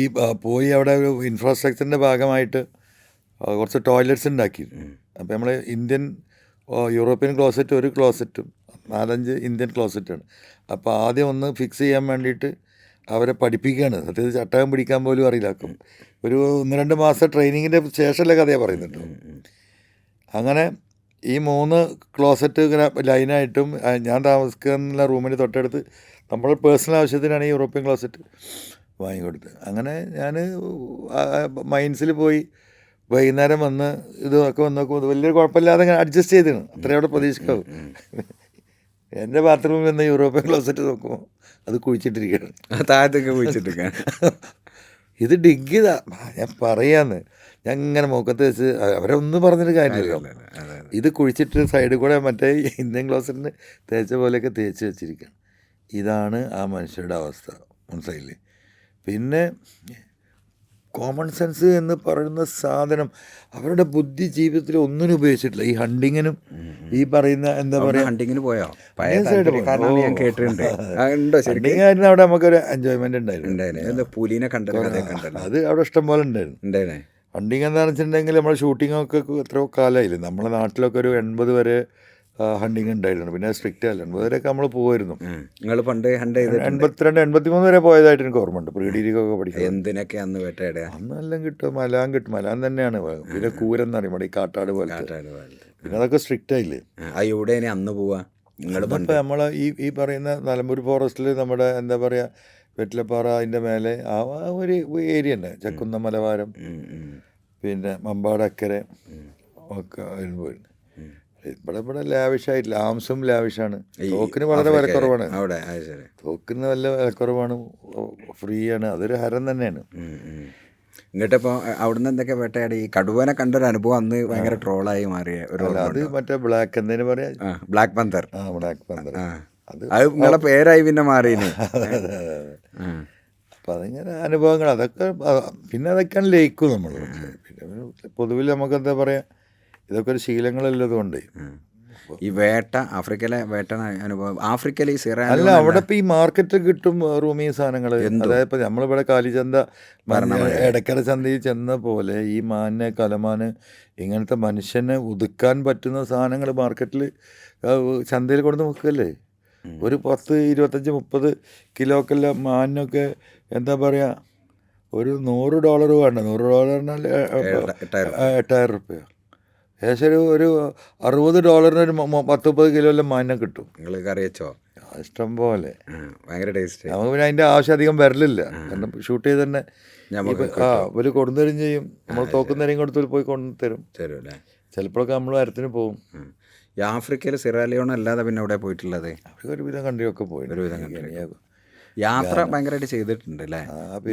ഈ പോയി അവിടെ ഒരു ഇൻഫ്രാസ്ട്രക്ചറിൻ്റെ ഭാഗമായിട്ട് കുറച്ച് ടോയ്ലറ്റ്സ് ഉണ്ടാക്കി. അപ്പോൾ നമ്മൾ യൂറോപ്യൻ ക്ലോസറ്റ്, ഒരു ക്ലോസറ്റും 4-5 ഇന്ത്യൻ ക്ലോസറ്റാണ്. അപ്പോൾ ആദ്യം ഒന്ന് ഫിക്സ് ചെയ്യാൻ വേണ്ടിയിട്ട് അവരെ പഠിപ്പിക്കുകയാണ്. സത്യത്തിൽ ചട്ടകം പിടിക്കാൻ പോലും അറിയില്ലാക്കും. ഒരു 1-2 മാസം ട്രെയിനിങ്ങിൻ്റെ ശേഷമല്ലേ കഥയാണ് പറയുന്നുണ്ട്. അങ്ങനെ ഈ 3 ക്ലോസറ്റ് ഇങ്ങനെ ലൈനായിട്ടും ഞാൻ താമസിക്കുന്ന റൂമിന് തൊട്ടടുത്ത് നമ്മൾ പേഴ്സണൽ ആവശ്യത്തിനാണ് ഈ യൂറോപ്യൻ ക്ലോസറ്റ് വാങ്ങിക്കൊടുത്ത്. അങ്ങനെ ഞാൻ മൈൻസിൽ പോയി വൈകുന്നേരം വന്ന് ഇതൊക്കെ വന്ന് നോക്കുമ്പോൾ വലിയൊരു കുഴപ്പമില്ലാതെ അങ്ങനെ അഡ്ജസ്റ്റ് ചെയ്തിരുന്നു. അത്രയും അവിടെ പ്രതീക്ഷിക്കാവും. എൻ്റെ ബാത്റൂമിൽ വന്ന് യൂറോപ്യൻ ക്ലോസറ്റ് നോക്കുമ്പോൾ അത് കുഴിച്ചിട്ടിരിക്കുകയാണ്, താഴത്തൊക്കെ കുഴിച്ചിട്ടിരിക്കുകയാണ്. ഇത് ഡിഗ് ചെയ്താ ഞാൻ പറയാന്ന്. ഞാൻ ഇങ്ങനെ മുഖത്ത് വെച്ച് അവരെ ഒന്നും പറഞ്ഞിട്ട് കാര്യമില്ല. ഇത് കുഴിച്ചിട്ട് സൈഡിൽ കൂടെ മറ്റേ ഇന്ത്യൻ ക്ലോസറ്റിന് തേച്ച പോലെയൊക്കെ തേച്ച് വെച്ചിരിക്കുകയാണ്. ഇതാണ് ആ മനുഷ്യരുടെ അവസ്ഥ, മനസ്സിലായില്ലേ? പിന്നെ കോമൺ സെൻസ് എന്ന് പറയുന്ന സാധനം അവരുടെ ബുദ്ധി ജീവിതത്തിൽ ഒന്നിനും ഉപയോഗിച്ചിട്ടില്ല. ഈ ഹണ്ടിങ്ങിനും ഈ പറയുന്ന എന്താ പറയുക, ഹണ്ടിങ്ങിന് പോയോ? ഹണ്ടിങ് ആയിരുന്നു അവിടെ നമുക്കൊരു എൻജോയ്മെന്റ് ഉണ്ടായിരുന്നു. പുലിനെ കണ്ടല്ലോ, അത് അവിടെ ഇഷ്ടം പോലെ ഉണ്ടായിരുന്നു. ഹണ്ടിങ് എന്താണെന്ന് വെച്ചിട്ടുണ്ടെങ്കിൽ നമ്മുടെ ഷൂട്ടിങ്ങൊക്കെ എത്രയോ കാലമായില്ലേ. നമ്മുടെ നാട്ടിലൊക്കെ ഒരു 80 വരെ ഹണ്ടിങ് ഉണ്ടായിരുന്നു. പിന്നെ സ്ട്രിക്റ്റ് അല്ല, 80 വരെയൊക്കെ നമ്മൾ പോകുമായിരുന്നു. നിങ്ങൾ പണ്ട് 82, 83 വരെ പോയതായിട്ട് എനിക്ക് ഓർമ്മയുണ്ട്. പ്രീ ഡിഗ്രിക്കൊക്കെ പഠിക്കും. എന്തിനൊക്കെ അന്ന് വേട്ടയുടെ അന്ന് എല്ലാം കിട്ടും. മലാൻ തന്നെയാണ്. പിന്നെ കൂരെന്ന് പറയും, ഈ കാട്ടാട് പോലെ. പിന്നെ അതൊക്കെ സ്ട്രിക്റ്റ് ആയില്ലേ. എവിടെ അന്ന് പോവാ? ഇപ്പം നമ്മൾ ഈ പറയുന്ന നിലമ്പൂർ ഫോറസ്റ്റിൽ നമ്മുടെ എന്താ പറയുക, വെറ്റിലപ്പാറ, അതിൻ്റെ മേലെ ആ ഒരു ഏരിയ ഉണ്ട്, ചക്കുന്ന മലവാരം, പിന്നെ മമ്പാടക്കരെ ഒക്കെ പോയിരുന്നു. ഇവിടെ ലാവിഷായിട്ടില്ല. ആംസും ലാവിഷാണ്. തോക്കിന് വളരെ വിലക്കുറവാണ്. തോക്കിന് നല്ല വിലക്കുറവാണ്, ഫ്രീ ആണ്. അതൊരു ഹരം തന്നെയാണ്. ഇങ്ങോട്ടിപ്പോൾ അവിടുന്ന് എന്തൊക്കെ വേട്ടയാടി? ഈ കടുവനെ കണ്ടൊരു അനുഭവം അന്ന് ഭയങ്കര ട്രോളായി മാറിയ ഒരു, അത് മറ്റേ ബ്ലാക്ക് എന്തേലും പറയാ, ബ്ലാക്ക് പന്തർ. ബ്ലാക്ക് പന്തർ അത് നിങ്ങളെ പേരായി പിന്നെ മാറിയിന്. അപ്പം അതിങ്ങനെ അനുഭവങ്ങൾ അതൊക്കെ. പിന്നെ അതൊക്കെയാണ് ലയിക്കും നമ്മൾ. പിന്നെ പൊതുവിൽ നമുക്ക് എന്താ പറയുക, ഇതൊക്കെ ഒരു ശീലങ്ങളുള്ളതുകൊണ്ട്. ഈ വേട്ട, ആഫ്രിക്കയിലെ വേട്ട അനുഭവം, ആഫ്രിക്കയിൽ ഈ സിറ അല്ല, അവിടെ ഇപ്പോൾ ഈ മാർക്കറ്റ് കിട്ടും റൂമി സാധനങ്ങൾ. അതായത് ഇപ്പോൾ നമ്മളിവിടെ കാലിചന്ത, ഇടയ്ക്കര ചന്തയിൽ ചെന്ന പോലെ ഈ മാന്, കലമാന്, ഇങ്ങനത്തെ മനുഷ്യനെ ഒതുക്കാൻ പറ്റുന്ന സാധനങ്ങൾ മാർക്കറ്റിൽ ചന്തയിൽ കൊടുത്ത് വിൽക്കല്ലേ. ഒരു 10, 25, 30 കിലോക്കെല്ലാം മാനിനൊക്കെ എന്താ പറയുക, ഒരു $100 വേണ്ട. $100 പറഞ്ഞാൽ $8,000. ഏകദേശം ഒരു $60 ഒരു 10-30 കിലോ എല്ലാം മാനിനെ കിട്ടും. നിങ്ങൾ കറി വെച്ചോ? ഇഷ്ടം പോലെ. ഭയങ്കര ടേസ്റ്റ്. നമുക്ക് പിന്നെ അതിൻ്റെ ആവശ്യം അധികം വരലില്ല. കാരണം ഷൂട്ട് ചെയ്ത് തന്നെ ഇവർ കൊണ്ടുതരും ചെയ്യും. നമ്മൾ തോക്കുന്നേരം കൊടുത്ത് പോയി കൊണ്ടുതരും. തരും അല്ലേ? ചിലപ്പോഴൊക്കെ നമ്മൾ മരത്തിന് പോകും. ഈ ആഫ്രിക്കയിൽ സിറാലിയോൺ അല്ലാതെ പിന്നെ എവിടെ പോയിട്ടുള്ളത്? അവർക്ക് ഒരുവിധം കൺട്രിയൊക്കെ പോയി. ഒരുവിധം കൺട്രി യാത്ര ഭയങ്കരമായിട്ട് ചെയ്തിട്ടുണ്ട് അല്ലേ?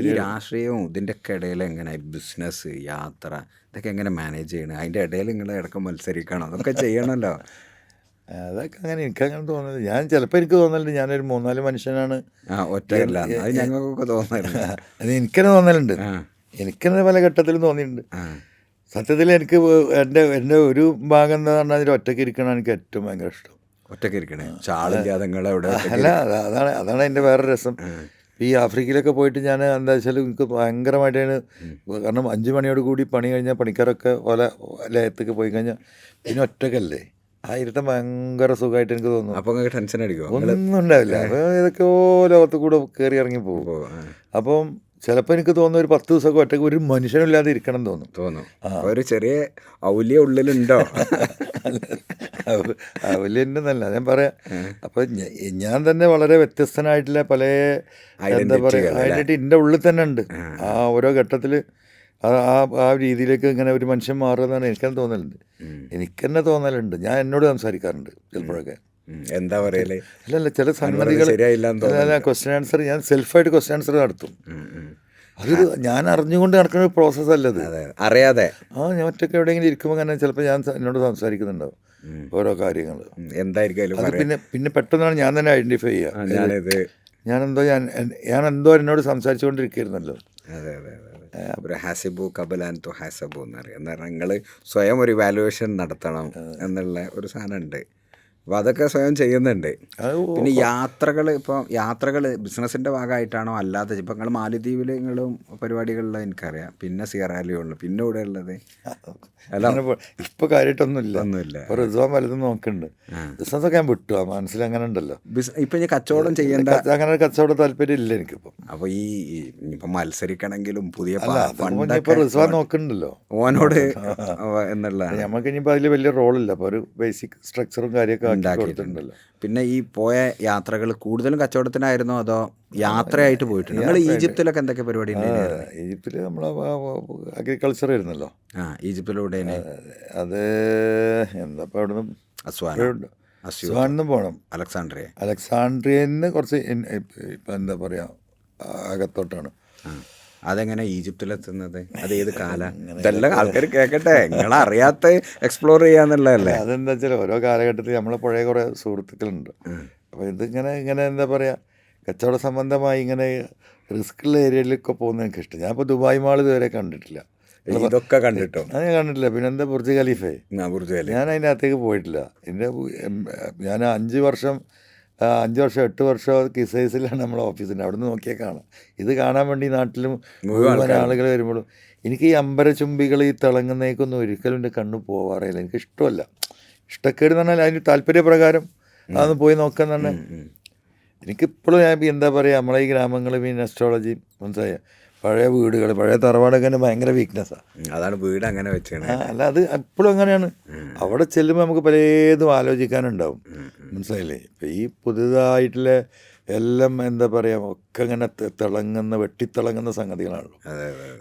ഈ രാഷ്ട്രീയവും ഇതിൻ്റെ ഒക്കെ ഇടയിൽ എങ്ങനെ ബിസിനസ്, യാത്ര, ഇതൊക്കെ എങ്ങനെ മാനേജ് ചെയ്യണം? അതിൻ്റെ ഇടയിൽ നിങ്ങൾ ഇടയ്ക്ക് മത്സരിക്കണം, അതൊക്കെ ചെയ്യണമല്ലോ. അതൊക്കെ അങ്ങനെ എനിക്കങ്ങനെ തോന്നുന്നത്. ഞാൻ ചിലപ്പോൾ എനിക്ക് തോന്നലുണ്ട് ഞാനൊരു 3-4 മനുഷ്യനാണ്. ഒറ്റയല്ല, അത് ഞങ്ങൾക്കൊക്കെ തോന്നലുണ്ട്. അത് എനിക്കെന്നെ തോന്നലുണ്ട്. എനിക്കെന്നെ പല ഘട്ടത്തിലും തോന്നിയിട്ടുണ്ട്. സത്യത്തിൽ എനിക്ക് എൻ്റെ ഒരു ഭാഗം എന്താ പറഞ്ഞാൽ ഒറ്റയ്ക്ക് ഇരിക്കണം എനിക്ക് ഏറ്റവും ഭയങ്കര ഇഷ്ടം. ഒറ്റയ്ക്ക് ഇരിക്കണേ ചാളില്ലാതെ നിങ്ങളെവിടെ? അല്ല, അതാണ് അതിൻ്റെ വേറെ രസം. ഈ ആഫ്രിക്കയിലൊക്കെ പോയിട്ട് ഞാൻ എന്താ വെച്ചാൽ എനിക്ക് ഭയങ്കരമായിട്ടാണ്. കാരണം 5 മണിയോട് കൂടി പണി കഴിഞ്ഞാൽ പണിക്കാരൊക്കെ ലയത്തേക്ക് പോയി കഴിഞ്ഞാൽ പിന്നെ ഒറ്റക്കല്ലേ, ആ ഇരുത്തം ഭയങ്കര സുഖമായിട്ട് എനിക്ക് തോന്നുന്നു. അപ്പോൾ നിങ്ങൾക്ക് ടെൻഷൻ അടിക്കുമോ? ഒന്നും ഉണ്ടാവില്ല. അപ്പോൾ ഏതൊക്കെയോ ലോകത്ത് കൂടെ കയറി ഇറങ്ങി പോകും. അപ്പം ചിലപ്പോൾ എനിക്ക് തോന്നുന്നു ഒരു 10 ദിവസമൊക്കെ ഒറ്റയ്ക്ക് ഒരു മനുഷ്യനില്ലാതെ ഇരിക്കണം തോന്നും. ഒരു ചെറിയ ഔല്യ ഉള്ളിലുണ്ടോ? ഔല്യന്നല്ല ഞാൻ പറയാം. അപ്പം ഞാൻ തന്നെ വളരെ വ്യത്യസ്തനായിട്ടുള്ള പല എന്താ പറയുക ഐഡൻറ്റിറ്റി എൻ്റെ ഉള്ളിൽ തന്നെ ഉണ്ട്. ആ ഓരോ ഘട്ടത്തിൽ ആ രീതിയിലേക്ക് ഇങ്ങനെ ഒരു മനുഷ്യൻ മാറുന്നതാണ് എനിക്കെന്നെ തോന്നലുണ്ട്. എനിക്കെന്നെ തോന്നലുണ്ട്. ഞാൻ എന്നോട് സംസാരിക്കാറുണ്ട് ചിലപ്പോഴൊക്കെ. എന്താ പറയലേ? ഇല്ലല്ല, ചില സംഗതികൾ ക്വസ്റ്റ്യൻ ആൻസർ ഞാൻ സെൽഫായിട്ട് ക്വസ്റ്റ്യൻ ആൻസർ നടത്തും. അതൊരു ഞാൻ അറിഞ്ഞുകൊണ്ട് നടക്കുന്ന ഒരു പ്രോസസ്സ് അല്ലത്, അറിയാതെ. ഞാൻ ഒറ്റയ്ക്ക് എവിടെയെങ്കിലും ഇരിക്കുമ്പോൾ അങ്ങനെ ചിലപ്പോൾ ഞാൻ എന്നോട് സംസാരിക്കുന്നുണ്ടാവും ഓരോ കാര്യങ്ങൾ. എന്തായിരിക്കും അത് പിന്നെ പെട്ടെന്നാണ് ഞാൻ തന്നെ ഐഡൻറ്റിഫൈ ചെയ്യുക. ഞാനെന്തോ എന്നോട് സംസാരിച്ചുകൊണ്ടിരിക്കുകയായിരുന്നല്ലോ. അതെ അതെ അതെ. ഒരു ഹാസിബു കബലാൻ തു ഹാസബു എന്നറിയാം. എന്ന് പറഞ്ഞാൽ നിങ്ങൾ സ്വയം ഒരു വാലുവേഷൻ നടത്തണം എന്നുള്ള ഒരു സാധനമുണ്ട്. അപ്പോൾ അതൊക്കെ സ്വയം ചെയ്യുന്നുണ്ട്. പിന്നെ യാത്രകൾ ബിസിനസ്സിൻ്റെ ഭാഗമായിട്ടാണോ അല്ലാതെ? ഇപ്പം നിങ്ങൾ മാലദ്വീപിൽ നിങ്ങളും പരിപാടികളിൽ എനിക്കറിയാം, പിന്നെ സിയറാലിയോണിൽ, പിന്നെ ഇവിടെ ഉള്ളത് അല്ല ഇപ്പോൾ കാര്യമായിട്ടൊന്നുമില്ല. ഇപ്പോൾ റിസോൺ വലുതും നോക്കുന്നുണ്ട്. ബിസിനസ്സൊക്കെ ഞാൻ വിട്ടു. ആ മനസ്സിൽ അങ്ങനെ ഉണ്ടല്ലോ. ഇപ്പം ഞാൻ കച്ചവടം ചെയ്യേണ്ട അങ്ങനെ കച്ചവടം താല്പര്യം ഇല്ല എനിക്കിപ്പം. അപ്പോൾ ഇപ്പം മത്സരിക്കണമെങ്കിലും പുതിയ ഇപ്പോൾ റിസോൺ നോക്കുന്നുണ്ടല്ലോ ഓനോട് എന്നുള്ള നമുക്ക് ഇനിയിപ്പോൾ അതിൽ വലിയ റോളില്ല. അപ്പോൾ ഒരു ബേസിക് സ്ട്രക്ചറും കാര്യമൊക്കെ ഉണ്ടാക്കിയിട്ടുണ്ടല്ലോ. പിന്നെ ഈ പോയ യാത്രകൾ കൂടുതലും കച്ചവടത്തിനായിരുന്നോ അതോ യാത്രയായിട്ട് പോയിട്ടുണ്ട്? നിങ്ങൾ ഈജിപ്തിലൊക്കെ എന്തൊക്കെ പരിപാടി? ഈജിപ്തിൽ നമ്മൾ അഗ്രികൾച്ചർ ആയിരുന്നല്ലോ. ഈജിപ്തിലൂടെ അത് എന്താ ഇപ്പോൾ അവിടെ നിന്ന് അസ്വാനിന്നും പോകണം. അലക്സാണ്ട്രിയന്ന് കുറച്ച് ഇപ്പം എന്താ പറയുക അകത്തോട്ടാണ്. അതെങ്ങനെ ഈജിപ്തിലെത്തുന്നത്? അത് ഏത് കാലം? ഇതെല്ലാം ആൾക്കാർ കേൾക്കട്ടെ, നിങ്ങളറിയാത്ത എക്സ്പ്ലോർ ചെയ്യാന്നുള്ളതല്ലേ. അതെന്താ വെച്ചാൽ ഓരോ കാലഘട്ടത്തിൽ നമ്മളെ പഴയ കുറേ സുഹൃത്തുക്കളുണ്ട്. അപ്പോൾ ഇങ്ങനെ എന്താ പറയുക കച്ചവട സംബന്ധമായി ഇങ്ങനെ റിസ്ക്കുള്ള ഏരിയയിലൊക്കെ പോകുന്നത് എനിക്കിഷ്ടം. ഞാനിപ്പോൾ ദുബായ് മാൾ ഇതുവരെ കണ്ടിട്ടില്ല. ഇതൊക്കെ കണ്ടിട്ടോ? അത് ഞാൻ കണ്ടിട്ടില്ല. പിന്നെ എന്താ ബുർജ് ഖലീഫേ, ഞാൻ അതിൻ്റെ അകത്തേക്ക് പോയിട്ടില്ല. ഞാൻ 5 വർഷം 8 വർഷം കിസൈസിലാണ് നമ്മളെ ഓഫീസിൻ്റെ. അവിടെ നിന്ന് നോക്കിയാൽ കാണാം. ഇത് കാണാൻ വേണ്ടി നാട്ടിലും മുഴുവൻ ആളുകൾ വരുമ്പോഴും എനിക്ക് ഈ അമ്പരചുംബികൾ ഈ തിളങ്ങുന്നേക്കൊന്നും ഒരിക്കലും എൻ്റെ കണ്ണ് പോവാറില്ല. എനിക്കിഷ്ടമല്ല. ഇഷ്ടക്കേട് എന്ന് പറഞ്ഞാൽ അതിന് താല്പര്യപ്രകാരം അതൊന്ന് പോയി നോക്കാൻ തന്നെ. എനിക്കിപ്പോഴും ഞാൻ എന്താ പറയുക നമ്മളെ ഈ ഗ്രാമങ്ങൾ ഈ നെസ്റ്റോളജി മനസ്സിലായ പഴയ വീടുകൾ പഴയ തറവാടൊക്കെ തന്നെ ഭയങ്കര വീക്ക്നെസ്സാണ്. അതാണ് വീട് അങ്ങനെ വെച്ചാണ്. അല്ല അത് എപ്പോഴും അങ്ങനെയാണ്. അവിടെ ചെല്ലുമ്പോൾ നമുക്ക് പലതും ആലോചിക്കാനുണ്ടാവും. മനസ്സിലായില്ലേ? ഇപ്പം ഈ പുതുതായിട്ടുള്ള എല്ലാം എന്താ പറയുക ഒക്കെ അങ്ങനെ വെട്ടിത്തിളങ്ങുന്ന സംഗതികളാണല്ലോ.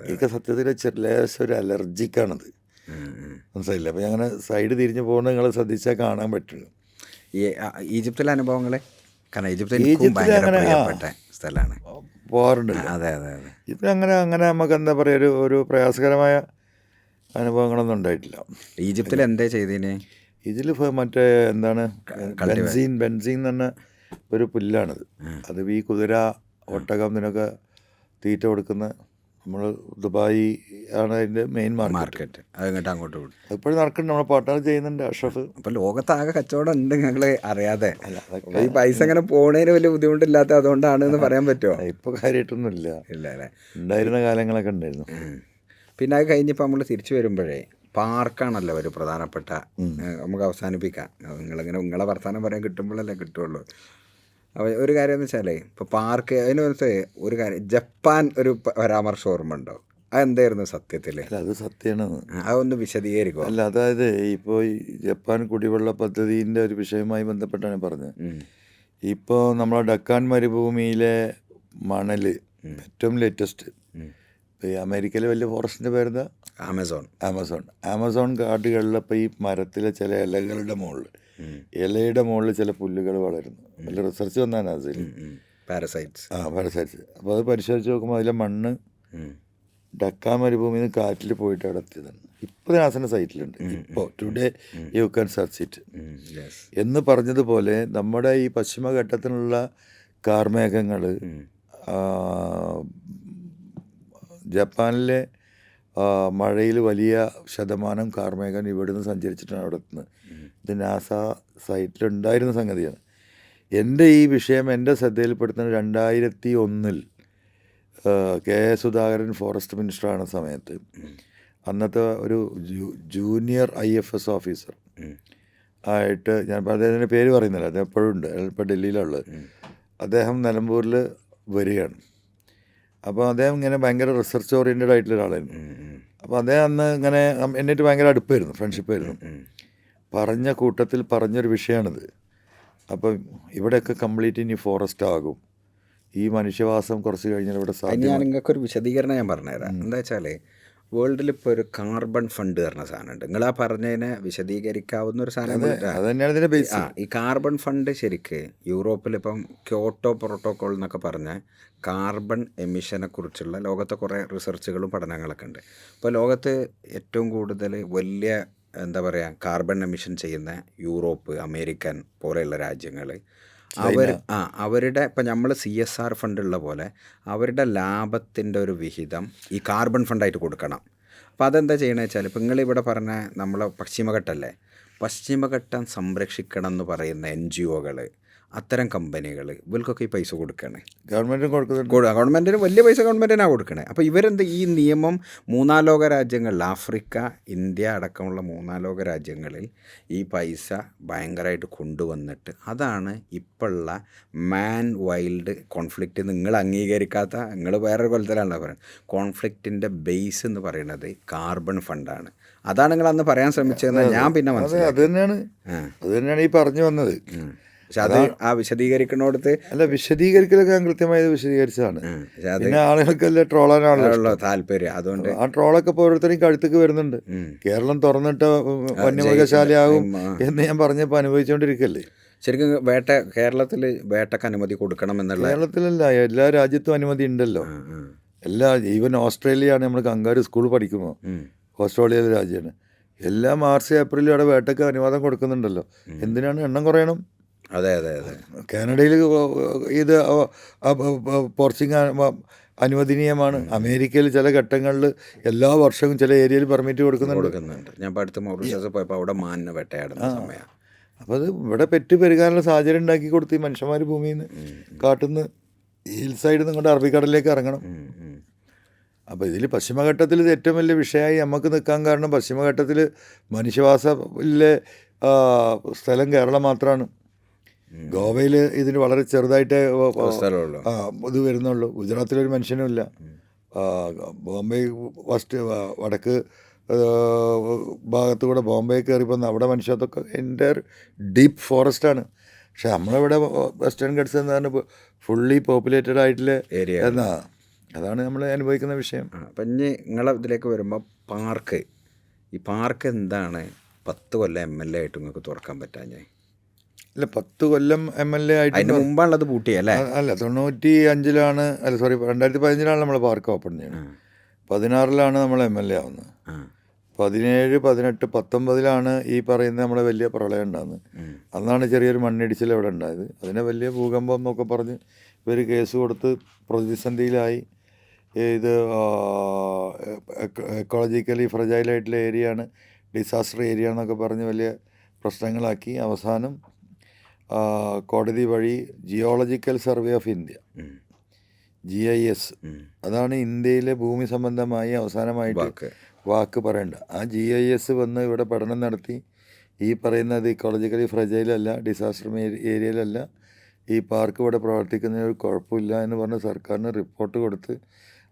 എനിക്ക് സത്യത്തിൽ ലേശം ഒരു അലർജിക്കാണത്. മനസ്സിലായില്ല? അപ്പോൾ അങ്ങനെ സൈഡ് തിരിഞ്ഞ് പോകുന്നത് നിങ്ങൾ ശ്രദ്ധിച്ചാൽ കാണാൻ പറ്റും. ഈ ഈജിപ്തിലെ അനുഭവങ്ങൾ കാരണം ഈജിപ്തിൽ അങ്ങനെ സ്ഥലമാണ് പോകാറുണ്ട്. അതെ അതെ അതെ. ഇപ്പം അങ്ങനെ നമുക്ക് എന്താ പറയുക ഒരു പ്രയാസകരമായ അനുഭവങ്ങളൊന്നും ഉണ്ടായിട്ടില്ല. ഈജിപ്തിൽ എന്താ ചെയ്തതിന്? ഇതിൽ മറ്റേ എന്താണ് ബെൻസീൻ എന്ന് പറഞ്ഞ ഒരു പുല്ലാണിത്. അത് ഈ കുതിര ഒട്ടകം ഇതിനൊക്കെ തീറ്റ കൊടുക്കുന്ന നമ്മൾ ദുബായി ആണ് അതിൻ്റെ മെയിൻ മാർക്കറ്റ്. അതിങ്ങോട്ട് അങ്ങോട്ട് വിടും. ഇപ്പോഴും നടക്കുന്നുണ്ട്. നമ്മളെ പാർട്ട്ണർ ചെയ്യുന്നുണ്ട് അഷ്റഫ്. അപ്പോൾ ലോകത്താകെ കച്ചവടം ഉണ്ട് ഞങ്ങൾ അറിയാതെ. ഈ പൈസ അങ്ങനെ പോണതിന് വലിയ ബുദ്ധിമുട്ടില്ലാത്ത അതുകൊണ്ടാണെന്ന് പറയാൻ പറ്റുമോ? ഇപ്പോൾ കാര്യമായിട്ടൊന്നും ഇല്ല അല്ലേ? ഉണ്ടായിരുന്ന കാലങ്ങളൊക്കെ ഉണ്ടായിരുന്നു. പിന്നെ അത് കഴിഞ്ഞപ്പോൾ നമ്മൾ തിരിച്ചു വരുമ്പോഴേ പാർക്കാണല്ലോ ഒരു പ്രധാനപ്പെട്ട നമുക്ക് അവസാനിപ്പിക്കാം. നിങ്ങളെ വർത്തമാനം പറയാൻ കിട്ടുമ്പോഴല്ലേ കിട്ടുള്ളൂ. അപ്പോൾ ഒരു കാര്യം എന്ന് വെച്ചാൽ ഇപ്പോൾ പാർക്ക് അതിന് മനസ്സിലായി ഒരു കാര്യം, ജപ്പാൻ ഒരു പരാമർശം ഓർമ്മ ഉണ്ടോ? അതെന്തായിരുന്നു സത്യത്തിൽ? അല്ല, അത് സത്യമാണ്. അതൊന്ന് വിശദീകരിക്കുക. അല്ല, അതായത് ഇപ്പോൾ ഈ ജപ്പാൻ കുടിവെള്ള പദ്ധതിൻ്റെ ഒരു വിഷയവുമായി ബന്ധപ്പെട്ടാണ് പറഞ്ഞത്. ഇപ്പോൾ നമ്മളെ ഡക്കാൻ മരുഭൂമിയിലെ മണൽ ഏറ്റവും ലേറ്റസ്റ്റ്, ഇപ്പോൾ ഈ അമേരിക്കയിലെ വലിയ ഫോറസ്റ്റിൻ്റെ പേരെന്താ? ആമസോൺ കാടുകളിലപ്പോൾ ഈ മരത്തിലെ ചില ഇലകളുടെ മുകളിൽ ചില പുല്ലുകൾ വളരുന്നു. വലിയ റിസർച്ച് വന്നാണ് അതിൽ പാരസൈറ്റ്സ്. അപ്പോൾ അത് പരിശോധിച്ച് നോക്കുമ്പോൾ അതിലെ മണ്ണ് ഡക്കാൻ മരുഭൂമിയിൽ നിന്ന് കാറ്റിൽ പോയിട്ട് അവിടെ എത്തിയതാണ്. ഇപ്പോൾ നാസൻ്റെ സൈറ്റിലുണ്ട്. ഇപ്പോൾ today you can search it എന്ന് പറഞ്ഞതുപോലെ നമ്മുടെ ഈ പശ്ചിമഘട്ടത്തിനുള്ള കാർമേഘങ്ങൾ ജപ്പാനിലെ മഴയിൽ വലിയ ശതമാനം കാർമേഘം ഇവിടുന്ന് സഞ്ചരിച്ചിട്ടാണ് അവിടെ എത്തുന്നത്. ഇത് നാസ സൈറ്റിലുണ്ടായിരുന്ന സംഗതിയാണ്. എൻ്റെ ഈ വിഷയം എൻ്റെ ശ്രദ്ധയിൽപ്പെടുത്തുന്ന 2001 കെ സുധാകരൻ ഫോറസ്റ്റ് മിനിസ്റ്ററാണ് സമയത്ത്. അന്നത്തെ ഒരു ജൂനിയർ IFS ഓഫീസർ ആയിട്ട്, ഞാൻ അദ്ദേഹത്തിൻ്റെ പേര് പറയുന്നില്ല, അദ്ദേഹം എപ്പോഴും ഉണ്ട്, ഇപ്പോൾ ഡൽഹിയിലുള്ളത്. അദ്ദേഹം നിലമ്പൂരിൽ വരികയാണ്. അപ്പോൾ അദ്ദേഹം ഇങ്ങനെ ഭയങ്കര റിസർച്ച് ഓറിയൻറ്റഡ് ആയിട്ടുള്ള ഒരാളായിരുന്നു. അപ്പോൾ അദ്ദേഹം അന്ന് ഇങ്ങനെ എന്നിട്ട് ഭയങ്കര അടുപ്പായിരുന്നു, ഫ്രണ്ട്ഷിപ്പായിരുന്നു. പറഞ്ഞ കൂട്ടത്തിൽ പറഞ്ഞൊരു വിഷയമാണിത്. അപ്പം ഇവിടെയൊക്കെ കംപ്ലീറ്റ് ഇനി ഫോറസ്റ്റ് ആകും, ഈ മനുഷ്യവാസം കുറച്ച് കഴിഞ്ഞാൽ ഇവിടെ സാധ്യത. ഞാൻ നിങ്ങൾക്കൊരു വിശദീകരണം ഞാൻ പറഞ്ഞുതരാം. എന്താ വെച്ചാൽ വേൾഡിൽ ഇപ്പോൾ ഒരു കാർബൺ ഫണ്ട് പറഞ്ഞ സാധനമുണ്ട്. നിങ്ങൾ ആ പറഞ്ഞതിനെ വിശദീകരിക്കാവുന്ന ഒരു സാധനം തന്നെയാണ് ഇതിൻ്റെ ബേസ്. ഈ കാർബൺ ഫണ്ട് ശരിക്ക് യൂറോപ്പിലിപ്പം ക്യോട്ടോ പ്രോട്ടോക്കോൾ എന്നൊക്കെ പറഞ്ഞ കാർബൺ എമിഷനെ കുറിച്ചുള്ള ലോകത്തെ കുറേ റിസർച്ചുകളും പഠനങ്ങളൊക്കെ ഉണ്ട്. ഇപ്പോൾ ലോകത്ത് ഏറ്റവും കൂടുതൽ വലിയ എന്താ പറയുക കാർബൺ എമിഷൻ ചെയ്യുന്ന യൂറോപ്പ്, അമേരിക്കൻ പോലെയുള്ള രാജ്യങ്ങൾ, അവരുടെ ഇപ്പം നമ്മൾ CSR ഫണ്ടുള്ള പോലെ അവരുടെ ലാഭത്തിൻ്റെ ഒരു വിഹിതം ഈ കാർബൺ ഫണ്ടായിട്ട് കൊടുക്കണം. അപ്പോൾ അതെന്താ ചെയ്യണമെന്ന് വെച്ചാൽ, ഇപ്പം നിങ്ങളിവിടെ പറഞ്ഞ നമ്മളെ പശ്ചിമഘട്ടമല്ലേ, പശ്ചിമഘട്ടം സംരക്ഷിക്കണം എന്ന് പറയുന്ന NGOകൾ, അത്തരം കമ്പനികൾ ഇവർക്കൊക്കെ ഈ പൈസ കൊടുക്കുകയാണ്. ഗവൺമെൻറ്റിന് വലിയ പൈസ ഗവൺമെൻറ്റിനാണ് കൊടുക്കണേ. അപ്പോൾ ഇവരെന്ത് ഈ നിയമം 3 ലോക രാജ്യങ്ങളിൽ, ആഫ്രിക്ക, ഇന്ത്യ അടക്കമുള്ള 3 ലോക രാജ്യങ്ങളിൽ ഈ പൈസ ഭയങ്കരമായിട്ട് കൊണ്ടുവന്നിട്ട് അതാണ് ഇപ്പോഴുള്ള മാൻ വൈൽഡ് കോൺഫ്ലിക്റ്റ്. നിങ്ങൾ അംഗീകരിക്കാത്ത, നിങ്ങൾ വേറൊരു കൊലത്തിലാണല്ലോ പറയുന്നത്, കോൺഫ്ലിക്റ്റിൻ്റെ ബേസ് എന്ന് പറയുന്നത് കാർബൺ ഫണ്ടാണ്. അതാണ് നിങ്ങൾ അന്ന് പറയാൻ ശ്രമിച്ചതെന്ന് ഞാൻ പിന്നെ മനസ്സിലായി. അത് തന്നെയാണ് ഈ പറഞ്ഞു വന്നത്. പക്ഷെ അത് ആ വിശദീകരിക്കണോടത്ത് അല്ല, വിശദീകരിക്കലൊക്കെ ഞാൻ കൃത്യമായി വിശദീകരിച്ചതാണ്. പിന്നെ ആളുകൾക്കല്ലേ ട്രോളാനാണല്ലോ താല്പര്യം. അതുകൊണ്ട് ആ ട്രോളൊക്കെ ഇപ്പോൾ ഓരോരുത്തരും കഴുത്തേക്ക് വരുന്നുണ്ട്. കേരളം തുറന്നിട്ട വന്യമൃഗശാലയാകും എന്ന് ഞാൻ പറഞ്ഞപ്പോൾ അനുഭവിച്ചുകൊണ്ടിരിക്കല്ലേ. ശരിക്കും കേരളത്തിൽ വേട്ടക്ക് അനുമതി കൊടുക്കണം എന്നുള്ള, കേരളത്തിലല്ല, എല്ലാ രാജ്യത്തും അനുമതി ഉണ്ടല്ലോ. ഈവൻ ഓസ്ട്രേലിയയാണ്, നമ്മൾ കങ്കാരു സ്കൂൾ പഠിക്കുമ്പോൾ, ഓസ്ട്രേലിയയിലെ രാജ്യമാണ്. എല്ലാ മാർച്ച് ഏപ്രിലും അവിടെ വേട്ടക്ക് അനുവാദം കൊടുക്കുന്നുണ്ടല്ലോ. എന്തിനാണ് എണ്ണം കുറയണം? അതെ. കാനഡയിൽ ഇത് പോർച്ചിങ് അനുവദനീയമാണ്. അമേരിക്കയിൽ ചില ഘട്ടങ്ങളിൽ എല്ലാ വർഷവും ചില ഏരിയയിൽ പെർമിറ്റ് കൊടുക്കുന്നുണ്ട്. ഞാൻ ഇപ്പോൾ അടുത്ത് മൗറീഷ്യസ് പോയപ്പോൾ അവിടെ മാനിനെ വേട്ടയാടുന്ന സമയമാണ്. അപ്പോൾ അത് ഇവിടെ പെറ്റ് പെരുകാനുള്ള സാഹചര്യം ഉണ്ടാക്കി കൊടുത്ത് ഈ മനുഷ്യന്മാർ ഭൂമിയിൽ നിന്ന് കാട്ടുന്ന ഹിൽ സൈഡിൽ നിന്ന് കൊണ്ട് അറബിക്കടലിലേക്ക് ഇറങ്ങണം. അപ്പോൾ ഇതിൽ പശ്ചിമഘട്ടത്തിൽ ഇത് ഏറ്റവും വലിയ വിഷയമായി നമുക്ക് നിൽക്കാൻ കാരണം, പശ്ചിമഘട്ടത്തിൽ മനുഷ്യവാസത്തിലെ സ്ഥലം കേരളം മാത്രമാണ്. ഗോവയിൽ ഇതിന് വളരെ ചെറുതായിട്ട് ഇത് വരുന്നുള്ളൂ. ഗുജറാത്തിലൊരു മനുഷ്യനുമില്ല. ബോംബെ വടക്ക് ഭാഗത്തുകൂടെ ബോംബെ കയറിപ്പോൾ അവിടെ മനുഷ്യത്തൊക്കെ എൻ്റെ ഡീപ്പ് ഫോറസ്റ്റാണ്. പക്ഷെ നമ്മളിവിടെ വെസ്റ്റേൺ ഗട്ട്സ് എന്ന് പറഞ്ഞാൽ ഫുള്ളി പോപ്പുലേറ്റഡ് ആയിട്ടുള്ള ഏരിയ അതാണ് നമ്മൾ അനുഭവിക്കുന്ന വിഷയം. അപ്പം ഇനി നിങ്ങളെ ഇതിലേക്ക് വരുമ്പോൾ ഈ പാർക്ക് എന്താണ് 10 കൊല്ലം MLA ആയിട്ട് നിങ്ങൾക്ക് തുറക്കാൻ പറ്റാഞ്ഞേ? ഇല്ല, 10 കൊല്ലം MLA ആയിട്ട് അതിന് മുമ്പാണുള്ളത് പൂട്ടിയല്ലേ? അല്ല, 95-ലാണ്, അല്ല സോറി 2015-ലാണ് നമ്മൾ പാർക്ക് ഓപ്പൺ ചെയ്യുന്നത്. 16-ലാണ് നമ്മൾ MLA ആവുന്നത്. 17, 18, 19-ലാണ് ഈ പറയുന്ന നമ്മളെ വലിയ പ്രളയം ഉണ്ടാകുന്നത്. അന്നാണ് ചെറിയൊരു മണ്ണിടിച്ചിൽ അവിടെ ഉണ്ടായത്. അതിനെ വലിയ ഭൂകമ്പം എന്നൊക്കെ പറഞ്ഞ് ഇവർ കേസ് കൊടുത്ത് പ്രതിസന്ധിയിലായി. ഇത് എക്കോളജിക്കലി ഫ്രജൈലായിട്ടുള്ള ഏരിയയാണ്, ഡിസാസ്റ്റർ ഏരിയ എന്നൊക്കെ പറഞ്ഞ് വലിയ പ്രശ്നങ്ങളാക്കി. അവസാനം കോടതി വഴി geological survey of India GIS. അതാണ് ഇന്ത്യയിലെ ഭൂമി സംബന്ധമായി അവസാനമായിട്ട് വാക്ക് പറയേണ്ട. ആ GIS വന്ന് ഇവിടെ പഠനം നടത്തി ഈ പറയുന്നത് ഇക്കോളജിക്കലി ഫ്രജൈലല്ല, ഡിസാസ്റ്റർ ഏരിയയിലല്ല, ഈ പാർക്ക് ഇവിടെ പ്രവർത്തിക്കുന്നതിന് ഒരു കുഴപ്പമില്ല എന്ന് പറഞ്ഞ് സർക്കാരിന് റിപ്പോർട്ട് കൊടുത്ത്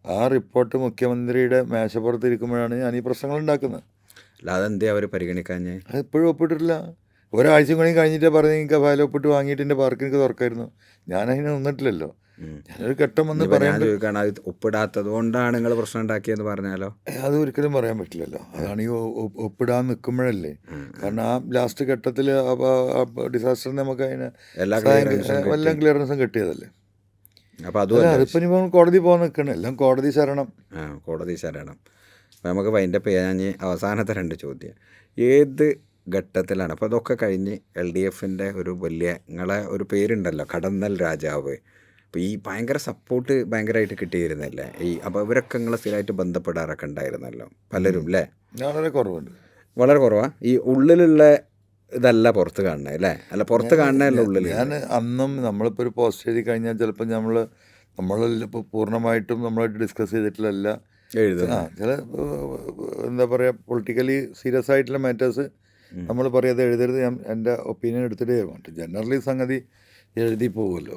ആ റിപ്പോർട്ട് മുഖ്യമന്ത്രിയുടെ മേശപ്പുറത്തിരിക്കുമ്പോഴാണ് ഞാൻ ഈ പ്രശ്നങ്ങൾ ഉണ്ടാക്കുന്നത്. അല്ലാതെ എന്തേ അവർ പരിഗണിക്കാഞ്ഞേ? അത് ഇപ്പോഴും ഒപ്പിട്ടിട്ടില്ല. ഒരാഴ്ചയും കൂടി കഴിഞ്ഞിട്ട് പറഞ്ഞ് എനിക്ക് ഫയൽ ഒപ്പിട്ട് വാങ്ങിയിട്ട് എൻ്റെ പാർക്ക് എനിക്ക് തുറക്കായിരുന്നു. ഞാനതിന് നിന്നിട്ടില്ലല്ലോ. ഞാനൊരു ഘട്ടം വന്ന് ഞാൻ ചോദിക്കുകയാണ്, അത് ഒപ്പിടാത്തത് കൊണ്ടാണ് നിങ്ങൾ പ്രശ്നം ഉണ്ടാക്കിയെന്ന് പറഞ്ഞാലോ? അത് ഒരിക്കലും പറയാൻ പറ്റില്ലല്ലോ. അതാണ് ഈ ഒപ്പിടാൻ നിൽക്കുമ്പോഴല്ലേ. കാരണം ആ ലാസ്റ്റ് ഘട്ടത്തിൽ ഡിസാസ്റ്ററിന് നമുക്ക് അതിന് എല്ലാം ക്ലിയറൻസും കിട്ടിയതല്ലേ. അപ്പോൾ അതും അതിപ്പോൾ ഇനി കോടതി പോകാൻ നിൽക്കണം. എല്ലാം കോടതി ശരണം. കോടതി ശരണം. അപ്പോൾ നമുക്ക് അതിൻ്റെ പേഞ്ഞ് അവസാനത്തെ 2 ചോദ്യം. ഏത് ഘട്ടത്തിലാണ് അപ്പോൾ അതൊക്കെ കഴിഞ്ഞ് LDFൻ്റെ ഒരു വലിയ നിങ്ങളെ ഒരു പേരുണ്ടല്ലോ, കടന്നൽ രാജാവ്. അപ്പോൾ ഈ ഭയങ്കര സപ്പോർട്ട് ഭയങ്കരമായിട്ട് കിട്ടിയിരുന്നല്ലേ ഈ? അപ്പോൾ ഇവരൊക്കെ നിങ്ങളെ സ്ഥിരമായിട്ട് ബന്ധപ്പെടാറൊക്കെ ഉണ്ടായിരുന്നല്ലോ പലരും അല്ലേ? വളരെ കുറവുണ്ട്. വളരെ കുറവാണ്. ഈ ഉള്ളിലുള്ള ഇതല്ല പുറത്ത് കാണുന്നത് അല്ലേ? അല്ല, പുറത്ത് കാണുന്നതല്ല ഉള്ളിൽ. ഞാൻ അന്നും നമ്മളിപ്പോൾ ഒരു പോസ്റ്റ് എഴുതി കഴിഞ്ഞാൽ ചിലപ്പോൾ നമ്മളിപ്പോൾ പൂർണ്ണമായിട്ടും നമ്മളായിട്ട് ഡിസ്കസ് ചെയ്തിട്ടില്ല ചില എന്താ പറയുക പൊളിറ്റിക്കലി സീരിയസ് ആയിട്ടുള്ള മാറ്റേഴ്സ് നമ്മൾ പറയാതെ എഴുതരുത്. ഞാൻ എൻ്റെ ഒപ്പീനിയൻ എടുത്തിട്ടേ വേണ്ട. ജനറലി സംഗതി എഴുതി പോകുമല്ലോ,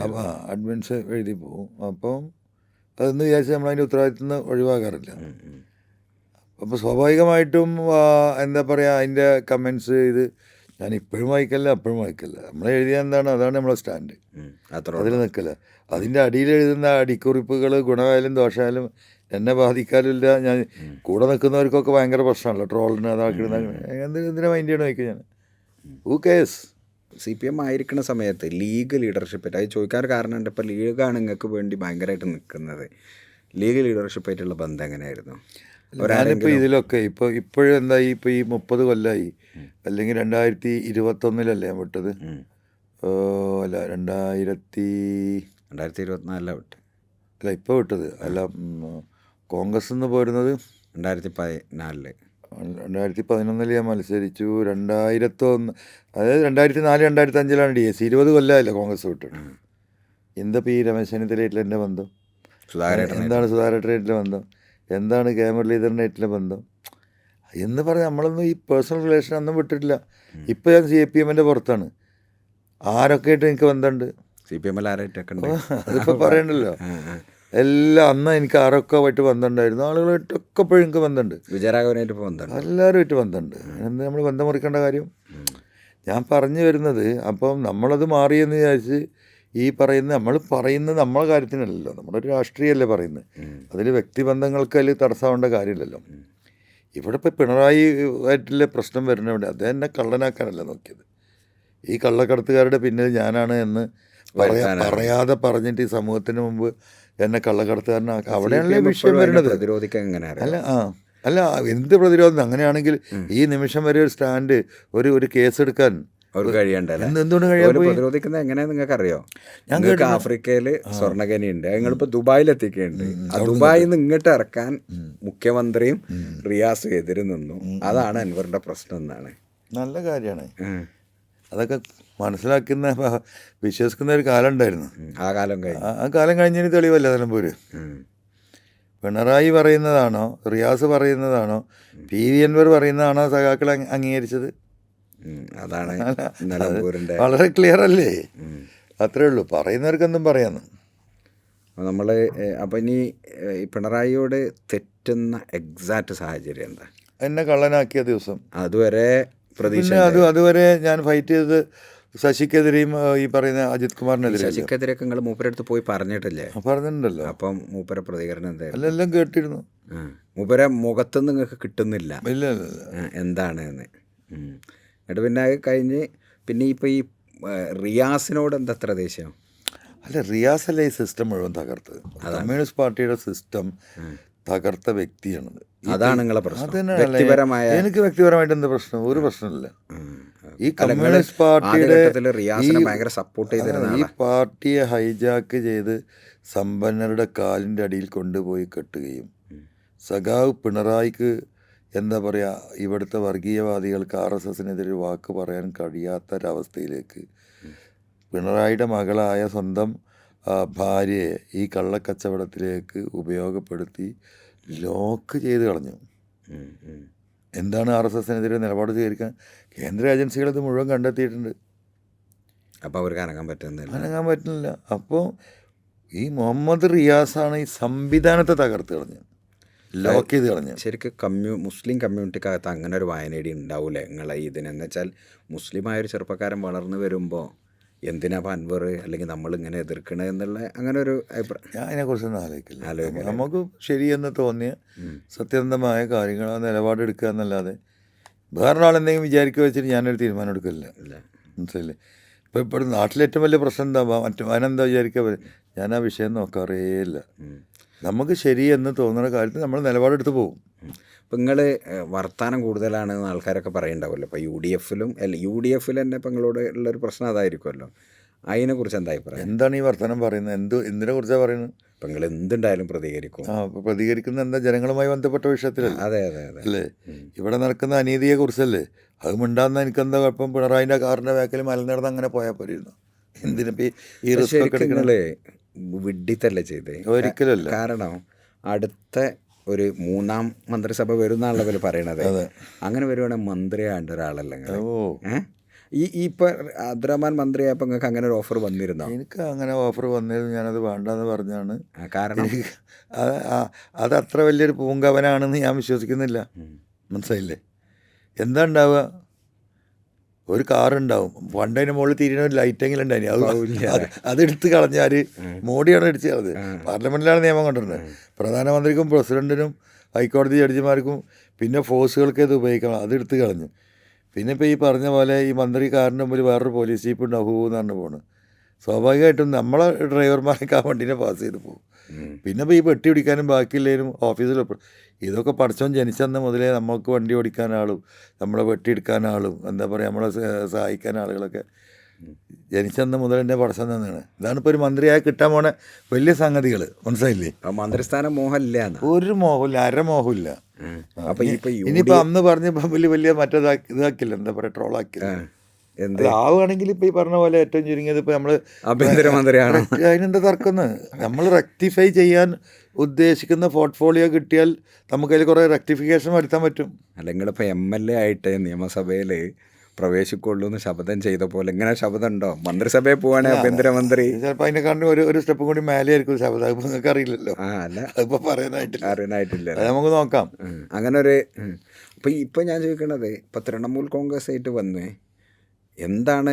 അപ്പോൾ അഡ്മിൻസ് എഴുതി പോകും. അപ്പം അതെന്ന് വിചാരിച്ച് നമ്മളതിൻ്റെ ഉത്തരവാദിത്തത്തിൽ നിന്ന് ഒഴിവാക്കാറില്ല. അപ്പോൾ സ്വാഭാവികമായിട്ടും എന്താ പറയുക അതിൻ്റെ കമൻസ് ഇത് ഞാൻ ഇപ്പോഴും വായിക്കല്ല അപ്പോഴും വായിക്കല്ല. നമ്മൾ എഴുതിയ എന്താണ് അതാണ് നമ്മളെ സ്റ്റാൻഡ്, അതിൽ നിൽക്കില്ല. അതിൻ്റെ അടിയിൽ എഴുതുന്ന അടിക്കുറിപ്പുകൾ ഗുണമായാലും ദോഷമായാലും എന്നെ ബാധിക്കാറില്ല. ഞാൻ കൂടെ നിൽക്കുന്നവർക്കൊക്കെ ഭയങ്കര പ്രശ്നമാണല്ലോ, ട്രോളിന് അതാക്കുന്ന എന്തിനാ മൈൻഡ് ചെയ്യണം ചോദിക്കും ഞാൻ. Who case? CPM ആയിരിക്കുന്ന സമയത്ത് ലീഗ് ലീഡർഷിപ്പായിട്ട് അത് ചോദിക്കാൻ കാരണമുണ്ട്. ഇപ്പോൾ ലീഗാണ് നിങ്ങൾക്ക് വേണ്ടി ഭയങ്കരമായിട്ട് നിൽക്കുന്നത്. ലീഗ് ലീഡർഷിപ്പായിട്ടുള്ള ബന്ധം എങ്ങനെയായിരുന്നു? ഞാനിപ്പോൾ ഇതിലൊക്കെ ഇപ്പോഴും എന്താ ഇപ്പോൾ ഈ 30 കൊല്ലമായി, അല്ലെങ്കിൽ 2021 ഞാൻ വിട്ടത്, അല്ല 2024 വിട്ട്, അല്ല ഇപ്പോൾ വിട്ടത് അല്ല, കോൺഗ്രസ് നിന്ന് പോരുന്നത് 2014. 2011 ഞാൻ മത്സരിച്ചു. 2001 അതായത് 2004 2005 DS. 20 കൊല്ലമായില്ല കോൺഗ്രസ് വിട്ടിട്ട്. എന്താ ഈ രമേശ് ചെന്നിത്തലയായിട്ടുള്ള എൻ്റെ ബന്ധം? എന്താണ് സുധാകരനായിട്ടുള്ള ബന്ധം? എന്താണ് കെ മുരളീധരനായിട്ടുള്ള ബന്ധം എന്ന് പറഞ്ഞാൽ നമ്മളൊന്നും ഈ പേഴ്സണൽ റിലേഷൻ ഒന്നും വിട്ടിട്ടില്ല. ഇപ്പോൾ ഞാൻ CPMൻ്റെ പുറത്താണ്. ആരൊക്കെ ആയിട്ട് എനിക്ക് ബന്ധമുണ്ട്? CPM അതിപ്പോൾ പറയണ്ടല്ലോ. എല്ലാം അന്ന് എനിക്ക് ആരൊക്കെ ആയിട്ട് ബന്ധമുണ്ടായിരുന്നു. ആളുകളായിട്ടൊക്കെ ഇപ്പോഴും എനിക്ക് ബന്ധമുണ്ട്. വിജയരാഘവനായിട്ട് ബന്ധമുണ്ട്. എല്ലാവരുമായിട്ട് ബന്ധമുണ്ട്. എന്താ നമ്മൾ ബന്ധം മുറിക്കേണ്ട കാര്യം? ഞാൻ പറഞ്ഞു വരുന്നത്, അപ്പം നമ്മളത് മാറിയെന്ന് വിചാരിച്ച് ഈ നമ്മൾ പറയുന്നത് നമ്മളെ കാര്യത്തിനല്ലല്ലോ, നമ്മുടെ ഒരു രാഷ്ട്രീയമല്ലേ പറയുന്നത്. അതിൽ വ്യക്തിബന്ധങ്ങൾക്ക് അതിൽ തടസ്സമാവേണ്ട കാര്യമില്ലല്ലോ. ഇവിടെ ഇപ്പോൾ പിണറായി ആയിട്ടുള്ള പ്രശ്നം വരുന്നവിടെ അദ്ദേഹം എന്നെ കള്ളനാക്കാനല്ല നോക്കിയത്. ഈ കള്ളക്കടത്തുകാരുടെ പിന്നിൽ ഞാനാണ് എന്ന് പറയാതെ പറഞ്ഞിട്ട് ഈ സമൂഹത്തിന് മുമ്പ് എന്നെ കള്ളക്കടത്തുകാരനാക്കുക, അവിടെയാണല്ലേ വിഷയം വരുന്നത്. അല്ല എന്ത് പ്രതിരോധം? അങ്ങനെയാണെങ്കിൽ ഈ നിമിഷം വരെ ഒരു സ്റ്റാൻഡ് ഒരു കേസെടുക്കാൻ എന്തുകൊണ്ട് കഴിയാൻ പ്രതിരോധിക്കുന്നത് എങ്ങനെയാ നിങ്ങൾക്ക് അറിയോ? ഞങ്ങൾക്ക് ആഫ്രിക്കയിൽ സ്വർണ്ണഖനിയുണ്ട്, നിങ്ങളിപ്പോൾ ദുബായിലെത്തിക്കുന്നുണ്ട്. ആ ദുബായിൽ നിന്ന് ഇങ്ങോട്ട് ഇറക്കാൻ മുഖ്യമന്ത്രിയും റിയാസും എതിര് നിന്നു. അതാണ് അൻവറിന്റെ പ്രശ്നം എന്നാണ്. നല്ല കാര്യമാണ്. അതൊക്കെ മനസ്സിലാക്കുന്ന വിശ്വസിക്കുന്ന ഒരു കാലം ഉണ്ടായിരുന്നു. ആ കാലം കഴിഞ്ഞു. ആ കാലം കഴിഞ്ഞതിന് തെളിവല്ല നിലമ്പൂര്. പിണറായി പറയുന്നതാണോ റിയാസ് പറയുന്നതാണോ PV അൻവർ പറയുന്നതാണോ സഖാക്കൾ അംഗീകരിച്ചത്? അതാണ് നിലമ്പൂരിൻ്റെ വളരെ ക്ലിയർ അല്ലേ? അത്രേ ഉള്ളൂ. പറയുന്നവർക്കെന്തും പറയാന്ന്. നമ്മൾ അപ്പം ഇനി പിണറായിയോട് തെറ്റുന്ന എക്സാക്റ്റ് സാഹചര്യം എന്താ? എന്നെ കള്ളനാക്കിയ ദിവസം. അതുവരെ പ്രതീക്ഷ അതുവരെ ഞാൻ ഫൈറ്റ് ചെയ്ത് ശശിക്കെതിരെയും ഈ പറയുന്ന അജിത് കുമാറിനെതിരെ. ശശിക്കെതിരെയൊക്കെ നിങ്ങൾ മൂപ്പരടുത്ത് പോയി പറഞ്ഞിട്ടില്ലേ? പറഞ്ഞിട്ടുണ്ടല്ലോ. അപ്പം മൂപ്പര പ്രതികരണം എന്തായിരുന്നു? എല്ലാം കേട്ടിരുന്നു. മൂപ്പര മുഖത്തുനിന്ന് നിങ്ങൾക്ക് കിട്ടുന്നില്ല എന്താണ് എന്ന്. എന്നിട്ട് പിന്നെ അത് കഴിഞ്ഞ് പിന്നെ ഇപ്പോൾ ഈ റിയാസിനോട് എന്തത്ര ദേഷ്യം? അല്ല, റിയാസ് അല്ലേ ഈ സിസ്റ്റം മുഴുവൻ തകർത്തത്. കമ്മ്യൂണിസ്റ്റ് പാർട്ടിയുടെ സിസ്റ്റം തകർത്ത വ്യക്തിയാണത്. അതാണ് നിങ്ങളെ പ്രശ്നം. എനിക്ക് വ്യക്തിപരമായിട്ട് എന്താ പ്രശ്നം? ഒരു പ്രശ്നമില്ല. ഈ കമ്മ്യൂണിസ്റ്റ് പാർട്ടിയുടെ ഈ പാർട്ടിയെ ഹൈജാക്ക് ചെയ്ത് സമ്പന്നരുടെ കാലിൻ്റെ അടിയിൽ കൊണ്ടുപോയി കെട്ടുകയും സഖാവ് പിണറായിക്ക് എന്താ പറയുക ഇവിടുത്തെ വർഗീയവാദികൾക്ക് RSSനെതിരെ വാക്ക് പറയാൻ കഴിയാത്തൊരവസ്ഥയിലേക്ക് പിണറായിയുടെ മകളായ സ്വന്തം ഭാര്യയെ ഈ കള്ളക്കച്ചവടത്തിലേക്ക് ഉപയോഗപ്പെടുത്തി ലോക്ക് ചെയ്ത് കളഞ്ഞു. എന്താണ് RSSനെതിരെ നിലപാട് സ്വീകരിക്കാൻ? കേന്ദ്ര ഏജൻസികൾ ഇത് മുഴുവൻ കണ്ടെത്തിയിട്ടുണ്ട്. അപ്പോൾ അവർക്ക് അനങ്ങാൻ പറ്റുന്നില്ല. അനങ്ങാൻ പറ്റുന്നില്ല. അപ്പോൾ ഈ മുഹമ്മദ് റിയാസാണ് ഈ സംവിധാനത്തെ തകർത്ത് കളഞ്ഞത്, ലോക്ക് ചെയ്ത് കളഞ്ഞു. ശരിക്കും മുസ്ലിം കമ്മ്യൂണിറ്റിക്കകത്ത് അങ്ങനെ ഒരു വായനയുടെ ഉണ്ടാവില്ലേ നിങ്ങളെ ഇതിനെന്ന് വെച്ചാൽ മുസ്ലിമായൊരു ചെറുപ്പക്കാരൻ വളർന്നു വരുമ്പോൾ എന്തിനാ അൻവർ അല്ലെങ്കിൽ നമ്മളിങ്ങനെ എതിർക്കണത് എന്നുള്ള അങ്ങനെ ഒരു അഭിപ്രായം? ഞാൻ അതിനെക്കുറിച്ചൊന്നും ആലോചിക്കില്ല. നമുക്ക് ശരിയെന്ന് തോന്നിയ സത്യസന്ധമായ കാര്യങ്ങൾ ആ നിലപാടെടുക്കുക എന്നല്ലാതെ വേറൊരാളെന്തെങ്കിലും വിചാരിക്കുക വെച്ചിട്ട് ഞാനൊരു തീരുമാനം എടുക്കില്ല. മനസ്സിലല്ലേ? ഇപ്പോൾ നാട്ടിലെ ഏറ്റവും വലിയ പ്രശ്നം എന്താ, അതിനെന്താ വിചാരിക്കുക? ഞാൻ ആ വിഷയം നോക്കാറേ ഇല്ല. നമുക്ക് ശരിയെന്ന് തോന്നുന്ന കാര്യത്തിൽ നമ്മൾ നിലപാടെടുത്ത് പോകും. ഇപ്പം നിങ്ങൾ വർത്തമാനം കൂടുതലാണെന്ന് ആൾക്കാരൊക്കെ പറയുന്നുണ്ടാവുമല്ലോ. ഇപ്പോൾ UDF തന്നെ ഇപ്പം നിങ്ങളോട് ഉള്ളൊരു പ്രശ്നം അതായിരിക്കുമല്ലോ. അതിനെക്കുറിച്ച് എന്താ അഭിപ്രായം? എന്താണ് ഈ വർത്തമാനം പറയുന്നത്? എന്തിനെ കുറിച്ചാണ് പറയുന്നത്? ഇപ്പം നിങ്ങൾ എന്തുണ്ടായാലും പ്രതികരിക്കും. അപ്പോൾ പ്രതികരിക്കുന്ന എന്താ? ജനങ്ങളുമായി ബന്ധപ്പെട്ട വിഷയത്തിലല്ലേ? അതെ അല്ലേ? ഇവിടെ നടക്കുന്ന അനീതിയെക്കുറിച്ചല്ലേ? അത് മിണ്ടാന്ന് എനിക്കെന്താ കുഴപ്പം? പിണറായിൻ്റെ കാറിൻ്റെ ബാക്കിൽ മലനടന്ന് അങ്ങനെ പോയാൽ പോരുന്നു. എന്തിനിപ്പോൾ ഈ റിസ്ക് എടുക്കണേ? വിഡ്ഢിത്തല്ലേ ചെയ്തേ? ഒരിക്കലല്ല. കാരണം അടുത്ത ഒരു 3ാം മന്ത്രിസഭ വരുന്നാണല്ലോ അവർ പറയണത്. അങ്ങനെ വരുവാണെങ്കിൽ മന്ത്രിയാകേണ്ട ഒരാളല്ലേ? ഇപ്പം അബ്ദുറഹ്മാൻ മന്ത്രിയായപ്പോൾ നിങ്ങൾക്ക് അങ്ങനെ ഒരു ഓഫർ വന്നിരുന്നോ? എനിക്ക് അങ്ങനെ ഓഫർ വന്നിരുന്നു. ഞാനത് വേണ്ടെന്ന് പറഞ്ഞാണ്. കാരണം അത് അത്ര വലിയൊരു പൂങ്കവനാണെന്ന് ഞാൻ വിശ്വസിക്കുന്നില്ല. മനസ്സിലായില്ലേ? എന്താ ഉണ്ടാവുക? ഒരു കാറുണ്ടാവും, പണ്ടതിന് മുകളിൽ തിരിയുന്ന ഒരു ലൈറ്റെങ്കിലും ഉണ്ടായി, അതെടുത്ത് കളഞ്ഞാൽ മോഡിയാണ് അടിച്ച് കളഞ്ഞത്. പാർലമെൻറ്റിലാണ് നിയമം കൊണ്ടുവരുന്നത്. പ്രധാനമന്ത്രിക്കും പ്രസിഡൻറ്റിനും ഹൈക്കോടതി ജഡ്ജിമാർക്കും പിന്നെ ഫോഴ്സുകൾക്ക് ഇത് ഉപയോഗിക്കണം, അതെടുത്ത് കളഞ്ഞു. പിന്നെ ഇപ്പോൾ ഈ പറഞ്ഞ പോലെ ഈ മന്ത്രി കാറിൻ്റെ മുമ്പിൽ വേറൊരു പോലീസ് ജീപ്പ് ഉണ്ടാവും എന്ന് പറഞ്ഞു പോണ്. സ്വാഭാവികമായിട്ടും നമ്മളെ ഡ്രൈവർമാരൊക്കെ ആ വണ്ടീനെ പാസ് ചെയ്ത് പോകും. പിന്നെ ഇപ്പോൾ ഈ പെട്ടി പിടിക്കാനും ബാക്കിയുള്ളതിനും ഓഫീസിൽ ഇതൊക്കെ പഠിച്ചോൻ ജനിച്ചെന്ന് മുതലേ നമുക്ക് വണ്ടി ഓടിക്കാൻ ആളും നമ്മളെ വെട്ടിയെടുക്കാൻ ആളും എന്താ പറയുക നമ്മളെ സഹായിക്കാൻ ആളുകളൊക്കെ ജനിച്ചെന്ന് മുതൽ തന്നെ പഠിച്ചം തന്നെയാണ്. ഇതാണ് ഇപ്പോൾ ഒരു മന്ത്രിയായി കിട്ടാൻ പോണ വലിയ സംഗതികൾ. മനസ്സിലായില്ലേ? മന്ത്രിസ്ഥാനം മോഹമില്ല, ഒരു മോഹമില്ല, അരമോഹമില്ല. ഇനിയിപ്പോൾ അന്ന് പറഞ്ഞ വലിയ ഇതാക്കില്ല, എന്താ പറയുക, ട്രോളാക്കില്ല. ആവുകയാണെങ്കിൽ ഇപ്പോൾ ഈ പറഞ്ഞ പോലെ ഏറ്റവും ചുരുങ്ങിയത് ഇപ്പോൾ നമ്മൾ ആഭ്യന്തരമന്ത്രിയാണ്. അതിനെന്താ തർക്കമെന്ന്? നമ്മൾ റെക്ടിഫൈ ചെയ്യാൻ ഉദ്ദേശിക്കുന്ന പോർട്ട്ഫോളിയോ കിട്ടിയാൽ നമുക്കതിൽ കുറേ റെക്ടിഫിക്കേഷൻ വരുത്താൻ പറ്റും. അല്ല, നിങ്ങളിപ്പോൾ MLA ആയിട്ട് നിയമസഭയിൽ പ്രവേശിക്കുള്ളൂ എന്ന് ശപഥം ചെയ്ത പോലെ ഇങ്ങനെ ശപഥം ഉണ്ടോ? മന്ത്രിസഭയിൽ പോവാണെങ്കിൽ ആഭ്യന്തരമന്ത്രി ചിലപ്പോൾ അതിനെക്കാണ്ടും ഒരു സ്റ്റെപ്പ് കൂടി മേലെ ആയിരിക്കും ശപഥം. അതിപ്പോൾ നിങ്ങൾക്ക് അറിയില്ലല്ലോ. അല്ല, അതിപ്പോൾ അറിയാനായിട്ടില്ല. അത് നമുക്ക് നോക്കാം. അങ്ങനെ ഒരു ഇപ്പം ഞാൻ ചോദിക്കണത്, ഇപ്പം തൃണമൂൽ കോൺഗ്രസ് ആയിട്ട് വന്ന് എന്താണ്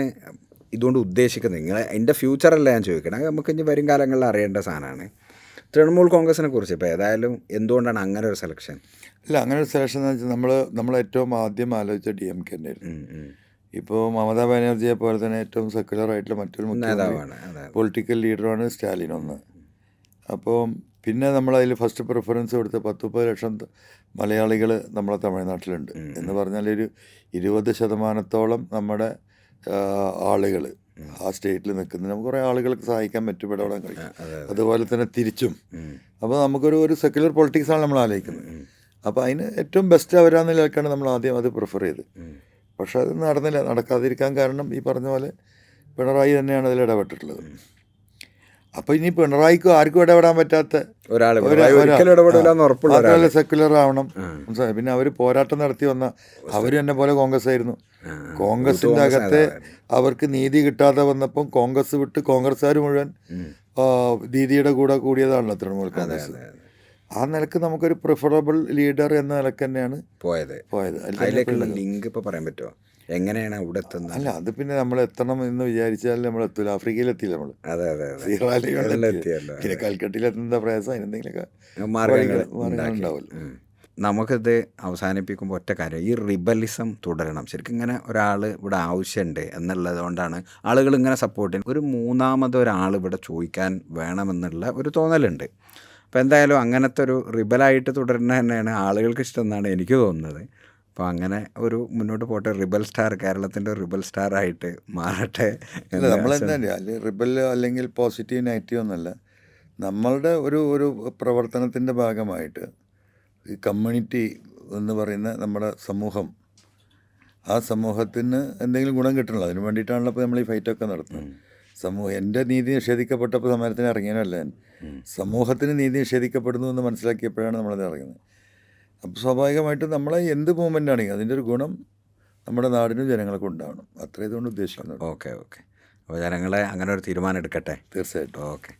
ഇതുകൊണ്ട് ഉദ്ദേശിക്കുന്നത്? നിങ്ങൾ അതിൻ്റെ ഫ്യൂച്ചറല്ല ഞാൻ ചോദിക്കണം, അത് നമുക്ക് ഇനി വരും കാലങ്ങളിൽ അറിയേണ്ട സാധനമാണ്. തൃണമൂൽ കോൺഗ്രസിനെ കുറിച്ച് ഇപ്പോൾ ഏതായാലും എന്തുകൊണ്ടാണ് അങ്ങനെ ഒരു സെലക്ഷൻ? ഇല്ല, അങ്ങനെ ഒരു സെലക്ഷൻ എന്ന് വെച്ചാൽ നമ്മൾ ഏറ്റവും ആദ്യം ആലോചിച്ച DMK തന്നെയായിരുന്നു. ഇപ്പോൾ മമതാ ബാനർജിയെ പോലെ തന്നെ ഏറ്റവും സെക്യുലർ ആയിട്ടുള്ള മറ്റൊരു നേതാവാണ്, പൊളിറ്റിക്കൽ ലീഡറാണ് സ്റ്റാലിൻ ഒന്ന്. അപ്പോൾ പിന്നെ നമ്മളതിൽ ഫസ്റ്റ് പ്രിഫറൻസ് കൊടുത്ത 10-30 ലക്ഷം മലയാളികൾ നമ്മളെ തമിഴ്നാട്ടിലുണ്ട് എന്ന് പറഞ്ഞാൽ ഒരു 20% നമ്മുടെ ആളുകൾ ആ സ്റ്റേറ്റിൽ നിൽക്കുന്നത്. നമുക്ക് കുറേ ആളുകൾക്ക് സഹായിക്കാൻ പറ്റും, ഇടപെടാൻ കഴിയും. അതുപോലെ തന്നെ തിരിച്ചും. അപ്പോൾ നമുക്കൊരു സെക്യുലർ പൊളിറ്റിക്സാണ് നമ്മൾ ആലോചിക്കുന്നത്. അപ്പോൾ അതിന് ഏറ്റവും ബെസ്റ്റ് അവരാന്ന് നിലക്കാണ് നമ്മൾ ആദ്യം അത് പ്രിഫർ ചെയ്ത്. പക്ഷെ അത് നടക്കാതിരിക്കാൻ കാരണം ഈ പറഞ്ഞ പോലെ പിണറായി തന്നെയാണ് അതിൽ ഇടപെട്ടിട്ടുള്ളത്. അപ്പോൾ ഇനി പിണറായിക്കും ആർക്കും ഇടപെടാൻ പറ്റാത്ത മാത്രമല്ല സെക്യുലർ ആവണം. പിന്നെ അവർ പോരാട്ടം നടത്തി വന്ന അവർ എന്നെ പോലെ കോൺഗ്രസ് ആയിരുന്നു. കോൺഗ്രസിൻ്റെ അകത്തെ അവർക്ക് നീതി കിട്ടാതെ വന്നപ്പം കോൺഗ്രസ് വിട്ട് കോൺഗ്രസ്സുകാർ മുഴുവൻ ദീദിയുടെ കൂടെ കൂടിയതാണല്ലോ തൃണമൂൽ കോൺഗ്രസ്. ആ നിലക്ക് നമുക്കൊരു പ്രിഫറബിൾ ലീഡർ എന്ന നിലക്ക് തന്നെയാണ് പോയത്. ലിങ്ക് ഇപ്പോൾ പറയാൻ പറ്റുമോ? എങ്ങനെയാണ് അവിടെ എത്തുന്നത്? അല്ല, അത് പിന്നെ നമ്മൾ എത്തണം എന്ന് വിചാരിച്ചാൽ നമ്മൾ എത്തില്ല. ആഫ്രിക്കയിലെത്തിയില്ല നമ്മൾ, പിന്നെ കൽക്കട്ടയിലെത്തുന്ന പ്രയാസം അതിനെന്തെങ്കിലുമൊക്കെ മാർഗങ്ങളുണ്ടാവില്ല. നമുക്കിത് അവസാനിപ്പിക്കുമ്പോൾ ഒറ്റ കാര്യം, ഈ റിബലിസം തുടരണം. ശരിക്കും ഇങ്ങനെ ഒരാൾ ഇവിടെ ആവശ്യമുണ്ട് എന്നുള്ളത് കൊണ്ടാണ് ആളുകൾ ഇങ്ങനെ സപ്പോർട്ട് ചെയ്യുന്നത്. ഒരു മൂന്നാമതൊരാൾ ഇവിടെ ചോദിക്കാൻ വേണമെന്നുള്ള ഒരു തോന്നലുണ്ട്. അപ്പോൾ എന്തായാലും അങ്ങനത്തെ ഒരു റിബലായിട്ട് തുടരുന്നത് തന്നെയാണ് ആളുകൾക്ക് ഇഷ്ടം എന്നാണ് എനിക്ക് തോന്നുന്നത്. അപ്പോൾ അങ്ങനെ ഒരു മുന്നോട്ട് പോട്ടെ. റിബൽ സ്റ്റാർ, കേരളത്തിൻ്റെ റിബൽ സ്റ്റാർ ആയിട്ട് മാറട്ടെ. നമ്മളെന്താ റിബൽ അല്ലെങ്കിൽ പോസിറ്റീവ് നെഗറ്റീവ് ഒന്നല്ല, നമ്മളുടെ ഒരു പ്രവർത്തനത്തിൻ്റെ ഭാഗമായിട്ട് ഈ കമ്മ്യൂണിറ്റി എന്ന് പറയുന്ന നമ്മുടെ സമൂഹം, ആ സമൂഹത്തിന് എന്തെങ്കിലും ഗുണം കിട്ടണമല്ലോ, അതിന് വേണ്ടിയിട്ടാണല്ലോ ഇപ്പോൾ നമ്മൾ ഈ ഫൈറ്റൊക്കെ നടത്തുന്നത്. എൻ്റെ നീതി നിഷേധിക്കപ്പെട്ടപ്പോൾ സമരത്തിന് ഇറങ്ങിയതല്ല ഞാൻ. സമൂഹത്തിന് നീതി നിഷേധിക്കപ്പെടുന്നു എന്ന് മനസ്സിലാക്കിയപ്പോഴാണ് നമ്മളത് ഇറങ്ങുന്നത്. അപ്പോൾ സ്വാഭാവികമായിട്ടും നമ്മളെ എന്ത് മൂവ്മെൻ്റ് ആണെങ്കിൽ അതിൻ്റെ ഒരു ഗുണം നമ്മുടെ നാടിനും ജനങ്ങൾക്കും ഉണ്ടാവണം. അത്രേ ഇതുകൊണ്ട് ഉദ്ദേശിക്കുന്നത്. ഓക്കെ. അപ്പോൾ ജനങ്ങളെ അങ്ങനെ ഒരു തീരുമാനം എടുക്കട്ടെ. തീർച്ചയായിട്ടും. ഓക്കെ.